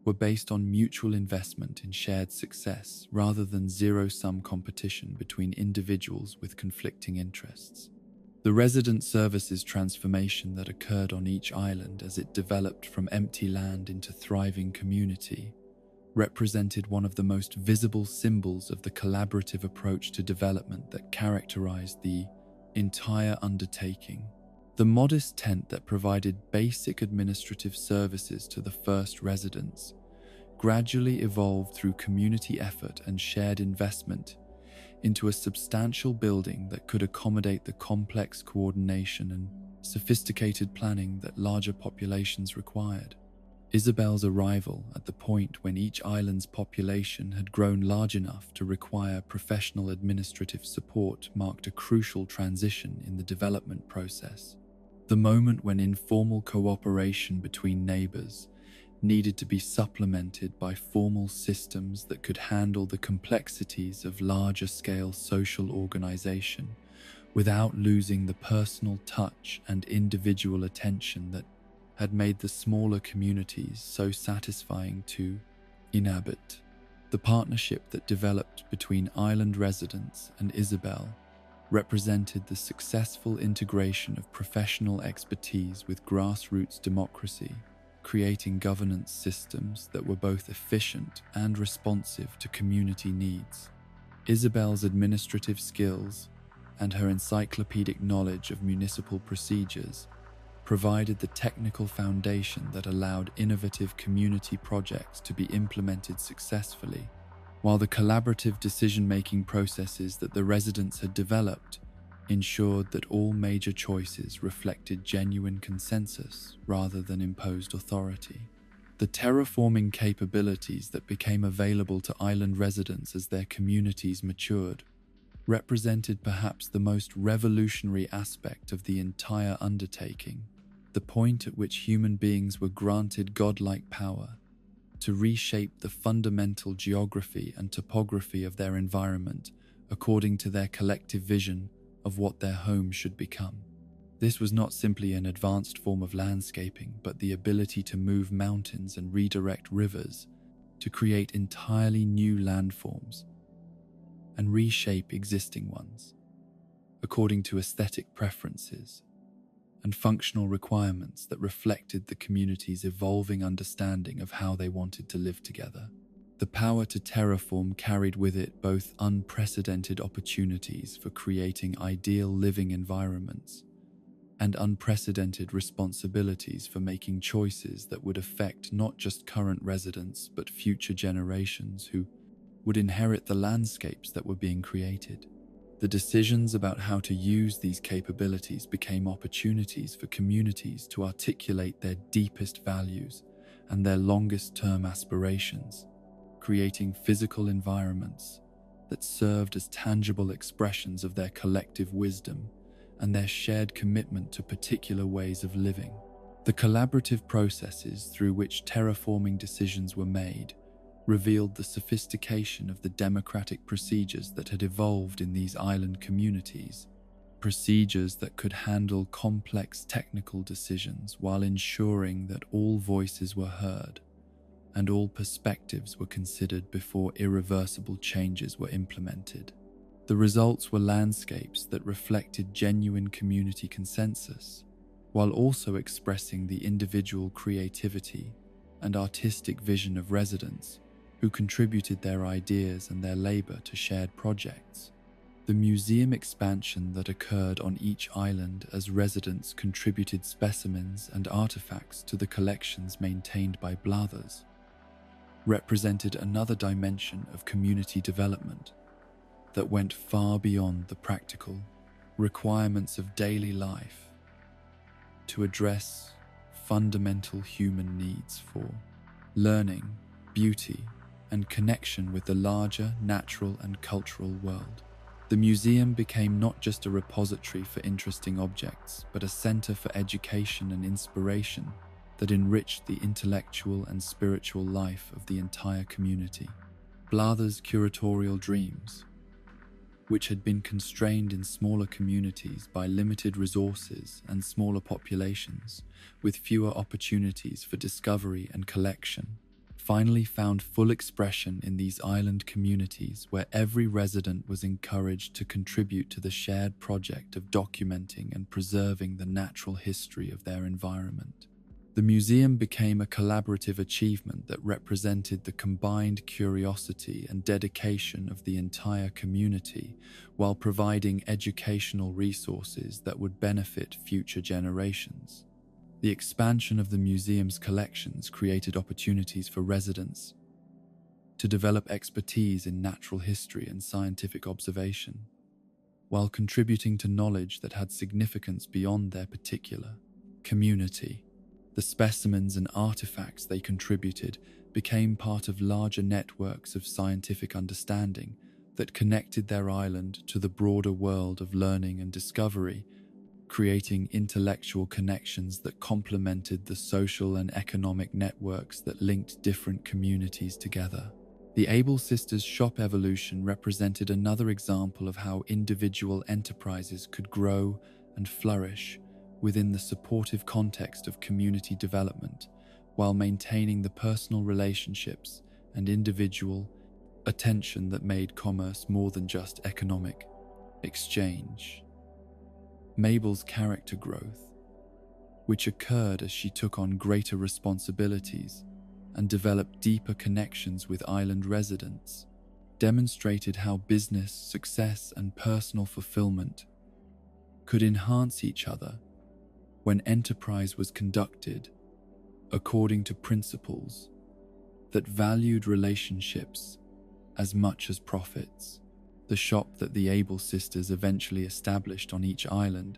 A: were based on mutual investment in shared success rather than zero-sum competition between individuals with conflicting interests. The resident services transformation that occurred on each island as it developed from empty land into thriving community represented one of the most visible symbols of the collaborative approach to development that characterized the entire undertaking. The modest tent that provided basic administrative services to the first residents gradually evolved through community effort and shared investment into a substantial building that could accommodate the complex coordination and sophisticated planning that larger populations required. Isabel's arrival at the point when each island's population had grown large enough to require professional administrative support marked a crucial transition in the development process. The moment when informal cooperation between neighbors needed to be supplemented by formal systems that could handle the complexities of larger-scale social organization without losing the personal touch and individual attention that had made the smaller communities so satisfying to inhabit. The partnership that developed between island residents and Isabel represented the successful integration of professional expertise with grassroots democracy, creating governance systems that were both efficient and responsive to community needs. Isabel's administrative skills and her encyclopedic knowledge of municipal procedures provided the technical foundation that allowed innovative community projects to be implemented successfully, while the collaborative decision-making processes that the residents had developed ensured that all major choices reflected genuine consensus rather than imposed authority. The terraforming capabilities that became available to island residents as their communities matured represented perhaps the most revolutionary aspect of the entire undertaking, the point at which human beings were granted godlike power to reshape the fundamental geography and topography of their environment according to their collective vision of what their home should become. This was not simply an advanced form of landscaping, but the ability to move mountains and redirect rivers to create entirely new landforms and reshape existing ones according to aesthetic preferences and functional requirements that reflected the community's evolving understanding of how they wanted to live together. The power to terraform carried with it both unprecedented opportunities for creating ideal living environments and unprecedented responsibilities for making choices that would affect not just current residents but future generations who would inherit the landscapes that were being created. The decisions about how to use these capabilities became opportunities for communities to articulate their deepest values and their longest-term aspirations, creating physical environments that served as tangible expressions of their collective wisdom and their shared commitment to particular ways of living. The collaborative processes through which terraforming decisions were made revealed the sophistication of the democratic procedures that had evolved in these island communities, procedures that could handle complex technical decisions while ensuring that all voices were heard and all perspectives were considered before irreversible changes were implemented. The results were landscapes that reflected genuine community consensus, while also expressing the individual creativity and artistic vision of residents who contributed their ideas and their labor to shared projects. The museum expansion that occurred on each island as residents contributed specimens and artifacts to the collections maintained by Blathers represented another dimension of community development that went far beyond the practical requirements of daily life to address fundamental human needs for learning, beauty, and connection with the larger natural and cultural world. The museum became not just a repository for interesting objects, but a center for education and inspiration that enriched the intellectual and spiritual life of the entire community. Blathers' curatorial dreams, which had been constrained in smaller communities by limited resources and smaller populations, with fewer opportunities for discovery and collection, finally found full expression in these island communities where every resident was encouraged to contribute to the shared project of documenting and preserving the natural history of their environment. The museum became a collaborative achievement that represented the combined curiosity and dedication of the entire community while providing educational resources that would benefit future generations. The expansion of the museum's collections created opportunities for residents to develop expertise in natural history and scientific observation, while contributing to knowledge that had significance beyond their particular community. The specimens and artifacts they contributed became part of larger networks of scientific understanding that connected their island to the broader world of learning and discovery, creating intellectual connections that complemented the social and economic networks that linked different communities together. The Able Sisters shop evolution represented another example of how individual enterprises could grow and flourish within the supportive context of community development, while maintaining the personal relationships and individual attention that made commerce more than just economic exchange. Mabel's character growth, which occurred as she took on greater responsibilities and developed deeper connections with island residents, demonstrated how business, success, and personal fulfillment could enhance each other when enterprise was conducted according to principles that valued relationships as much as profits. The shop that the Able Sisters eventually established on each island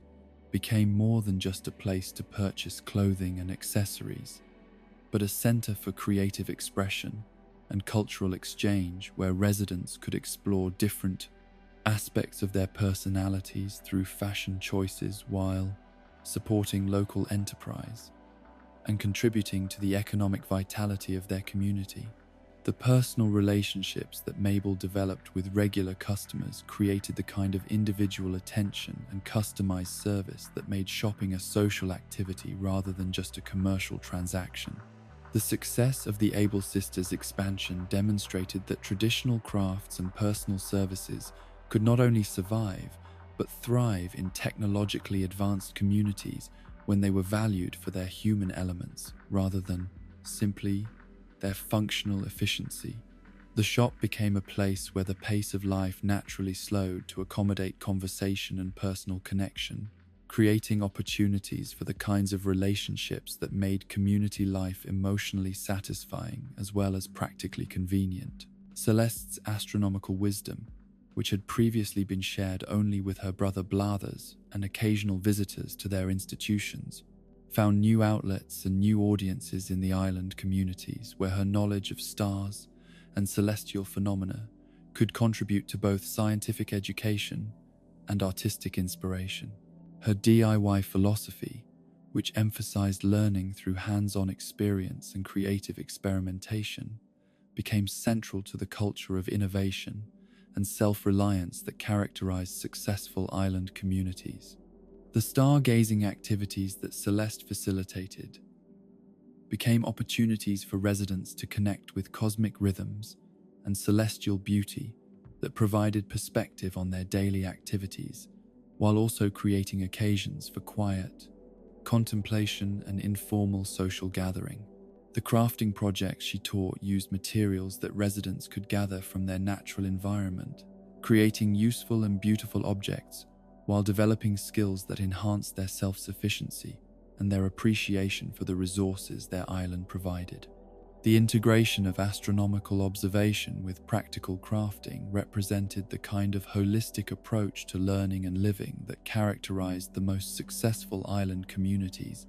A: became more than just a place to purchase clothing and accessories, but a center for creative expression and cultural exchange where residents could explore different aspects of their personalities through fashion choices while supporting local enterprise and contributing to the economic vitality of their community. The personal relationships that Mabel developed with regular customers created the kind of individual attention and customized service that made shopping a social activity rather than just a commercial transaction. The success of the Able Sisters expansion demonstrated that traditional crafts and personal services could not only survive, but thrive in technologically advanced communities when they were valued for their human elements rather than simply their functional efficiency. The shop became a place where the pace of life naturally slowed to accommodate conversation and personal connection, creating opportunities for the kinds of relationships that made community life emotionally satisfying as well as practically convenient. Celeste's astronomical wisdom, which had previously been shared only with her brother Blathers and occasional visitors to their institutions, found new outlets and new audiences in the island communities where her knowledge of stars and celestial phenomena could contribute to both scientific education and artistic inspiration. Her DIY philosophy, which emphasized learning through hands-on experience and creative experimentation, became central to the culture of innovation and self-reliance that characterized successful island communities. The stargazing activities that Celeste facilitated became opportunities for residents to connect with cosmic rhythms and celestial beauty that provided perspective on their daily activities, while also creating occasions for quiet, contemplation, and informal social gathering. The crafting projects she taught used materials that residents could gather from their natural environment, creating useful and beautiful objects while developing skills that enhanced their self-sufficiency and their appreciation for the resources their island provided. The integration of astronomical observation with practical crafting represented the kind of holistic approach to learning and living that characterized the most successful island communities,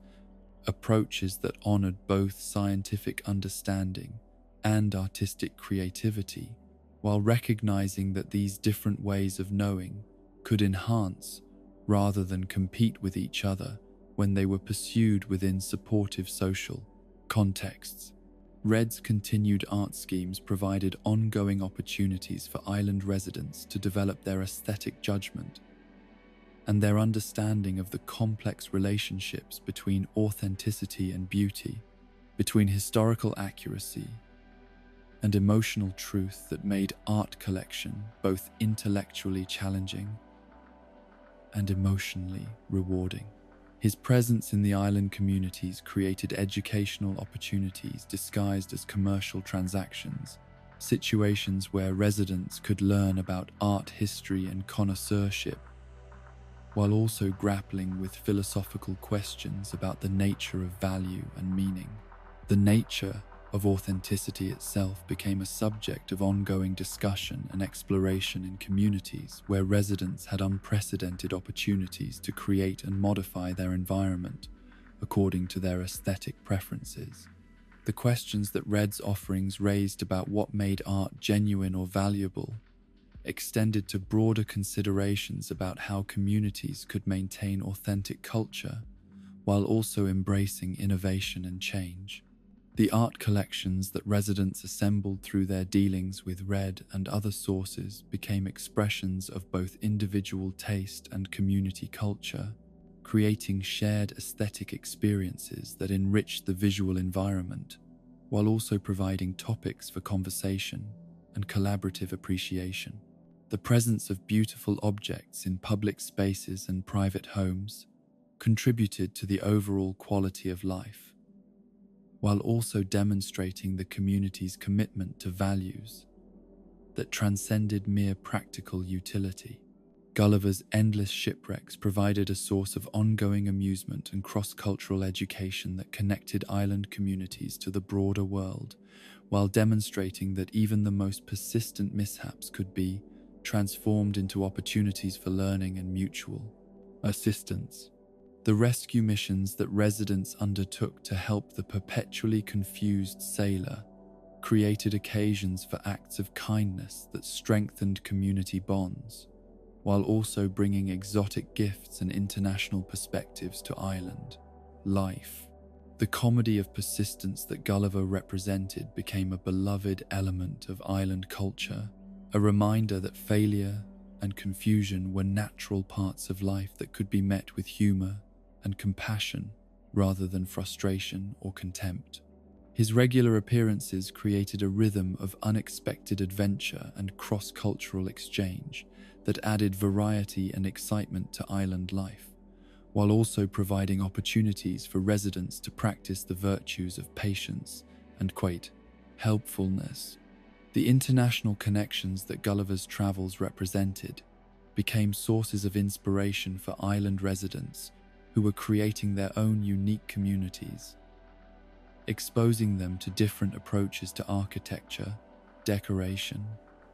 A: approaches that honored both scientific understanding and artistic creativity, while recognizing that these different ways of knowing could enhance rather than compete with each other when they were pursued within supportive social contexts. RED's continued art schemes provided ongoing opportunities for island residents to develop their aesthetic judgment and their understanding of the complex relationships between authenticity and beauty, between historical accuracy and emotional truth that made art collection both intellectually challenging and emotionally rewarding. His presence in the island communities created educational opportunities disguised as commercial transactions, situations where residents could learn about art history and connoisseurship, while also grappling with philosophical questions about the nature of value and meaning. The nature of authenticity itself became a subject of ongoing discussion and exploration in communities where residents had unprecedented opportunities to create and modify their environment according to their aesthetic preferences. The questions that RED's offerings raised about what made art genuine or valuable extended to broader considerations about how communities could maintain authentic culture while also embracing innovation and change. The art collections that residents assembled through their dealings with RED and other sources became expressions of both individual taste and community culture, creating shared aesthetic experiences that enriched the visual environment, while also providing topics for conversation and collaborative appreciation. The presence of beautiful objects in public spaces and private homes contributed to the overall quality of life, while also demonstrating the community's commitment to values that transcended mere practical utility. Gulliver's endless shipwrecks provided a source of ongoing amusement and cross-cultural education that connected island communities to the broader world, while demonstrating that even the most persistent mishaps could be transformed into opportunities for learning and mutual assistance. The rescue missions that residents undertook to help the perpetually confused sailor created occasions for acts of kindness that strengthened community bonds, while also bringing exotic gifts and international perspectives to island life. The comedy of persistence that Gulliver represented became a beloved element of island culture, a reminder that failure and confusion were natural parts of life that could be met with humor and compassion rather than frustration or contempt. His regular appearances created a rhythm of unexpected adventure and cross-cultural exchange that added variety and excitement to island life, while also providing opportunities for residents to practice the virtues of patience and helpfulness. The international connections that Gulliver's travels represented became sources of inspiration for island residents who were creating their own unique communities, exposing them to different approaches to architecture, decoration,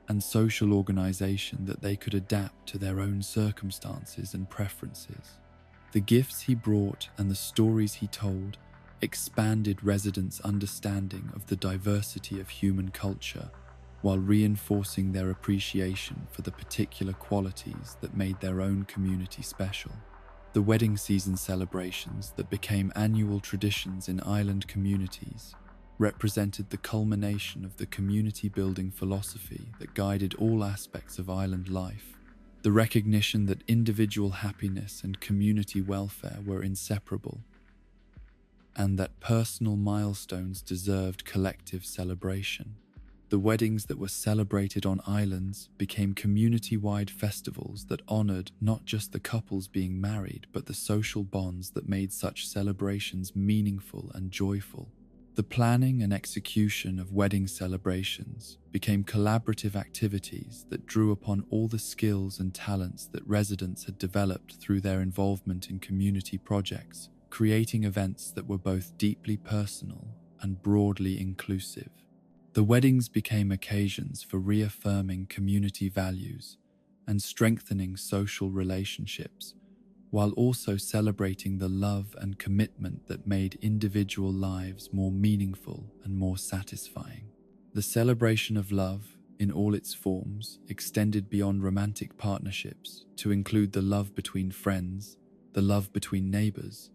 A: and social organization that they could adapt to their own circumstances and preferences. The gifts he brought and the stories he told expanded residents' understanding of the diversity of human culture, while reinforcing their appreciation for the particular qualities that made their own community special. The wedding season celebrations that became annual traditions in island communities represented the culmination of the community-building philosophy that guided all aspects of island life. The recognition that individual happiness and community welfare were inseparable, and that personal milestones deserved collective celebration. The weddings that were celebrated on islands became community-wide festivals that honored not just the couples being married, but the social bonds that made such celebrations meaningful and joyful. The planning and execution of wedding celebrations became collaborative activities that drew upon all the skills and talents that residents had developed through their involvement in community projects, creating events that were both deeply personal and broadly inclusive. The weddings became occasions for reaffirming community values and strengthening social relationships, while also celebrating the love and commitment that made individual lives more meaningful and more satisfying. The celebration of love, in all its forms, extended beyond romantic partnerships to include the love between friends, the love between neighbors,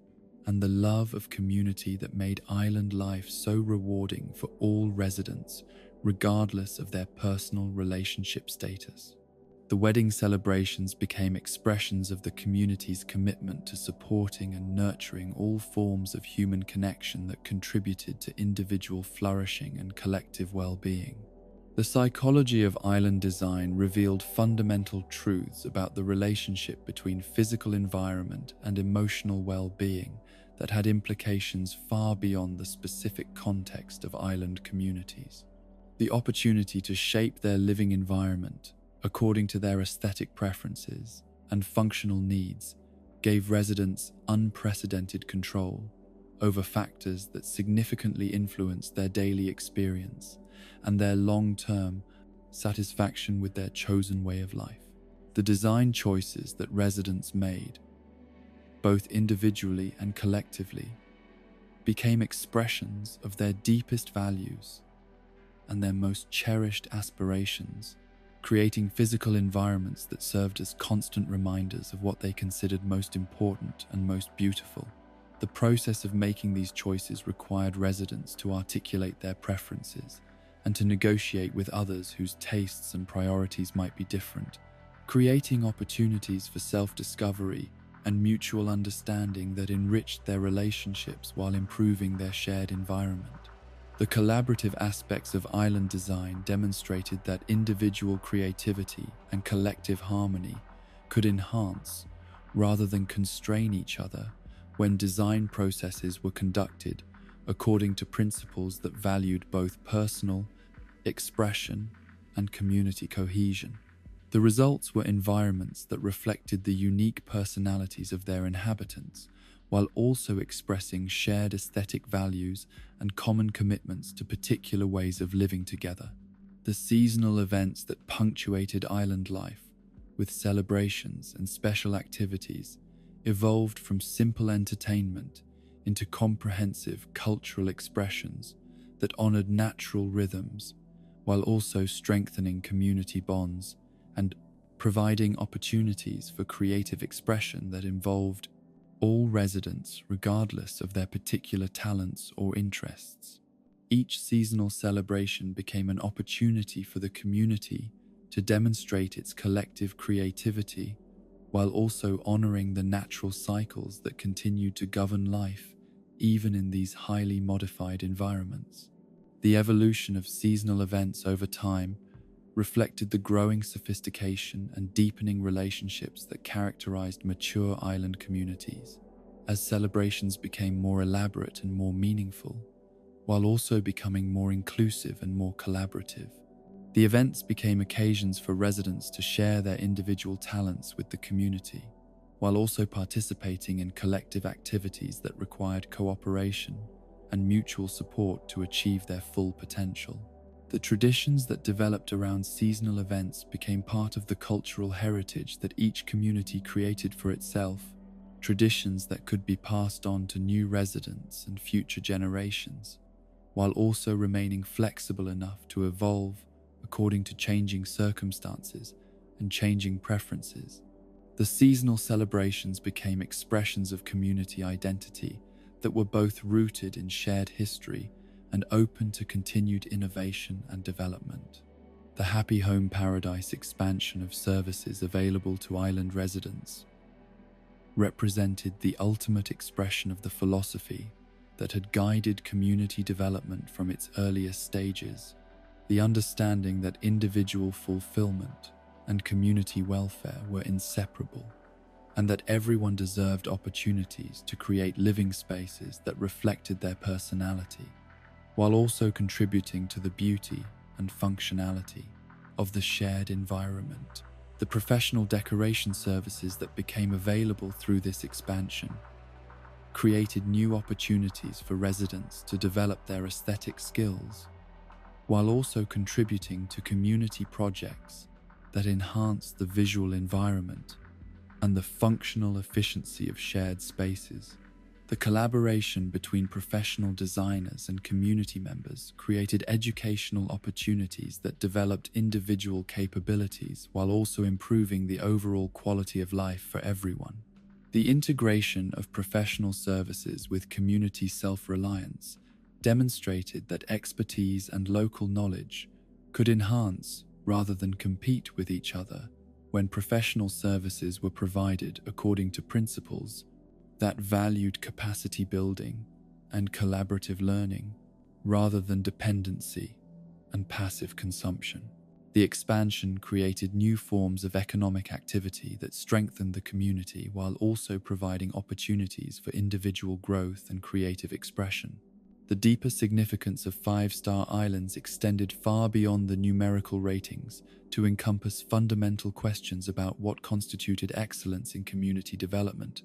A: and the love of community that made island life so rewarding for all residents, regardless of their personal relationship status. The wedding celebrations became expressions of the community's commitment to supporting and nurturing all forms of human connection that contributed to individual flourishing and collective well-being. The psychology of island design revealed fundamental truths about the relationship between physical environment and emotional well-being that had implications far beyond the specific context of island communities. The opportunity to shape their living environment according to their aesthetic preferences and functional needs gave residents unprecedented control over factors that significantly influenced their daily experience and their long-term satisfaction with their chosen way of life. The design choices that residents made, both individually and collectively, became expressions of their deepest values and their most cherished aspirations, creating physical environments that served as constant reminders of what they considered most important and most beautiful. The process of making these choices required residents to articulate their preferences and to negotiate with others whose tastes and priorities might be different, creating opportunities for self-discovery and mutual understanding that enriched their relationships while improving their shared environment. The collaborative aspects of island design demonstrated that individual creativity and collective harmony could enhance rather than constrain each other when design processes were conducted according to principles that valued both personal expression and community cohesion. The results were environments that reflected the unique personalities of their inhabitants, while also expressing shared aesthetic values and common commitments to particular ways of living together. The seasonal events that punctuated island life, with celebrations and special activities, evolved from simple entertainment into comprehensive cultural expressions that honored natural rhythms, while also strengthening community bonds and providing opportunities for creative expression that involved all residents regardless of their particular talents or interests. Each seasonal celebration became an opportunity for the community to demonstrate its collective creativity while also honoring the natural cycles that continue to govern life even in these highly modified environments. The evolution of seasonal events over time reflected the growing sophistication and deepening relationships that characterized mature island communities, as celebrations became more elaborate and more meaningful, while also becoming more inclusive and more collaborative. The events became occasions for residents to share their individual talents with the community, while also participating in collective activities that required cooperation and mutual support to achieve their full potential. The traditions that developed around seasonal events became part of the cultural heritage that each community created for itself, traditions that could be passed on to new residents and future generations, while also remaining flexible enough to evolve according to changing circumstances and changing preferences. The seasonal celebrations became expressions of community identity that were both rooted in shared history and open to continued innovation and development. The Happy Home Paradise expansion of services available to island residents represented the ultimate expression of the philosophy that had guided community development from its earliest stages, the understanding that individual fulfillment and community welfare were inseparable, and that everyone deserved opportunities to create living spaces that reflected their personality, while also contributing to the beauty and functionality of the shared environment. The professional decoration services that became available through this expansion created new opportunities for residents to develop their aesthetic skills, while also contributing to community projects that enhance the visual environment and the functional efficiency of shared spaces. The collaboration between professional designers and community members created educational opportunities that developed individual capabilities while also improving the overall quality of life for everyone. The integration of professional services with community self-reliance demonstrated that expertise and local knowledge could enhance rather than compete with each other when professional services were provided according to principles that valued capacity building and collaborative learning rather than dependency and passive consumption. The expansion created new forms of economic activity that strengthened the community while also providing opportunities for individual growth and creative expression. The deeper significance of five-star islands extended far beyond the numerical ratings to encompass fundamental questions about what constituted excellence in community development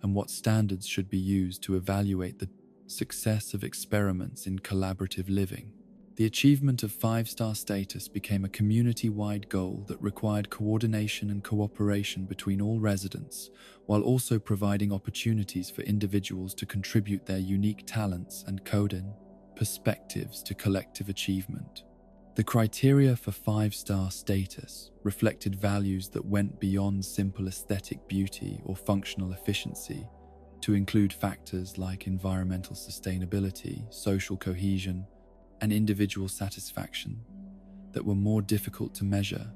A: and what standards should be used to evaluate the success of experiments in collaborative living. The achievement of five-star status became a community-wide goal that required coordination and cooperation between all residents, while also providing opportunities for individuals to contribute their unique talents and coding perspectives to collective achievement. The criteria for five-star status reflected values that went beyond simple aesthetic beauty or functional efficiency to include factors like environmental sustainability, social cohesion, and individual satisfaction that were more difficult to measure,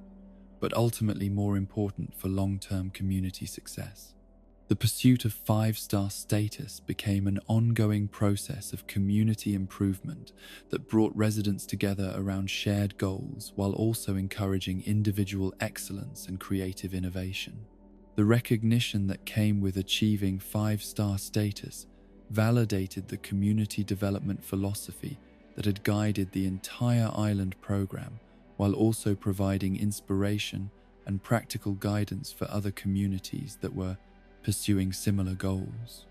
A: but ultimately more important for long-term community success. The pursuit of five-star status became an ongoing process of community improvement that brought residents together around shared goals while also encouraging individual excellence and creative innovation. The recognition that came with achieving five-star status validated the community development philosophy that had guided the entire island program, while also providing inspiration and practical guidance for other communities that were pursuing similar goals.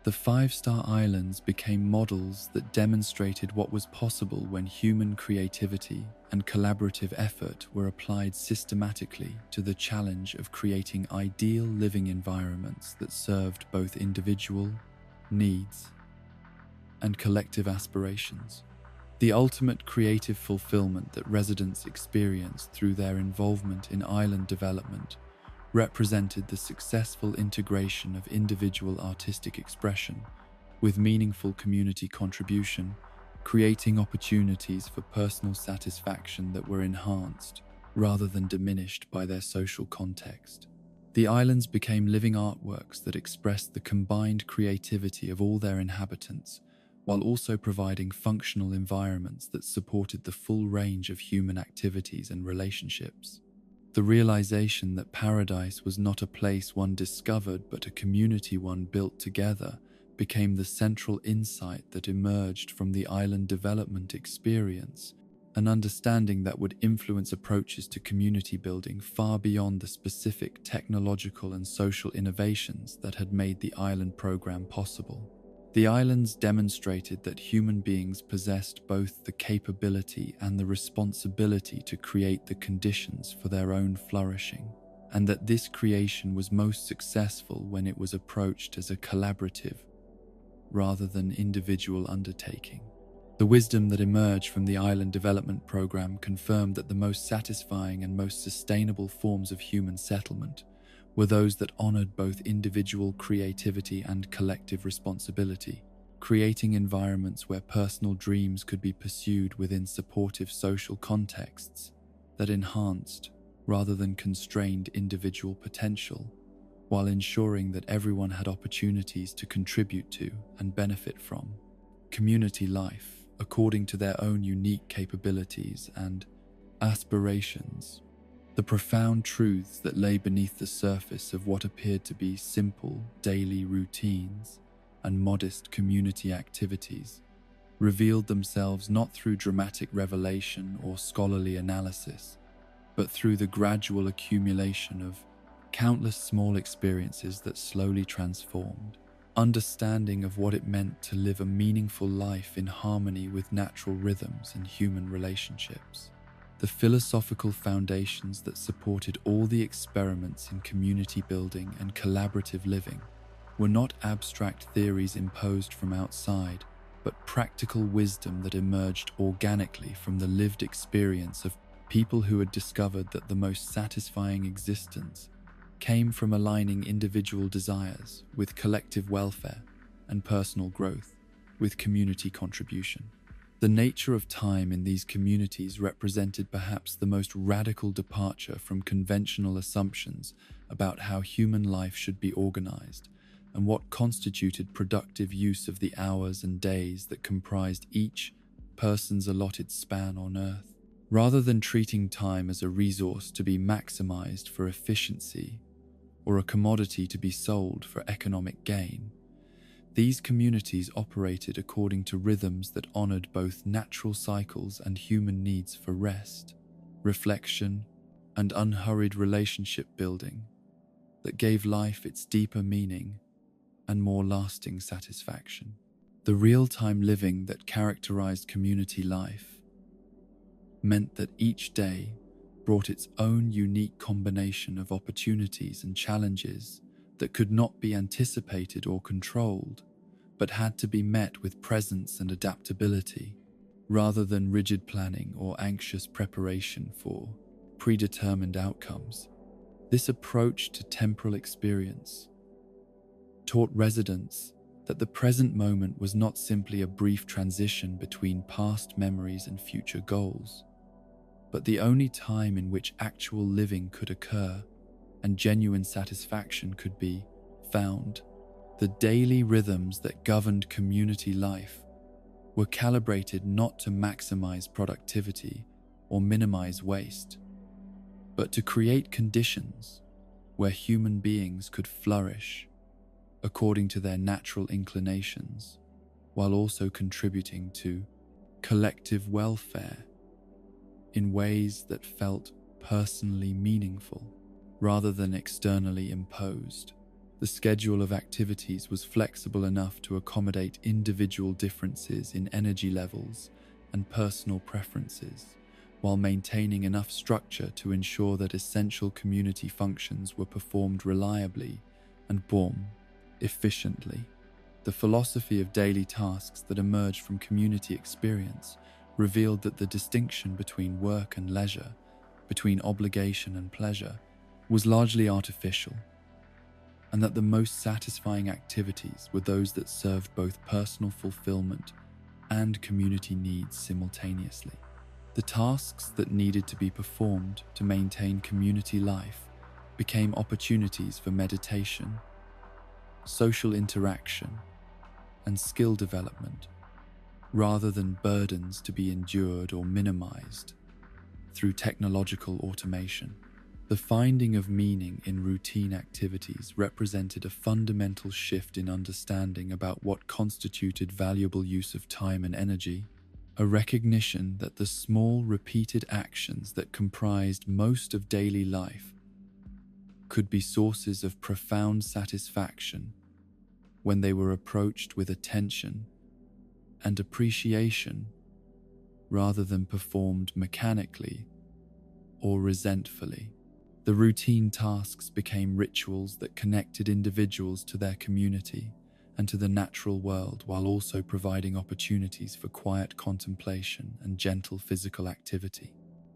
A: The five-star islands became models that demonstrated what was possible when human creativity and collaborative effort were applied systematically to the challenge of creating ideal living environments that served both individual needs and collective aspirations. The ultimate creative fulfillment that residents experienced through their involvement in island development represented the successful integration of individual artistic expression with meaningful community contribution, creating opportunities for personal satisfaction that were enhanced rather than diminished by their social context. The islands became living artworks that expressed the combined creativity of all their inhabitants, while also providing functional environments that supported the full range of human activities and relationships. The realization that paradise was not a place one discovered but a community one built together became the central insight that emerged from the island development experience, an understanding that would influence approaches to community building far beyond the specific technological and social innovations that had made the island program possible. The islands demonstrated that human beings possessed both the capability and the responsibility to create the conditions for their own flourishing, and that this creation was most successful when it was approached as a collaborative rather than individual undertaking. The wisdom that emerged from the island development program confirmed that the most satisfying and most sustainable forms of human settlement were those that honored both individual creativity and collective responsibility. creating environments where personal dreams could be pursued within supportive social contexts that enhanced rather than constrained individual potential, while ensuring that everyone had opportunities to contribute to and benefit from community life according to their own unique capabilities and aspirations. The profound truths that lay beneath the surface of what appeared to be simple daily routines and modest community activities revealed themselves not through dramatic revelation or scholarly analysis, but through the gradual accumulation of countless small experiences that slowly transformed understanding of what it meant to live a meaningful life in harmony with natural rhythms and human relationships. The philosophical foundations that supported all the experiments in community building and collaborative living were not abstract theories imposed from outside, but practical wisdom that emerged organically from the lived experience of people who had discovered that the most satisfying existence came from aligning individual desires with collective welfare and personal growth with community contribution. The nature of time in these communities represented perhaps the most radical departure from conventional assumptions about how human life should be organized and what constituted productive use of the hours and days that comprised each person's allotted span on Earth. Rather than treating time as a resource to be maximized for efficiency or a commodity to be sold for economic gain, these communities operated according to rhythms that honored both natural cycles and human needs for rest, reflection, and unhurried relationship building that gave life its deeper meaning and more lasting satisfaction. The real-time living that characterized community life meant that each day brought its own unique combination of opportunities and challenges that could not be anticipated or controlled, but had to be met with presence and adaptability, rather than rigid planning or anxious preparation for predetermined outcomes. This approach to temporal experience taught residents that the present moment was not simply a brief transition between past memories and future goals, but the only time in which actual living could occur and genuine satisfaction could be found. The daily rhythms that governed community life were calibrated not to maximize productivity or minimize waste, but to create conditions where human beings could flourish according to their natural inclinations, while also contributing to collective welfare in ways that felt personally meaningful rather than externally imposed. The schedule of activities was flexible enough to accommodate individual differences in energy levels and personal preferences, while maintaining enough structure to ensure that essential community functions were performed reliably and efficiently. The philosophy of daily tasks that emerged from community experience revealed that the distinction between work and leisure, between obligation and pleasure, was largely artificial, and that the most satisfying activities were those that served both personal fulfillment and community needs simultaneously. The tasks that needed to be performed to maintain community life became opportunities for meditation, social interaction, and skill development, rather than burdens to be endured or minimized through technological automation. The finding of meaning in routine activities represented a fundamental shift in understanding about what constituted valuable use of time and energy, a recognition that the small, repeated actions that comprised most of daily life could be sources of profound satisfaction when they were approached with attention and appreciation rather than performed mechanically or resentfully. The routine tasks became rituals that connected individuals to their community and to the natural world, while also providing opportunities for quiet contemplation and gentle physical activity.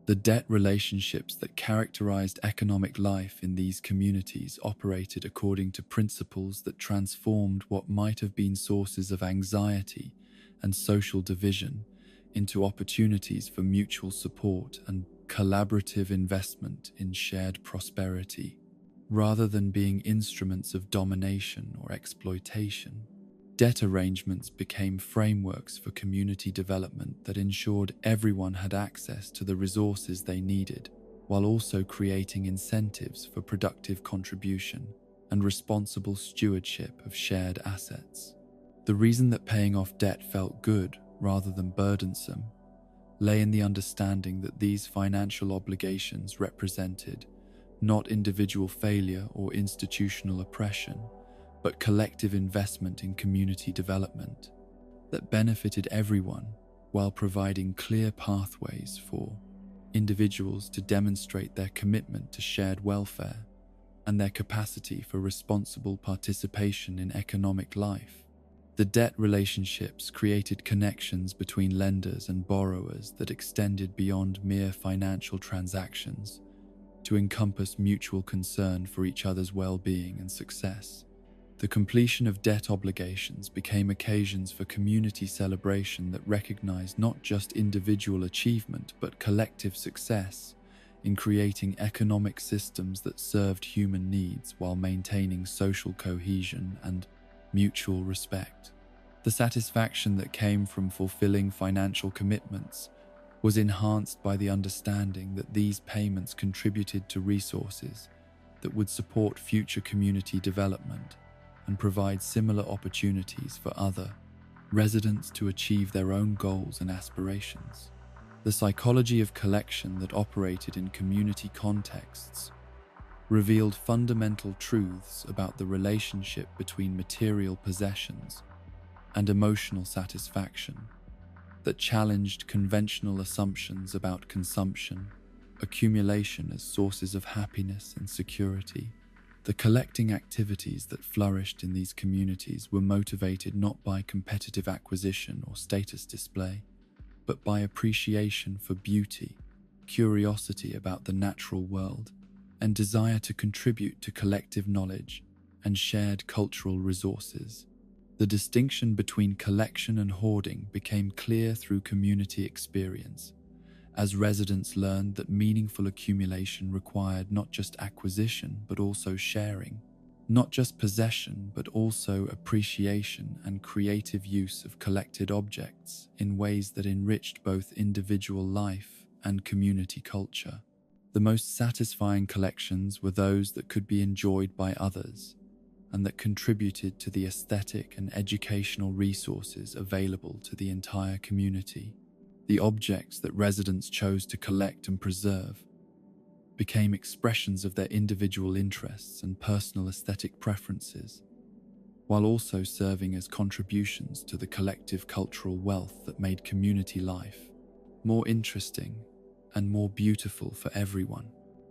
A: The debt relationships that characterized economic life in these communities operated according to principles that transformed what might have been sources of anxiety and social division into opportunities for mutual support and collaborative investment in shared prosperity, rather than being instruments of domination or exploitation. Debt arrangements became frameworks for community development that ensured everyone had access to the resources they needed, while also creating incentives for productive contribution and responsible stewardship of shared assets. The reason that paying off debt felt good rather than burdensome lay in the understanding that these financial obligations represented not individual failure or institutional oppression, but collective investment in community development that benefited everyone while providing clear pathways for individuals to demonstrate their commitment to shared welfare and their capacity for responsible participation in economic life. The debt relationships created connections between lenders and borrowers that extended beyond mere financial transactions to encompass mutual concern for each other's well-being and success. The completion of debt obligations became occasions for community celebration that recognized not just individual achievement but collective success in creating economic systems that served human needs while maintaining social cohesion and mutual respect. The satisfaction that came from fulfilling financial commitments was enhanced by the understanding that these payments contributed to resources that would support future community development and provide similar opportunities for other residents to achieve their own goals and aspirations. The psychology of collection that operated in community contexts revealed fundamental truths about the relationship between material possessions and emotional satisfaction that challenged conventional assumptions about consumption, accumulation as sources of happiness and security. The collecting activities that flourished in these communities were motivated not by competitive acquisition or status display, but by appreciation for beauty, curiosity about the natural world, and desire to contribute to collective knowledge and shared cultural resources. The distinction between collection and hoarding became clear through community experience, as residents learned that meaningful accumulation required not just acquisition but also sharing, not just possession but also appreciation and creative use of collected objects in ways that enriched both individual life and community culture. The most satisfying collections were those that could be enjoyed by others and that contributed to the aesthetic and educational resources available to the entire community. The objects that residents chose to collect and preserve became expressions of their individual interests and personal aesthetic preferences, while also serving as contributions to the collective cultural wealth that made community life more interesting and more beautiful for everyone.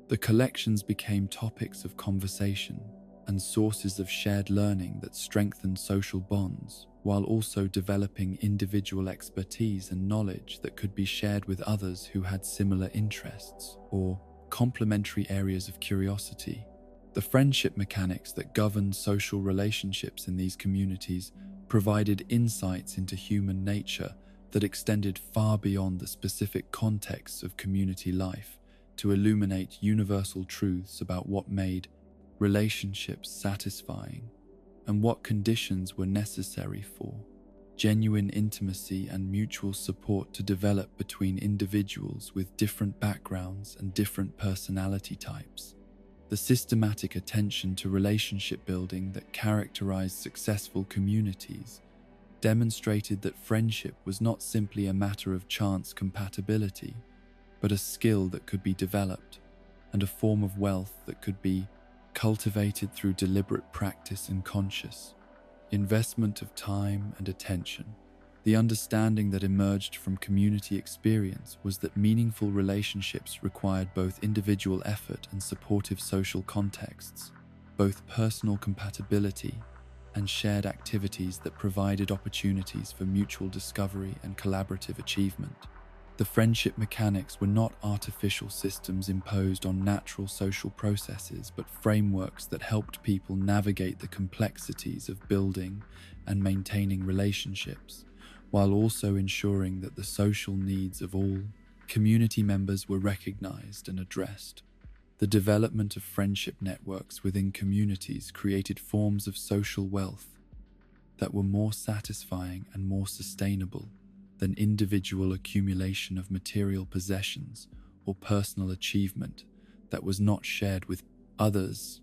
A: The collections became topics of conversation and sources of shared learning that strengthened social bonds, while also developing individual expertise and knowledge that could be shared with others who had similar interests or complementary areas of curiosity. The friendship mechanics that governed social relationships in these communities provided insights into human nature that extended far beyond the specific contexts of community life to illuminate universal truths about what made relationships satisfying and what conditions were necessary for genuine intimacy and mutual support to develop between individuals with different backgrounds and different personality types. The systematic attention to relationship building that characterized successful communities demonstrated that friendship was not simply a matter of chance compatibility, but a skill that could be developed and a form of wealth that could be cultivated through deliberate practice and conscious investment of time and attention. The understanding that emerged from community experience was that meaningful relationships required both individual effort and supportive social contexts, both personal compatibility and shared activities that provided opportunities for mutual discovery and collaborative achievement. The friendship mechanics were not artificial systems imposed on natural social processes, but frameworks that helped people navigate the complexities of building and maintaining relationships, while also ensuring that the social needs of all community members were recognized and addressed. The development of friendship networks within communities created forms of social wealth that were more satisfying and more sustainable than individual accumulation of material possessions or personal achievement that was not shared with others.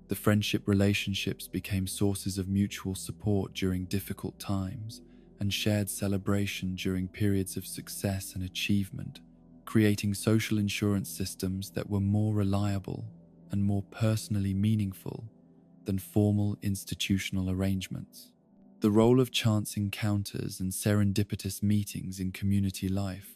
A: The friendship relationships became sources of mutual support during difficult times and shared celebration during periods of success and achievement, creating social insurance systems that were more reliable and more personally meaningful than formal institutional arrangements. The role of chance encounters and serendipitous meetings in community life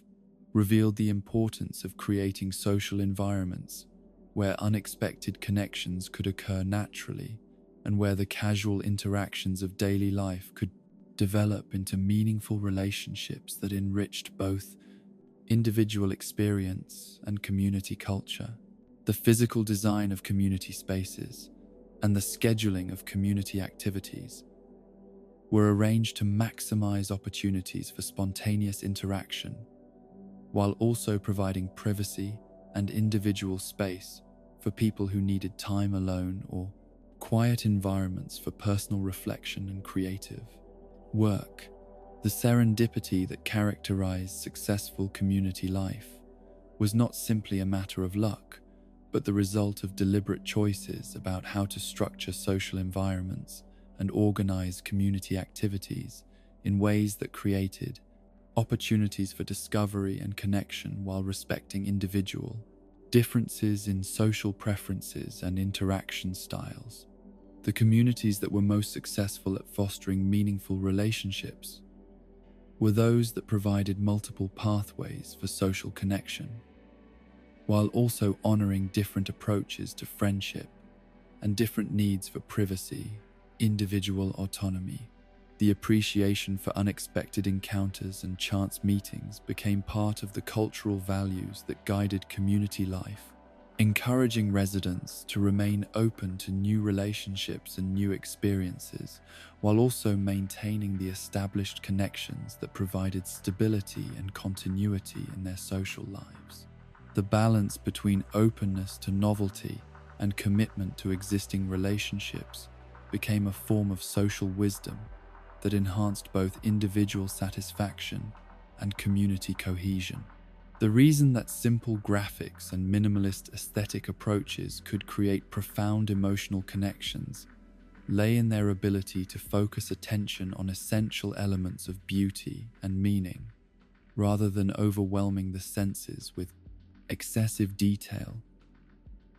A: revealed the importance of creating social environments where unexpected connections could occur naturally and where the casual interactions of daily life could develop into meaningful relationships that enriched both individual experience and community culture. The physical design of community spaces and the scheduling of community activities were arranged to maximize opportunities for spontaneous interaction, while also providing privacy and individual space for people who needed time alone or quiet environments for personal reflection and creative work. The serendipity that characterized successful community life was not simply a matter of luck, but the result of deliberate choices about how to structure social environments and organize community activities in ways that created opportunities for discovery and connection while respecting individual differences in social preferences and interaction styles. The communities that were most successful at fostering meaningful relationships were those that provided multiple pathways for social connection, while also honoring different approaches to friendship and different needs for privacy, individual autonomy. The appreciation for unexpected encounters and chance meetings became part of the cultural values that guided community life, encouraging residents to remain open to new relationships and new experiences, while also maintaining the established connections that provided stability and continuity in their social lives. The balance between openness to novelty and commitment to existing relationships became a form of social wisdom that enhanced both individual satisfaction and community cohesion. The reason that simple graphics and minimalist aesthetic approaches could create profound emotional connections lay in their ability to focus attention on essential elements of beauty and meaning, rather than overwhelming the senses with excessive detail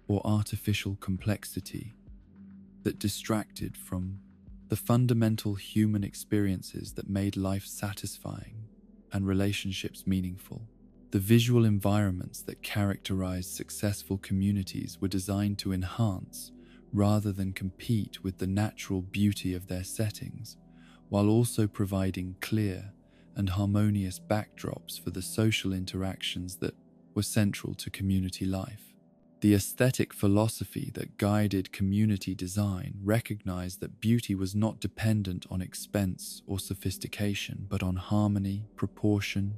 A: or artificial complexity that distracted from the fundamental human experiences that made life satisfying and relationships meaningful. The visual environments that characterized successful communities were designed to enhance rather than compete with the natural beauty of their settings, while also providing clear and harmonious backdrops for the social interactions that were central to community life. The aesthetic philosophy that guided community design recognized that beauty was not dependent on expense or sophistication, but on harmony, proportion,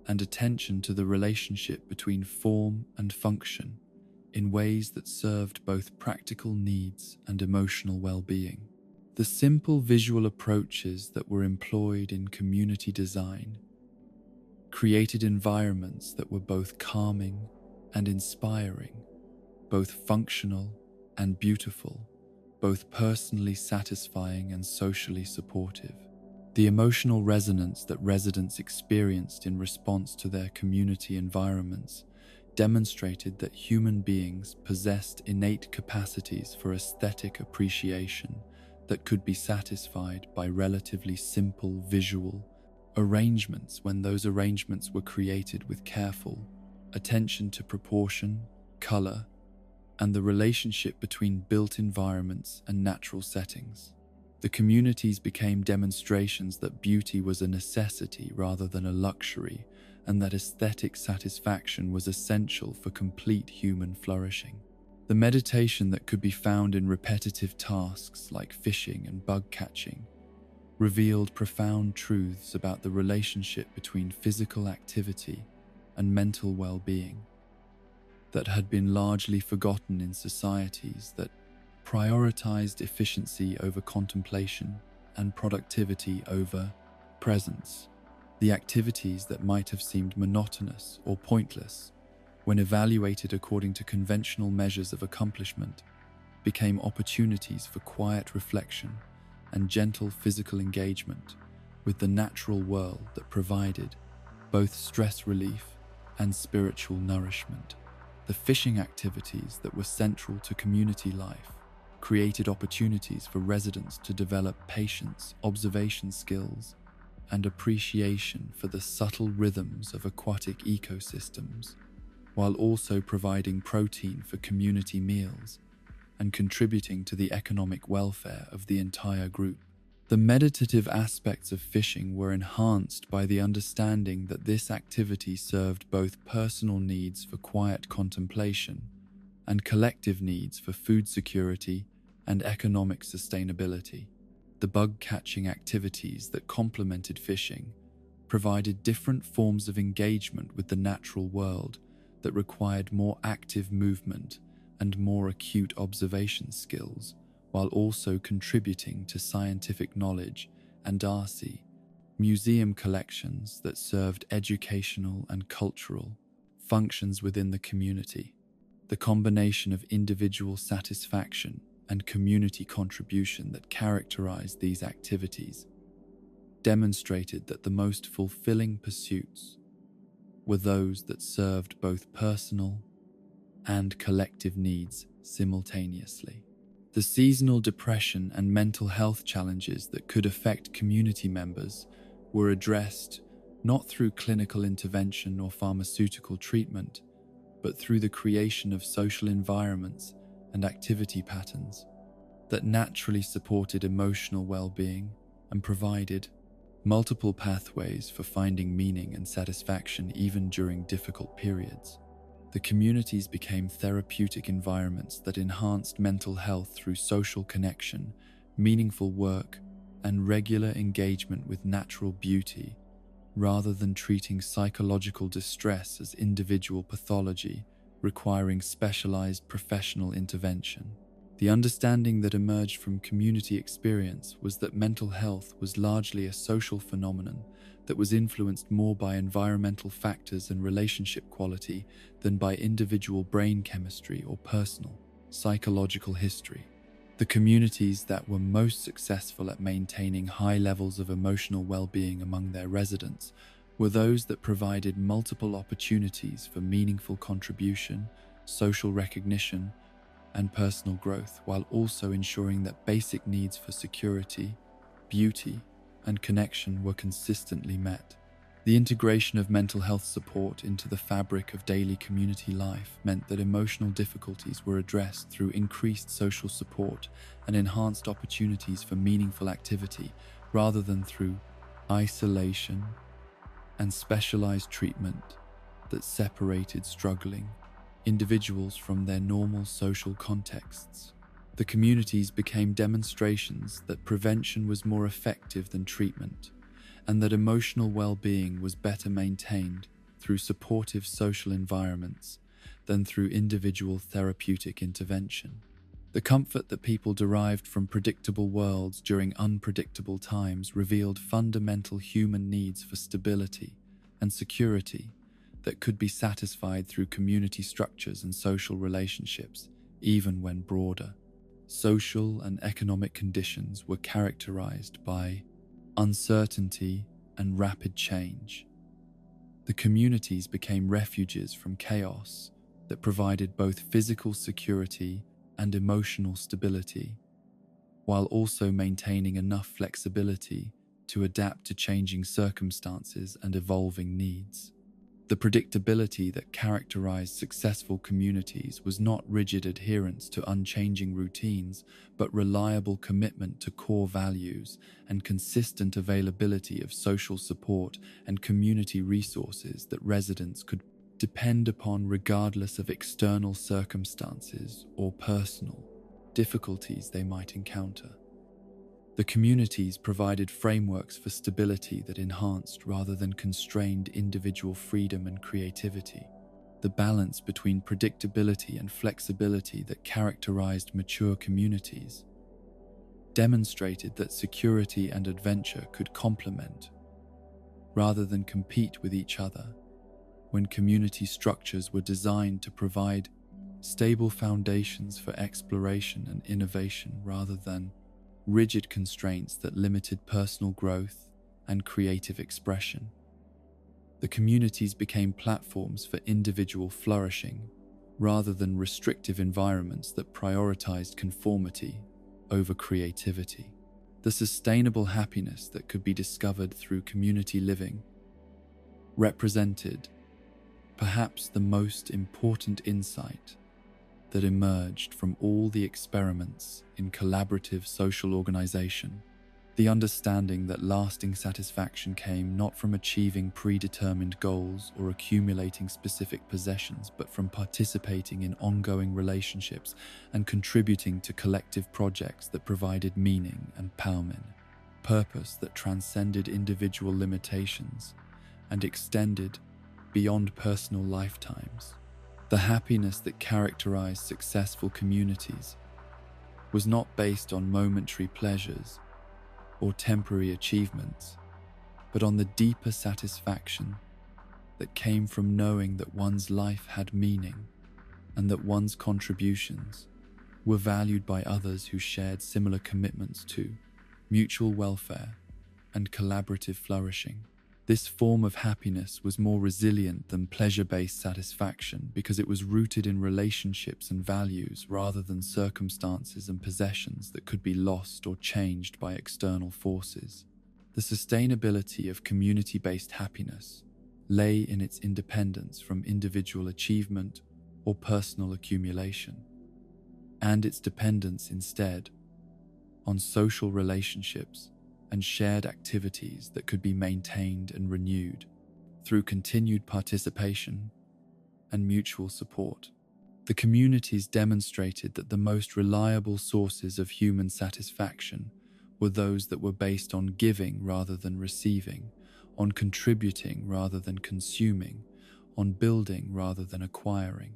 A: and attention to the relationship between form and function in ways that served both practical needs and emotional well-being. The simple visual approaches that were employed in community design created environments that were both calming and inspiring, both functional and beautiful, both personally satisfying and socially supportive. The emotional resonance that residents experienced in response to their community environments demonstrated that human beings possessed innate capacities for aesthetic appreciation that could be satisfied by relatively simple visual arrangements when those arrangements were created with careful attention to proportion, color, and the relationship between built environments and natural settings. The communities became demonstrations that beauty was a necessity rather than a luxury, and that aesthetic satisfaction was essential for complete human flourishing. The meditation that could be found in repetitive tasks like fishing and bug catching revealed profound truths about the relationship between physical activity and mental well-being that had been largely forgotten in societies that prioritized efficiency over contemplation and productivity over presence. The activities that might have seemed monotonous or pointless when evaluated according to conventional measures of accomplishment became opportunities for quiet reflection and gentle physical engagement with the natural world that provided both stress relief and spiritual nourishment. The fishing activities that were central to community life created opportunities for residents to develop patience, observation skills, and appreciation for the subtle rhythms of aquatic ecosystems, while also providing protein for community meals and contributing to the economic welfare of the entire group. The meditative aspects of fishing were enhanced by the understanding that this activity served both personal needs for quiet contemplation and collective needs for food security and economic sustainability. The bug-catching activities that complemented fishing provided different forms of engagement with the natural world that required more active movement and more acute observation skills, while also contributing to scientific knowledge and Darcy, museum collections that served educational and cultural functions within the community. The combination of individual satisfaction and community contribution that characterized these activities demonstrated that the most fulfilling pursuits were those that served both personal and collective needs simultaneously. The seasonal depression and mental health challenges that could affect community members were addressed not through clinical intervention or pharmaceutical treatment, but through the creation of social environments and activity patterns that naturally supported emotional well-being and provided multiple pathways for finding meaning and satisfaction even during difficult periods. The communities became therapeutic environments that enhanced mental health through social connection, meaningful work, and regular engagement with natural beauty, rather than treating psychological distress as individual pathology requiring specialized professional intervention. The understanding that emerged from community experience was that mental health was largely a social phenomenon that was influenced more by environmental factors and relationship quality than by individual brain chemistry or personal psychological history. The communities that were most successful at maintaining high levels of emotional well-being among their residents were those that provided multiple opportunities for meaningful contribution, social recognition, and personal growth, while also ensuring that basic needs for security, beauty, and connection were consistently met. The integration of mental health support into the fabric of daily community life meant that emotional difficulties were addressed through increased social support and enhanced opportunities for meaningful activity, rather than through isolation and specialized treatment that separated struggling individuals from their normal social contexts. The communities became demonstrations that prevention was more effective than treatment, and that emotional well-being was better maintained through supportive social environments than through individual therapeutic intervention. The comfort that people derived from predictable worlds during unpredictable times revealed fundamental human needs for stability and security that could be satisfied through community structures and social relationships, even when broader social and economic conditions were characterized by uncertainty and rapid change. The communities became refuges from chaos that provided both physical security and emotional stability, while also maintaining enough flexibility to adapt to changing circumstances and evolving needs. The predictability that characterized successful communities was not rigid adherence to unchanging routines, but reliable commitment to core values and consistent availability of social support and community resources that residents could depend upon regardless of external circumstances or personal difficulties they might encounter. The communities provided frameworks for stability that enhanced rather than constrained individual freedom and creativity. The balance between predictability and flexibility that characterized mature communities demonstrated that security and adventure could complement rather than compete with each other when community structures were designed to provide stable foundations for exploration and innovation rather than rigid constraints that limited personal growth and creative expression. The communities became platforms for individual flourishing rather than restrictive environments that prioritized conformity over creativity. The sustainable happiness that could be discovered through community living represented perhaps the most important insight that emerged from all the experiments in collaborative social organization, the understanding that lasting satisfaction came not from achieving predetermined goals or accumulating specific possessions, but from participating in ongoing relationships and contributing to collective projects that provided meaning and purpose that transcended individual limitations and extended beyond personal lifetimes. The happiness that characterized successful communities was not based on momentary pleasures or temporary achievements, but on the deeper satisfaction that came from knowing that one's life had meaning and that one's contributions were valued by others who shared similar commitments to mutual welfare and collaborative flourishing. This form of happiness was more resilient than pleasure-based satisfaction because it was rooted in relationships and values rather than circumstances and possessions that could be lost or changed by external forces. The sustainability of community-based happiness lay in its independence from individual achievement or personal accumulation, and its dependence instead on social relationships and shared activities that could be maintained and renewed through continued participation and mutual support. The communities demonstrated that the most reliable sources of human satisfaction were those that were based on giving rather than receiving, on contributing rather than consuming, on building rather than acquiring.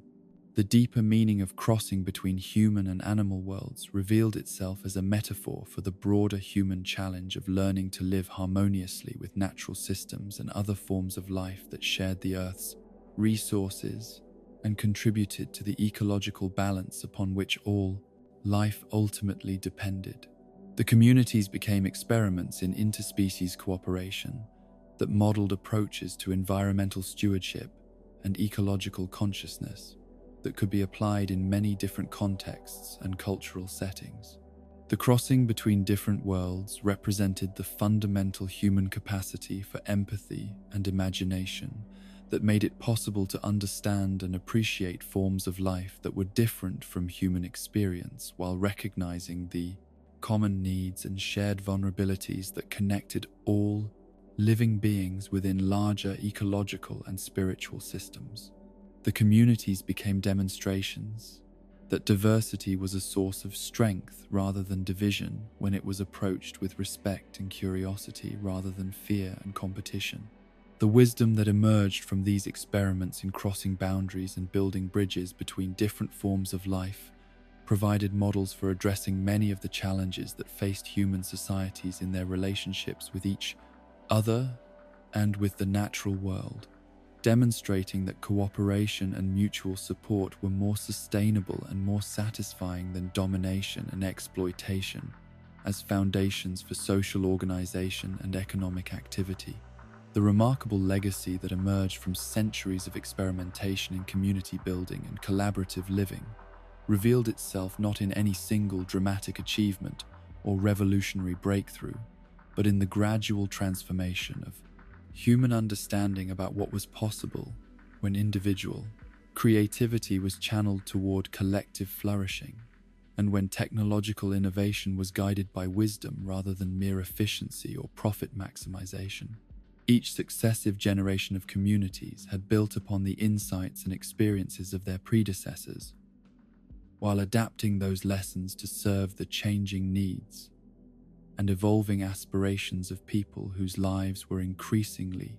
A: The deeper meaning of crossing between human and animal worlds revealed itself as a metaphor for the broader human challenge of learning to live harmoniously with natural systems and other forms of life that shared the Earth's resources and contributed to the ecological balance upon which all life ultimately depended. The communities became experiments in interspecies cooperation that modeled approaches to environmental stewardship and ecological consciousness that could be applied in many different contexts and cultural settings. The crossing between different worlds represented the fundamental human capacity for empathy and imagination that made it possible to understand and appreciate forms of life that were different from human experience while recognizing the common needs and shared vulnerabilities that connected all living beings within larger ecological and spiritual systems. The communities became demonstrations that diversity was a source of strength rather than division when it was approached with respect and curiosity rather than fear and competition. The wisdom that emerged from these experiments in crossing boundaries and building bridges between different forms of life provided models for addressing many of the challenges that faced human societies in their relationships with each other and with the natural world, demonstrating that cooperation and mutual support were more sustainable and more satisfying than domination and exploitation as foundations for social organization and economic activity. The remarkable legacy that emerged from centuries of experimentation in community building and collaborative living revealed itself not in any single dramatic achievement or revolutionary breakthrough, but in the gradual transformation of human understanding about what was possible when individual creativity was channeled toward collective flourishing, and when technological innovation was guided by wisdom rather than mere efficiency or profit maximization. Each successive generation of communities had built upon the insights and experiences of their predecessors, while adapting those lessons to serve the changing needs and evolving aspirations of people whose lives were increasingly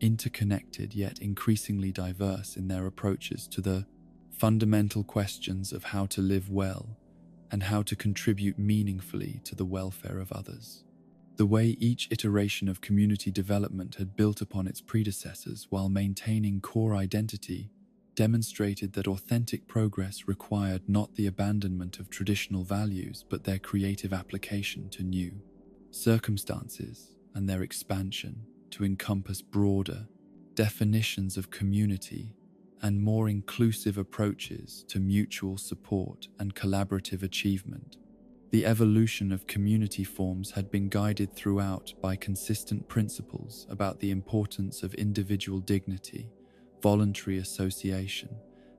A: interconnected yet increasingly diverse in their approaches to the fundamental questions of how to live well and how to contribute meaningfully to the welfare of others. The way each iteration of community development had built upon its predecessors while maintaining core identity demonstrated that authentic progress required not the abandonment of traditional values but their creative application to new circumstances and their expansion to encompass broader definitions of community and more inclusive approaches to mutual support and collaborative achievement. The evolution of community forms had been guided throughout by consistent principles about the importance of individual dignity, voluntary association,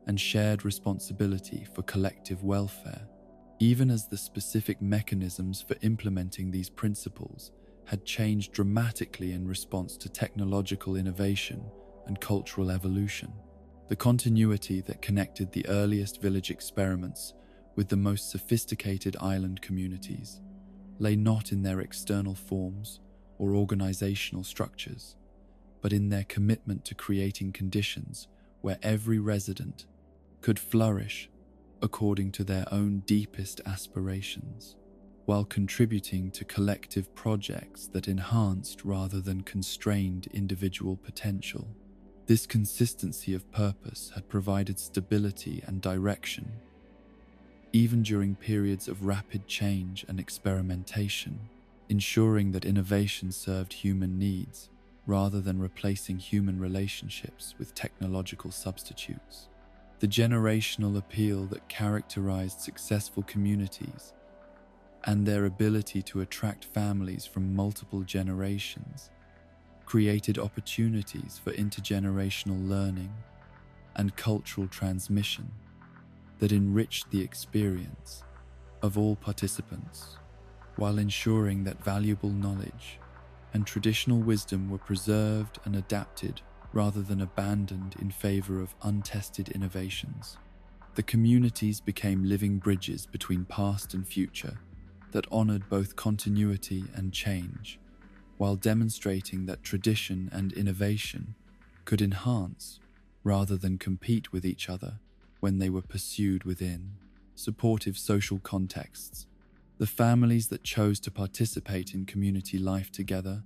A: and shared responsibility for collective welfare, even as the specific mechanisms for implementing these principles had changed dramatically in response to technological innovation and cultural evolution. The continuity that connected the earliest village experiments with the most sophisticated island communities lay not in their external forms or organizational structures, but in their commitment to creating conditions where every resident could flourish according to their own deepest aspirations, while contributing to collective projects that enhanced rather than constrained individual potential. This consistency of purpose had provided stability and direction, even during periods of rapid change and experimentation, ensuring that innovation served human needs rather than replacing human relationships with technological substitutes. The generational appeal that characterized successful communities and their ability to attract families from multiple generations created opportunities for intergenerational learning and cultural transmission that enriched the experience of all participants, while ensuring that valuable knowledge and traditional wisdom were preserved and adapted rather than abandoned in favor of untested innovations. The communities became living bridges between past and future that honored both continuity and change, while demonstrating that tradition and innovation could enhance rather than compete with each other when they were pursued within supportive social contexts. The families that chose to participate in community life together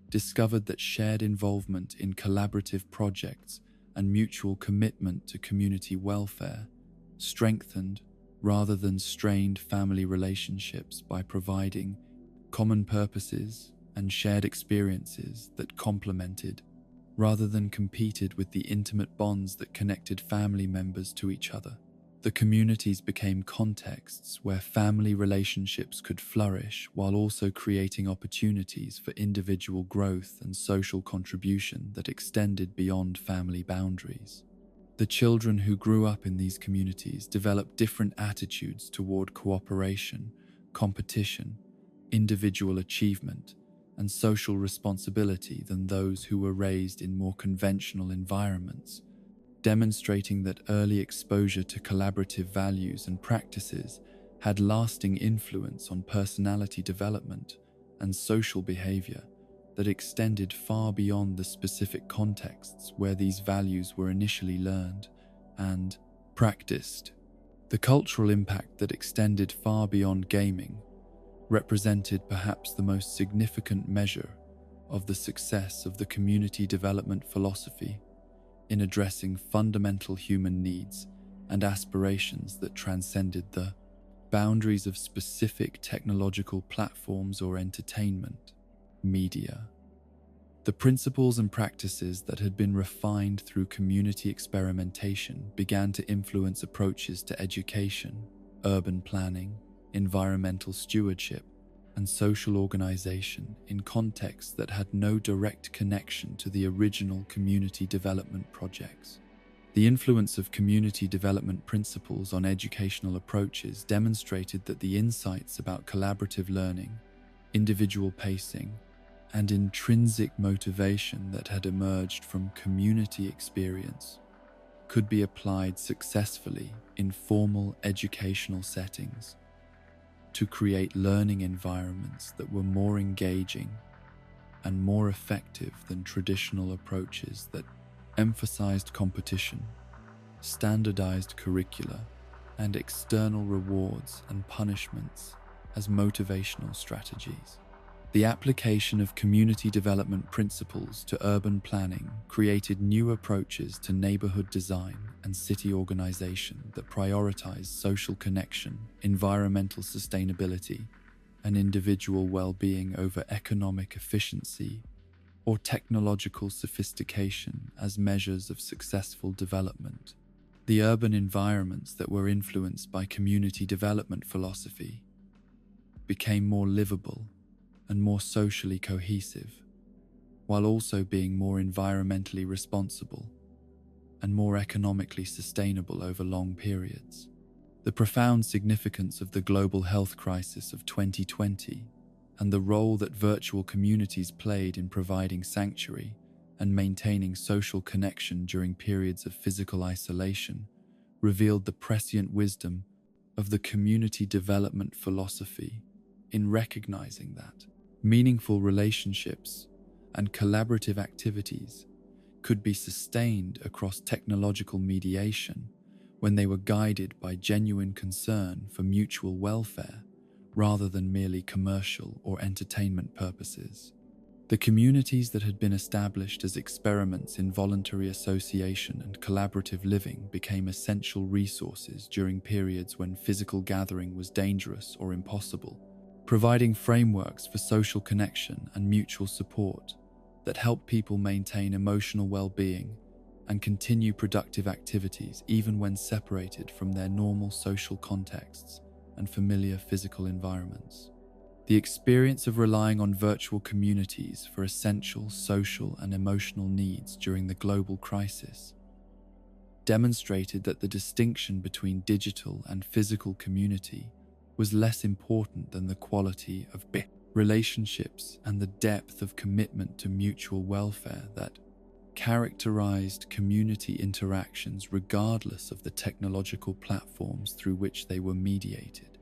A: discovered that shared involvement in collaborative projects and mutual commitment to community welfare strengthened rather than strained family relationships by providing common purposes and shared experiences that complemented rather than competed with the intimate bonds that connected family members to each other. The communities became contexts where family relationships could flourish while also creating opportunities for individual growth and social contribution that extended beyond family boundaries. The children who grew up in these communities developed different attitudes toward cooperation, competition, individual achievement, and social responsibility than those who were raised in more conventional environments, demonstrating that early exposure to collaborative values and practices had lasting influence on personality development and social behavior that extended far beyond the specific contexts where these values were initially learned and practiced. The cultural impact that extended far beyond gaming represented perhaps the most significant measure of the success of the community development philosophy in addressing fundamental human needs and aspirations that transcended the boundaries of specific technological platforms or entertainment media. The principles and practices that had been refined through community experimentation began to influence approaches to education, urban planning, environmental stewardship, and social organization in contexts that had no direct connection to the original community development projects. The influence of community development principles on educational approaches demonstrated that the insights about collaborative learning, individual pacing, and intrinsic motivation that had emerged from community experience could be applied successfully in formal educational settings to create learning environments that were more engaging and more effective than traditional approaches that emphasized competition, standardized curricula, and external rewards and punishments as motivational strategies. The application of community development principles to urban planning created new approaches to neighborhood design and city organization that prioritize social connection, environmental sustainability, and individual well-being over economic efficiency or technological sophistication as measures of successful development. The urban environments that were influenced by community development philosophy became more livable and more socially cohesive, while also being more environmentally responsible and more economically sustainable over long periods. The profound significance of the global health crisis of 2020 and the role that virtual communities played in providing sanctuary and maintaining social connection during periods of physical isolation revealed the prescient wisdom of the community development philosophy in recognizing that meaningful relationships and collaborative activities could be sustained across technological mediation when they were guided by genuine concern for mutual welfare rather than merely commercial or entertainment purposes. The communities that had been established as experiments in voluntary association and collaborative living became essential resources during periods when physical gathering was dangerous or impossible, providing frameworks for social connection and mutual support that help people maintain emotional well-being and continue productive activities even when separated from their normal social contexts and familiar physical environments. The experience of relying on virtual communities for essential social and emotional needs during the global crisis demonstrated that the distinction between digital and physical community was less important than the quality of relationships and the depth of commitment to mutual welfare that characterized community interactions regardless of the technological platforms through which they were mediated.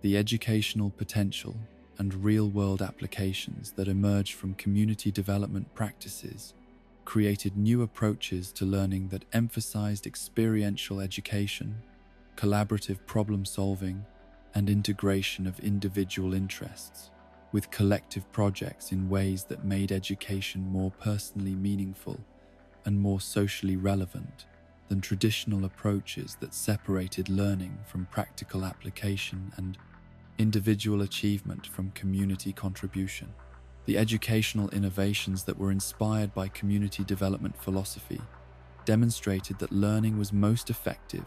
A: The educational potential and real-world applications that emerged from community development practices created new approaches to learning that emphasized experiential education, collaborative problem-solving, and integration of individual interests with collective projects in ways that made education more personally meaningful and more socially relevant than traditional approaches that separated learning from practical application and individual achievement from community contribution. The educational innovations that were inspired by community development philosophy demonstrated that learning was most effective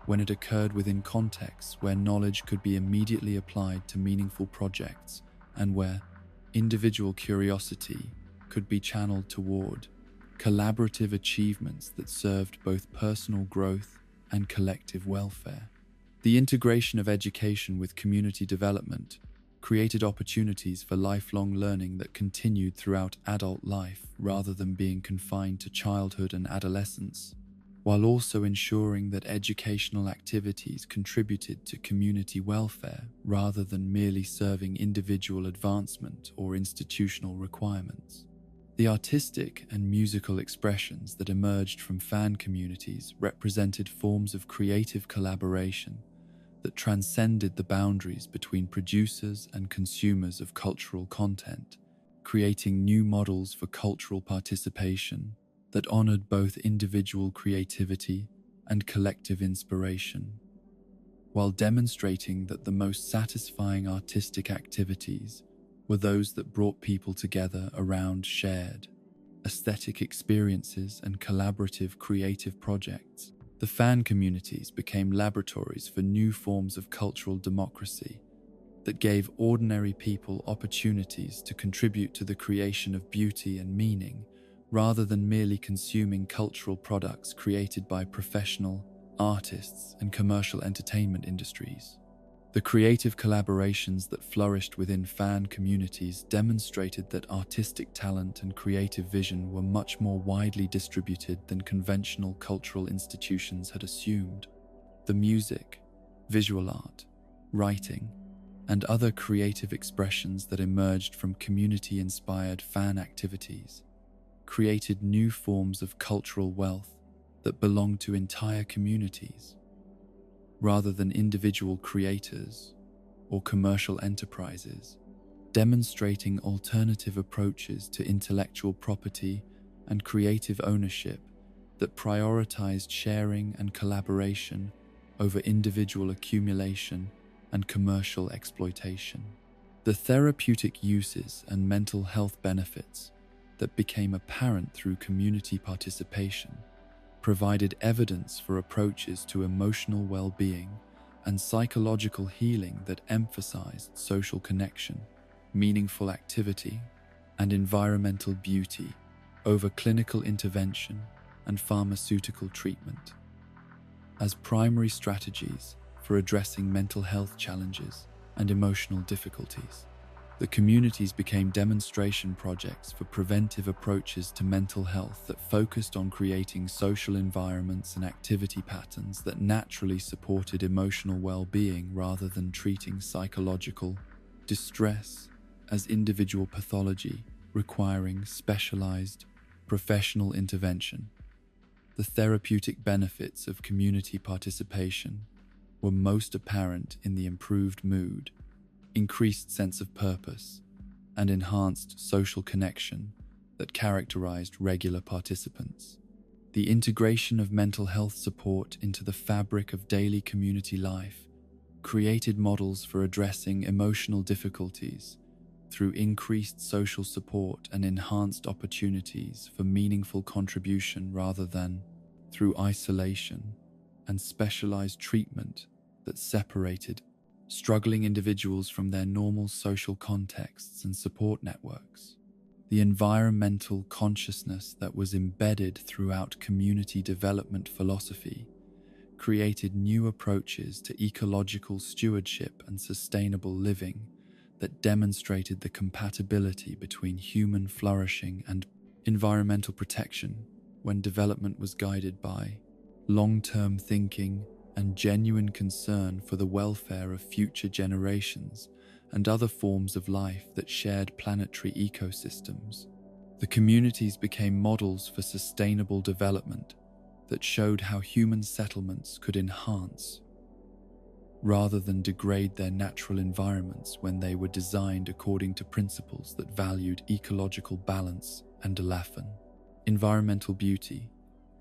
A: when it occurred within contexts where knowledge could be immediately applied to meaningful projects and where individual curiosity could be channeled toward collaborative achievements that served both personal growth and collective welfare. The integration of education with community development created opportunities for lifelong learning that continued throughout adult life rather than being confined to childhood and adolescence, while also ensuring that educational activities contributed to community welfare rather than merely serving individual advancement or institutional requirements. The artistic and musical expressions that emerged from fan communities represented forms of creative collaboration that transcended the boundaries between producers and consumers of cultural content, creating new models for cultural participation that honored both individual creativity and collective inspiration, while demonstrating that the most satisfying artistic activities were those that brought people together around shared aesthetic experiences and collaborative creative projects. The fan communities became laboratories for new forms of cultural democracy that gave ordinary people opportunities to contribute to the creation of beauty and meaning, rather than merely consuming cultural products created by professional artists and commercial entertainment industries. The creative collaborations that flourished within fan communities demonstrated that artistic talent and creative vision were much more widely distributed than conventional cultural institutions had assumed. The music, visual art, writing, and other creative expressions that emerged from community-inspired fan activities created new forms of cultural wealth that belonged to entire communities, rather than individual creators or commercial enterprises, demonstrating alternative approaches to intellectual property and creative ownership that prioritized sharing and collaboration over individual accumulation and commercial exploitation. The therapeutic uses and mental health benefits that became apparent through community participation provided evidence for approaches to emotional well-being and psychological healing that emphasized social connection, meaningful activity, and environmental beauty over clinical intervention and pharmaceutical treatment as primary strategies for addressing mental health challenges and emotional difficulties. The communities became demonstration projects for preventive approaches to mental health that focused on creating social environments and activity patterns that naturally supported emotional well-being rather than treating psychological distress as individual pathology requiring specialized professional intervention. The therapeutic benefits of community participation were most apparent in the improved mood, increased sense of purpose, and enhanced social connection that characterized regular participants. The integration of mental health support into the fabric of daily community life created models for addressing emotional difficulties through increased social support and enhanced opportunities for meaningful contribution rather than through isolation and specialized treatment that separated struggling individuals from their normal social contexts and support networks. The environmental consciousness that was embedded throughout community development philosophy created new approaches to ecological stewardship and sustainable living that demonstrated the compatibility between human flourishing and environmental protection when development was guided by long-term thinking and genuine concern for the welfare of future generations and other forms of life that shared planetary ecosystems. The communities became models for sustainable development that showed how human settlements could enhance rather than degrade their natural environments when they were designed according to principles that valued ecological balance and environmental beauty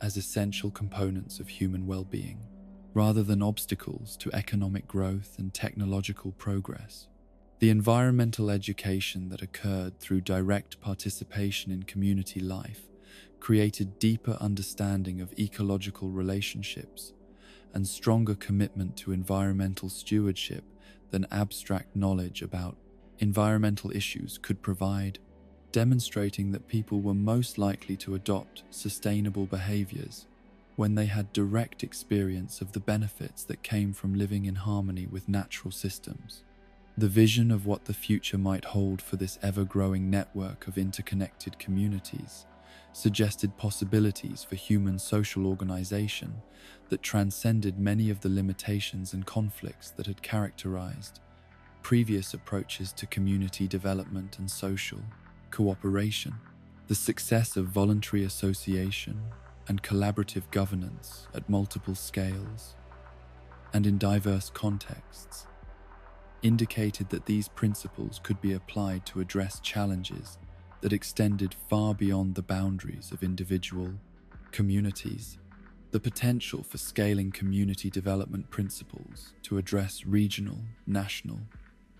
A: as essential components of human well-being, rather than obstacles to economic growth and technological progress. The environmental education that occurred through direct participation in community life created deeper understanding of ecological relationships and stronger commitment to environmental stewardship than abstract knowledge about environmental issues could provide, demonstrating that people were most likely to adopt sustainable behaviors when they had direct experience of the benefits that came from living in harmony with natural systems. The vision of what the future might hold for this ever-growing network of interconnected communities suggested possibilities for human social organization that transcended many of the limitations and conflicts that had characterized previous approaches to community development and social cooperation. The success of voluntary association and collaborative governance at multiple scales and in diverse contexts indicated that these principles could be applied to address challenges that extended far beyond the boundaries of individual communities. The potential for scaling community development principles to address regional, national,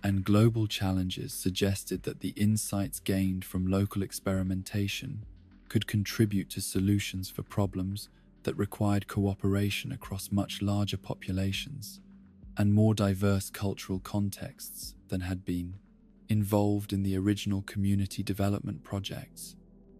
A: and global challenges suggested that the insights gained from local experimentation could contribute to solutions for problems that required cooperation across much larger populations. and more diverse cultural contexts than had been involved in the original community development projects.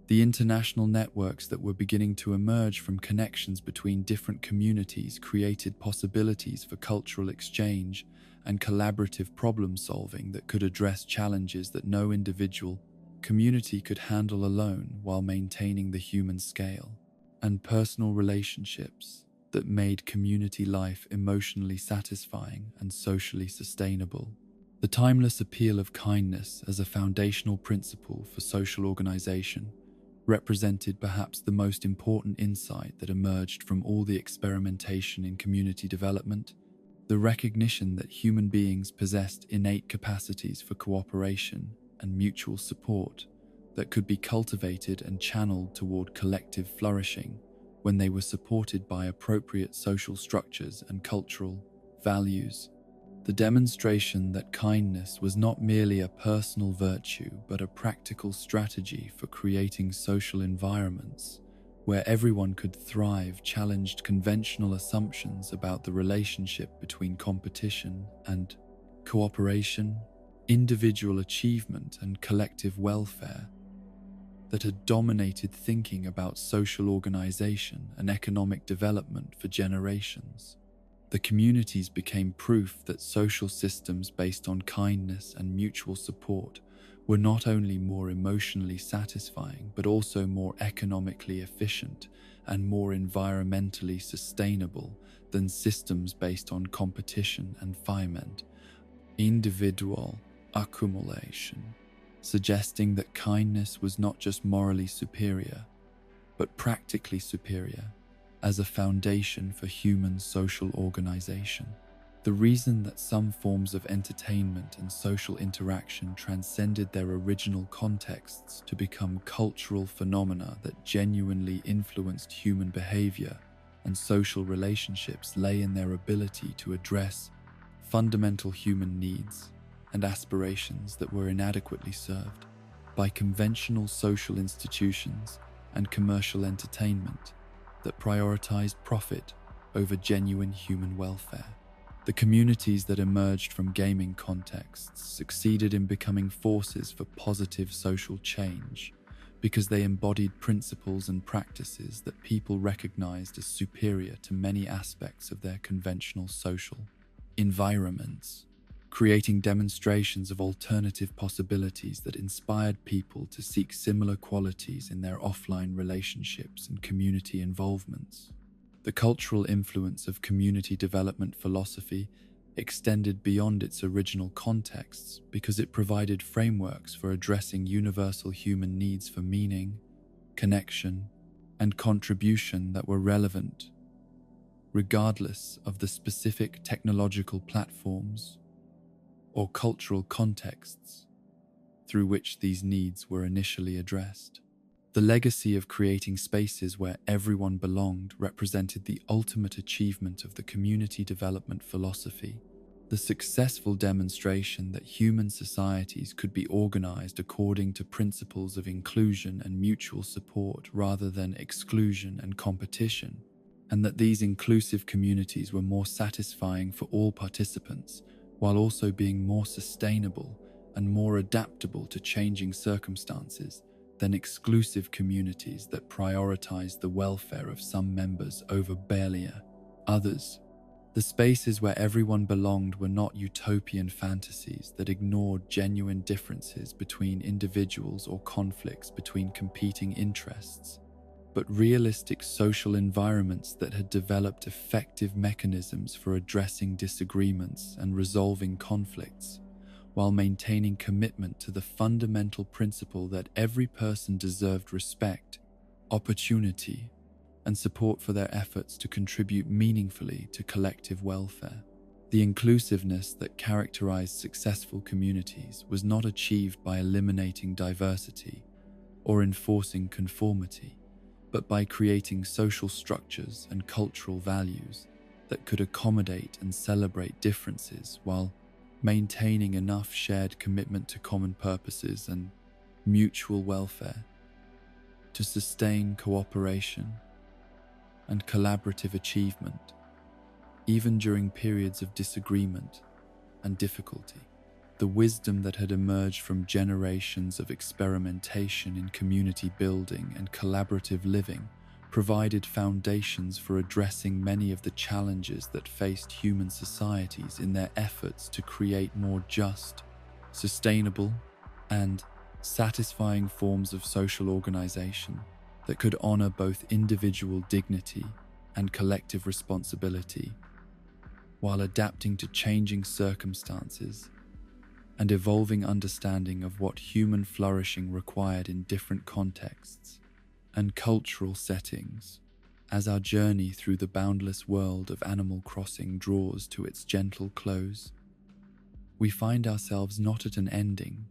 A: The international networks that were beginning to emerge from connections between different communities created possibilities for cultural exchange and collaborative problem-solving that could address challenges that no individual community could handle alone, while maintaining the human scale and personal relationships that made community life emotionally satisfying and socially sustainable. The timeless appeal of kindness as a foundational principle for social organization represented perhaps the most important insight that emerged from all the experimentation in community development: the recognition that human beings possessed innate capacities for cooperation and mutual support that could be cultivated and channeled toward collective flourishing when they were supported by appropriate social structures and cultural values. The demonstration that kindness was not merely a personal virtue but a practical strategy for creating social environments where everyone could thrive challenged conventional assumptions about the relationship between competition and cooperation, individual achievement and collective welfare that had dominated thinking about social organization and economic development for generations. The communities became proof that social systems based on kindness and mutual support were not only more emotionally satisfying but also more economically efficient and more environmentally sustainable than systems based on competition and environment, individual accumulation, suggesting that kindness was not just morally superior but practically superior as a foundation for human social organization. The reason that some forms of entertainment and social interaction transcended their original contexts to become cultural phenomena that genuinely influenced human behavior and social relationships lay in their ability to address fundamental human needs and aspirations that were inadequately served by conventional social institutions and commercial entertainment that prioritized profit over genuine human welfare. The communities that emerged from gaming contexts succeeded in becoming forces for positive social change because they embodied principles and practices that people recognized as superior to many aspects of their conventional social environments, creating demonstrations of alternative possibilities that inspired people to seek similar qualities in their offline relationships and community involvements. The cultural influence of community development philosophy extended beyond its original contexts because it provided frameworks for addressing universal human needs for meaning, connection, and contribution that were relevant, regardless of the specific technological platforms or cultural contexts through which these needs were initially addressed. The legacy of creating spaces where everyone belonged represented the ultimate achievement of the community development philosophy, the successful demonstration that human societies could be organized according to principles of inclusion and mutual support rather than exclusion and competition, and that these inclusive communities were more satisfying for all participants while also being more sustainable and more adaptable to changing circumstances than exclusive communities that prioritized the welfare of some members over barrier others. The spaces where everyone belonged were not utopian fantasies that ignored genuine differences between individuals or conflicts between competing interests, but realistic social environments that had developed effective mechanisms for addressing disagreements and resolving conflicts, while maintaining commitment to the fundamental principle that every person deserved respect, opportunity, and support for their efforts to contribute meaningfully to collective welfare. The inclusiveness that characterized successful communities was not achieved by eliminating diversity or enforcing conformity, but by creating social structures and cultural values that could accommodate and celebrate differences while maintaining enough shared commitment to common purposes and mutual welfare to sustain cooperation and collaborative achievement. even during periods of disagreement and difficulty. The wisdom that had emerged from generations of experimentation in community building and collaborative living provided foundations for addressing many of the challenges that faced human societies in their efforts to create more just, sustainable, and satisfying forms of social organization that could honor both individual dignity and collective responsibility, while adapting to changing circumstances and evolving understanding of what human flourishing required in different contexts and cultural settings. As our journey through the boundless world of Animal Crossing draws to its gentle close, we find ourselves not at an ending,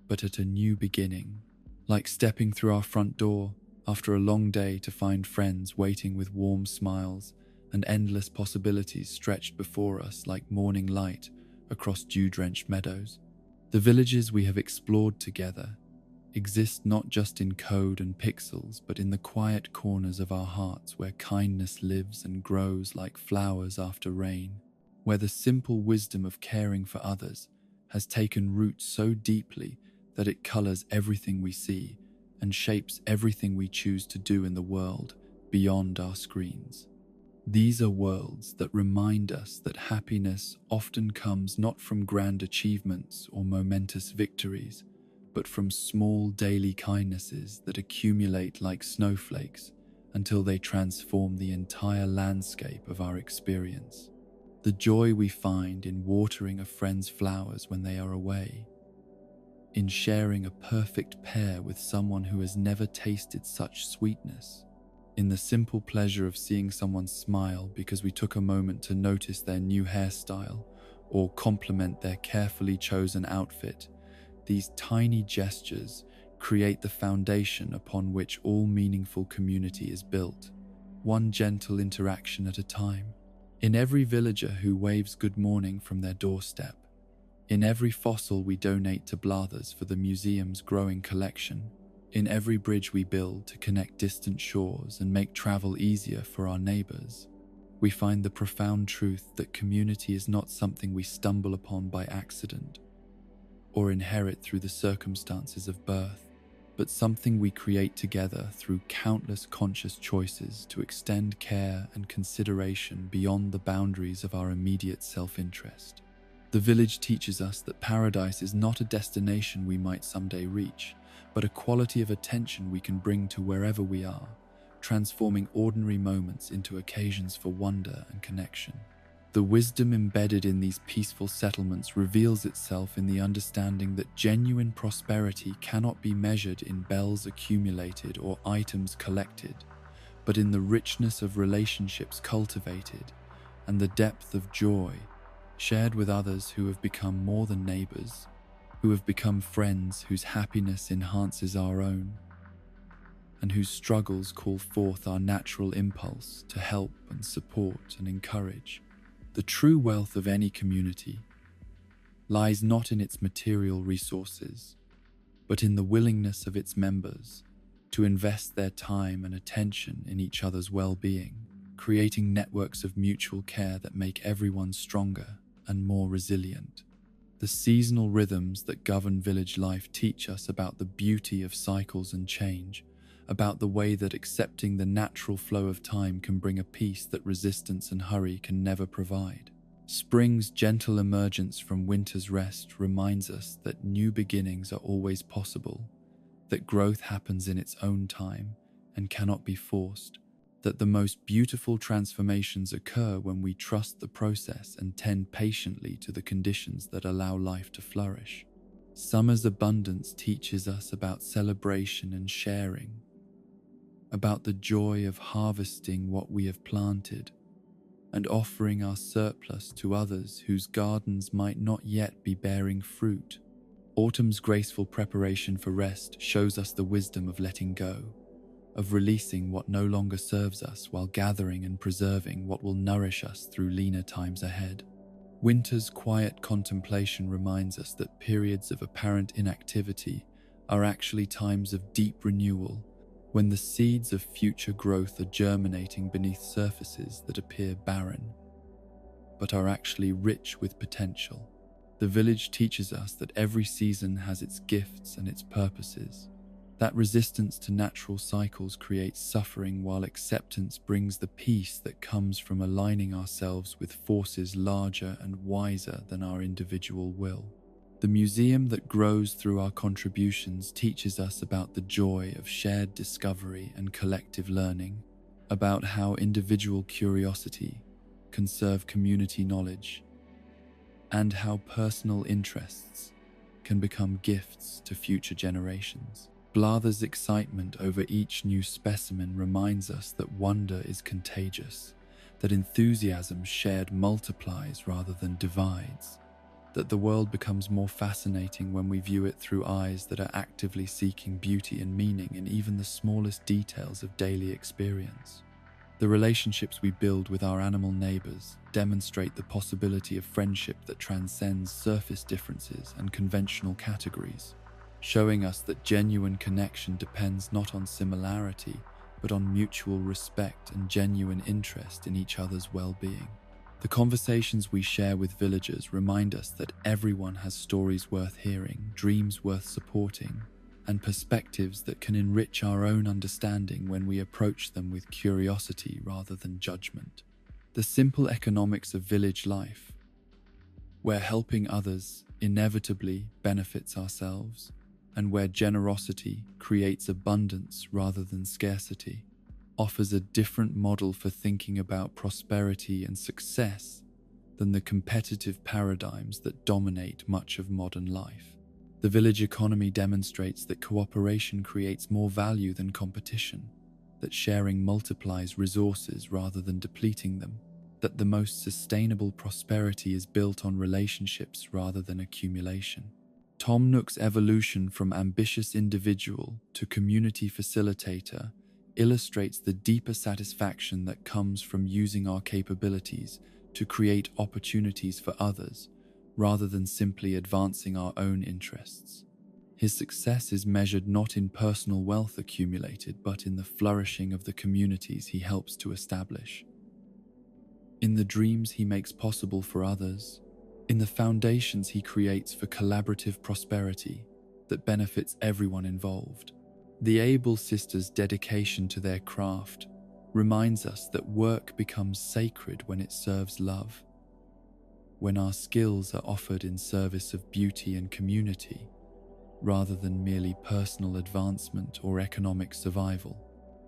A: but at a new beginning, like stepping through our front door after a long day to find friends waiting with warm smiles and endless possibilities stretched before us like morning light across dew-drenched meadows. The villages we have explored together exist not just in code and pixels, but in the quiet corners of our hearts where kindness lives and grows like flowers after rain, where the simple wisdom of caring for others has taken root so deeply that it colors everything we see and shapes everything we choose to do in the world beyond our screens. These are worlds that remind us that happiness often comes not from grand achievements or momentous victories, but from small daily kindnesses that accumulate like snowflakes until they transform the entire landscape of our experience. The joy we find in watering a friend's flowers when they are away, in sharing a perfect pear with someone who has never tasted such sweetness, in the simple pleasure of seeing someone smile because we took a moment to notice their new hairstyle or compliment their carefully chosen outfit. These tiny gestures create the foundation upon which all meaningful community is built, one gentle interaction at a time. In every villager who waves good morning from their doorstep, in every fossil we donate to Blathers for the museum's growing collection, in every bridge we build to connect distant shores and make travel easier for our neighbors, we find the profound truth that community is not something we stumble upon by accident or inherit through the circumstances of birth, but something we create together through countless conscious choices to extend care and consideration beyond the boundaries of our immediate self-interest. The village teaches us that paradise is not a destination we might someday reach, but a quality of attention we can bring to wherever we are, transforming ordinary moments into occasions for wonder and connection. The wisdom embedded in these peaceful settlements reveals itself in the understanding that genuine prosperity cannot be measured in bells accumulated or items collected, but in the richness of relationships cultivated and the depth of joy shared with others who have become more than neighbors, who have become friends whose happiness enhances our own, and whose struggles call forth our natural impulse to help and support and encourage. The true wealth of any community lies not in its material resources, but in the willingness of its members to invest their time and attention in each other's well-being, creating networks of mutual care that make everyone stronger and more resilient. The seasonal rhythms that govern village life teach us about the beauty of cycles and change, about the way that accepting the natural flow of time can bring a peace that resistance and hurry can never provide. Spring's gentle emergence from winter's rest reminds us that new beginnings are always possible, that growth happens in its own time and cannot be forced, that the most beautiful transformations occur when we trust the process and tend patiently to the conditions that allow life to flourish. Summer's abundance teaches us about celebration and sharing, about the joy of harvesting what we have planted and offering our surplus to others whose gardens might not yet be bearing fruit. Autumn's graceful preparation for rest shows us the wisdom of letting go, of releasing what no longer serves us while gathering and preserving what will nourish us through leaner times ahead. Winter's quiet contemplation reminds us that periods of apparent inactivity are actually times of deep renewal, when the seeds of future growth are germinating beneath surfaces that appear barren. but are actually rich with potential. The village teaches us that every season has its gifts and its purposes. That resistance to natural cycles creates suffering, while acceptance brings the peace that comes from aligning ourselves with forces larger and wiser than our individual will. The museum that grows through our contributions teaches us about the joy of shared discovery and collective learning, about how individual curiosity can serve community knowledge, and how personal interests can become gifts to future generations. Blather's excitement over each new specimen reminds us that wonder is contagious, that enthusiasm shared multiplies rather than divides, that the world becomes more fascinating when we view it through eyes that are actively seeking beauty and meaning in even the smallest details of daily experience. The relationships we build with our animal neighbors demonstrate the possibility of friendship that transcends surface differences and conventional categories, showing us that genuine connection depends not on similarity, but on mutual respect and genuine interest in each other's well-being. The conversations we share with villagers remind us that everyone has stories worth hearing, dreams worth supporting, and perspectives that can enrich our own understanding when we approach them with curiosity rather than judgment. The simple economics of village life, where helping others inevitably benefits ourselves, and where generosity creates abundance rather than scarcity, offers a different model for thinking about prosperity and success than the competitive paradigms that dominate much of modern life. The village economy demonstrates that cooperation creates more value than competition, that sharing multiplies resources rather than depleting them, that the most sustainable prosperity is built on relationships rather than accumulation. Tom Nook's evolution from ambitious individual to community facilitator illustrates the deeper satisfaction that comes from using our capabilities to create opportunities for others, rather than simply advancing our own interests. His success is measured not in personal wealth accumulated, but in the flourishing of the communities he helps to establish, in the dreams he makes possible for others, in the foundations he creates for collaborative prosperity that benefits everyone involved. The Able sisters' dedication to their craft reminds us that work becomes sacred when it serves love, when our skills are offered in service of beauty and community, rather than merely personal advancement or economic survival.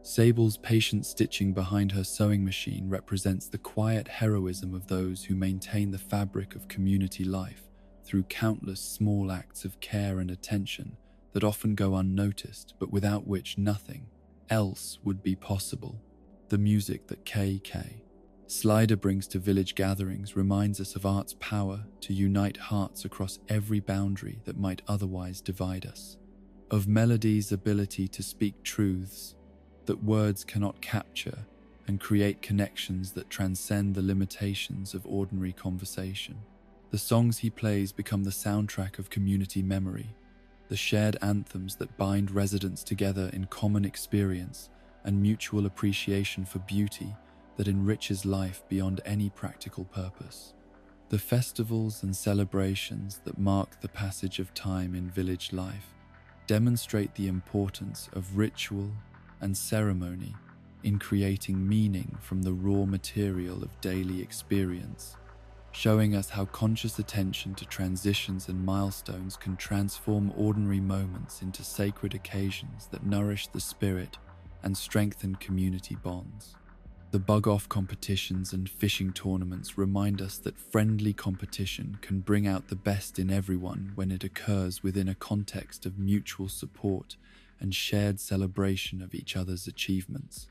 A: Sable's patient stitching behind her sewing machine represents the quiet heroism of those who maintain the fabric of community life through countless small acts of care and attention that often go unnoticed, but without which nothing else would be possible. The music that K.K. Slider brings to village gatherings reminds us of art's power to unite hearts across every boundary that might otherwise divide us, of melody's ability to speak truths that words cannot capture and create connections that transcend the limitations of ordinary conversation. The songs he plays become the soundtrack of community memory, the shared anthems that bind residents together in common experience and mutual appreciation for beauty that enriches life beyond any practical purpose. The festivals and celebrations that mark the passage of time in village life demonstrate the importance of ritual and ceremony in creating meaning from the raw material of daily experience, showing us how conscious attention to transitions and milestones can transform ordinary moments into sacred occasions that nourish the spirit and strengthen community bonds. The bug-off competitions and fishing tournaments remind us that friendly competition can bring out the best in everyone when it occurs within a context of mutual support and shared celebration of each other's achievements.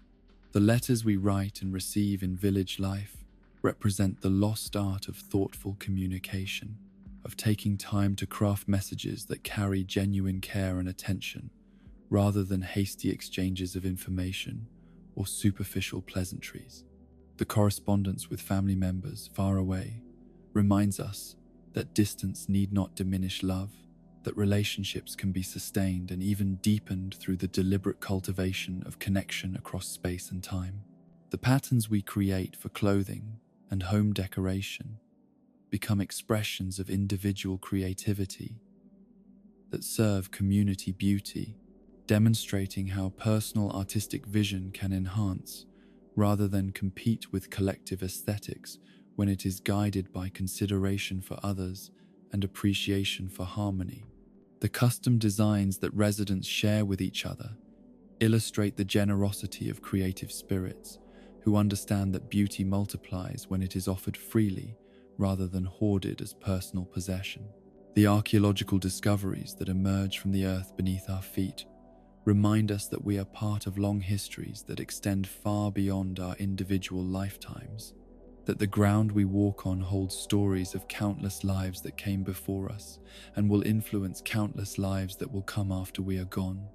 A: The letters we write and receive in village life represent the lost art of thoughtful communication, of taking time to craft messages that carry genuine care and attention, rather than hasty exchanges of information or superficial pleasantries. The correspondence with family members far away reminds us that distance need not diminish love, that relationships can be sustained and even deepened through the deliberate cultivation of connection across space and time. The patterns we create for clothing and home decoration become expressions of individual creativity that serve community beauty, demonstrating how personal artistic vision can enhance rather than compete with collective aesthetics when it is guided by consideration for others and appreciation for harmony. The custom designs that residents share with each other illustrate the generosity of creative spirits who understand that beauty multiplies when it is offered freely rather than hoarded as personal possession. The archaeological discoveries that emerge from the earth beneath our feet remind us that we are part of long histories that extend far beyond our individual lifetimes, that the ground we walk on holds stories of countless lives that came before us and will influence countless lives that will come after we are gone.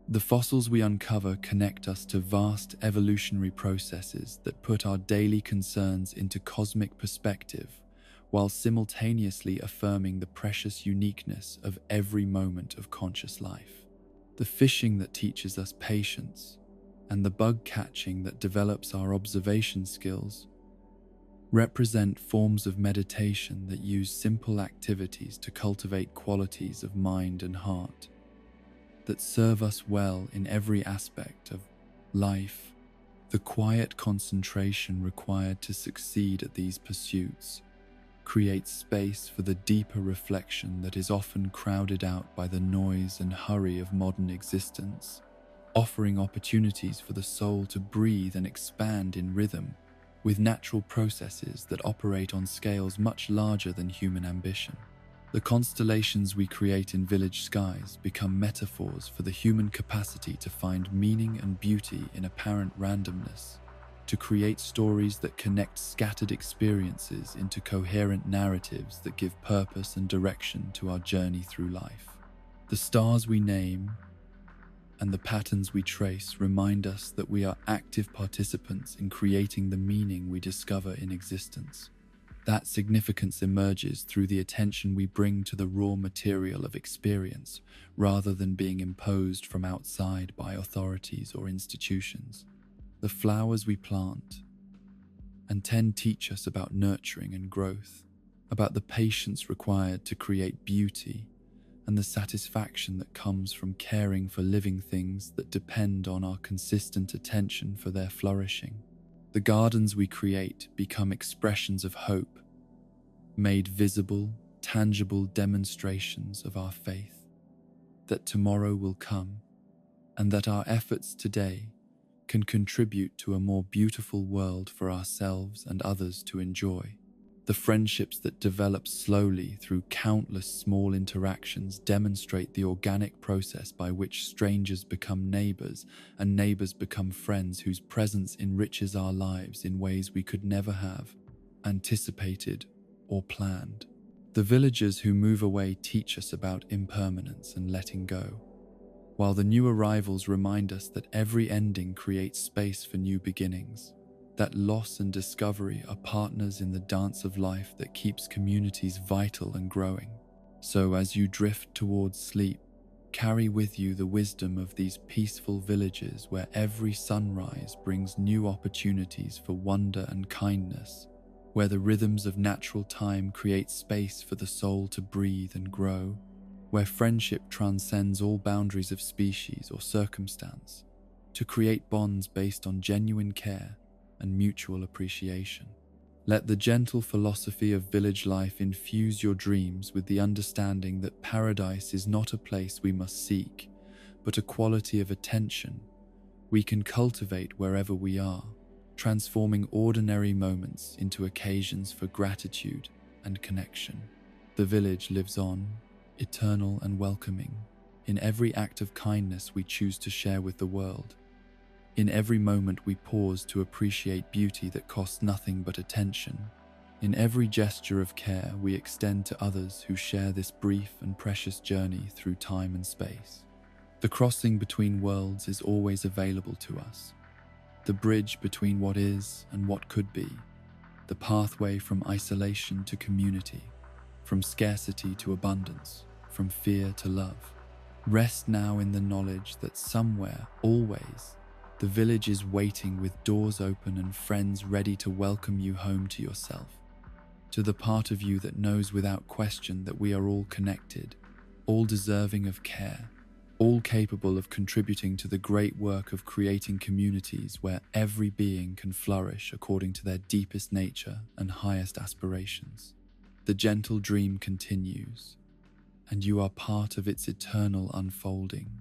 A: The fossils we uncover connect us to vast evolutionary processes that put our daily concerns into cosmic perspective, while simultaneously affirming the precious uniqueness of every moment of conscious life. The fishing that teaches us patience, and the bug catching that develops our observation skills, represent forms of meditation that use simple activities to cultivate qualities of mind and heart that serve us well in every aspect of life. The quiet concentration required to succeed at these pursuits creates space for the deeper reflection that is often crowded out by the noise and hurry of modern existence, offering opportunities for the soul to breathe and expand in rhythm with natural processes that operate on scales much larger than human ambition. The constellations we create in village skies become metaphors for the human capacity to find meaning and beauty in apparent randomness, to create stories that connect scattered experiences into coherent narratives that give purpose and direction to our journey through life. The stars we name and the patterns we trace remind us that we are active participants in creating the meaning we discover in existence. That significance emerges through the attention we bring to the raw material of experience, rather than being imposed from outside by authorities or institutions. The flowers we plant and tend teach us about nurturing and growth, about the patience required to create beauty, and the satisfaction that comes from caring for living things that depend on our consistent attention for their flourishing. The gardens we create become expressions of hope, made visible, tangible demonstrations of our faith that tomorrow will come, and that our efforts today can contribute to a more beautiful world for ourselves and others to enjoy. The friendships that develop slowly through countless small interactions demonstrate the organic process by which strangers become neighbors and neighbors become friends whose presence enriches our lives in ways we could never have anticipated or planned. The villagers who move away teach us about impermanence and letting go, while the new arrivals remind us that every ending creates space for new beginnings, that loss and discovery are partners in the dance of life that keeps communities vital and growing. So as you drift towards sleep, carry with you the wisdom of these peaceful villages where every sunrise brings new opportunities for wonder and kindness, where the rhythms of natural time create space for the soul to breathe and grow, where friendship transcends all boundaries of species or circumstance, to create bonds based on genuine care and mutual appreciation. Let the gentle philosophy of village life infuse your dreams with the understanding that paradise is not a place we must seek, but a quality of attention we can cultivate wherever we are, transforming ordinary moments into occasions for gratitude and connection. The village lives on, eternal and welcoming, in every act of kindness we choose to share with the world. In every moment we pause to appreciate beauty that costs nothing but attention. In every gesture of care we extend to others who share this brief and precious journey through time and space. The crossing between worlds is always available to us. The bridge between what is and what could be. The pathway from isolation to community, from scarcity to abundance, from fear to love. Rest now in the knowledge that somewhere, always, The village is waiting with doors open and friends ready to welcome you home to yourself, to the part of you that knows without question that we are all connected, all deserving of care, all capable of contributing to the great work of creating communities where every being can flourish according to their deepest nature and highest aspirations. The gentle dream continues, and you are part of its eternal unfolding.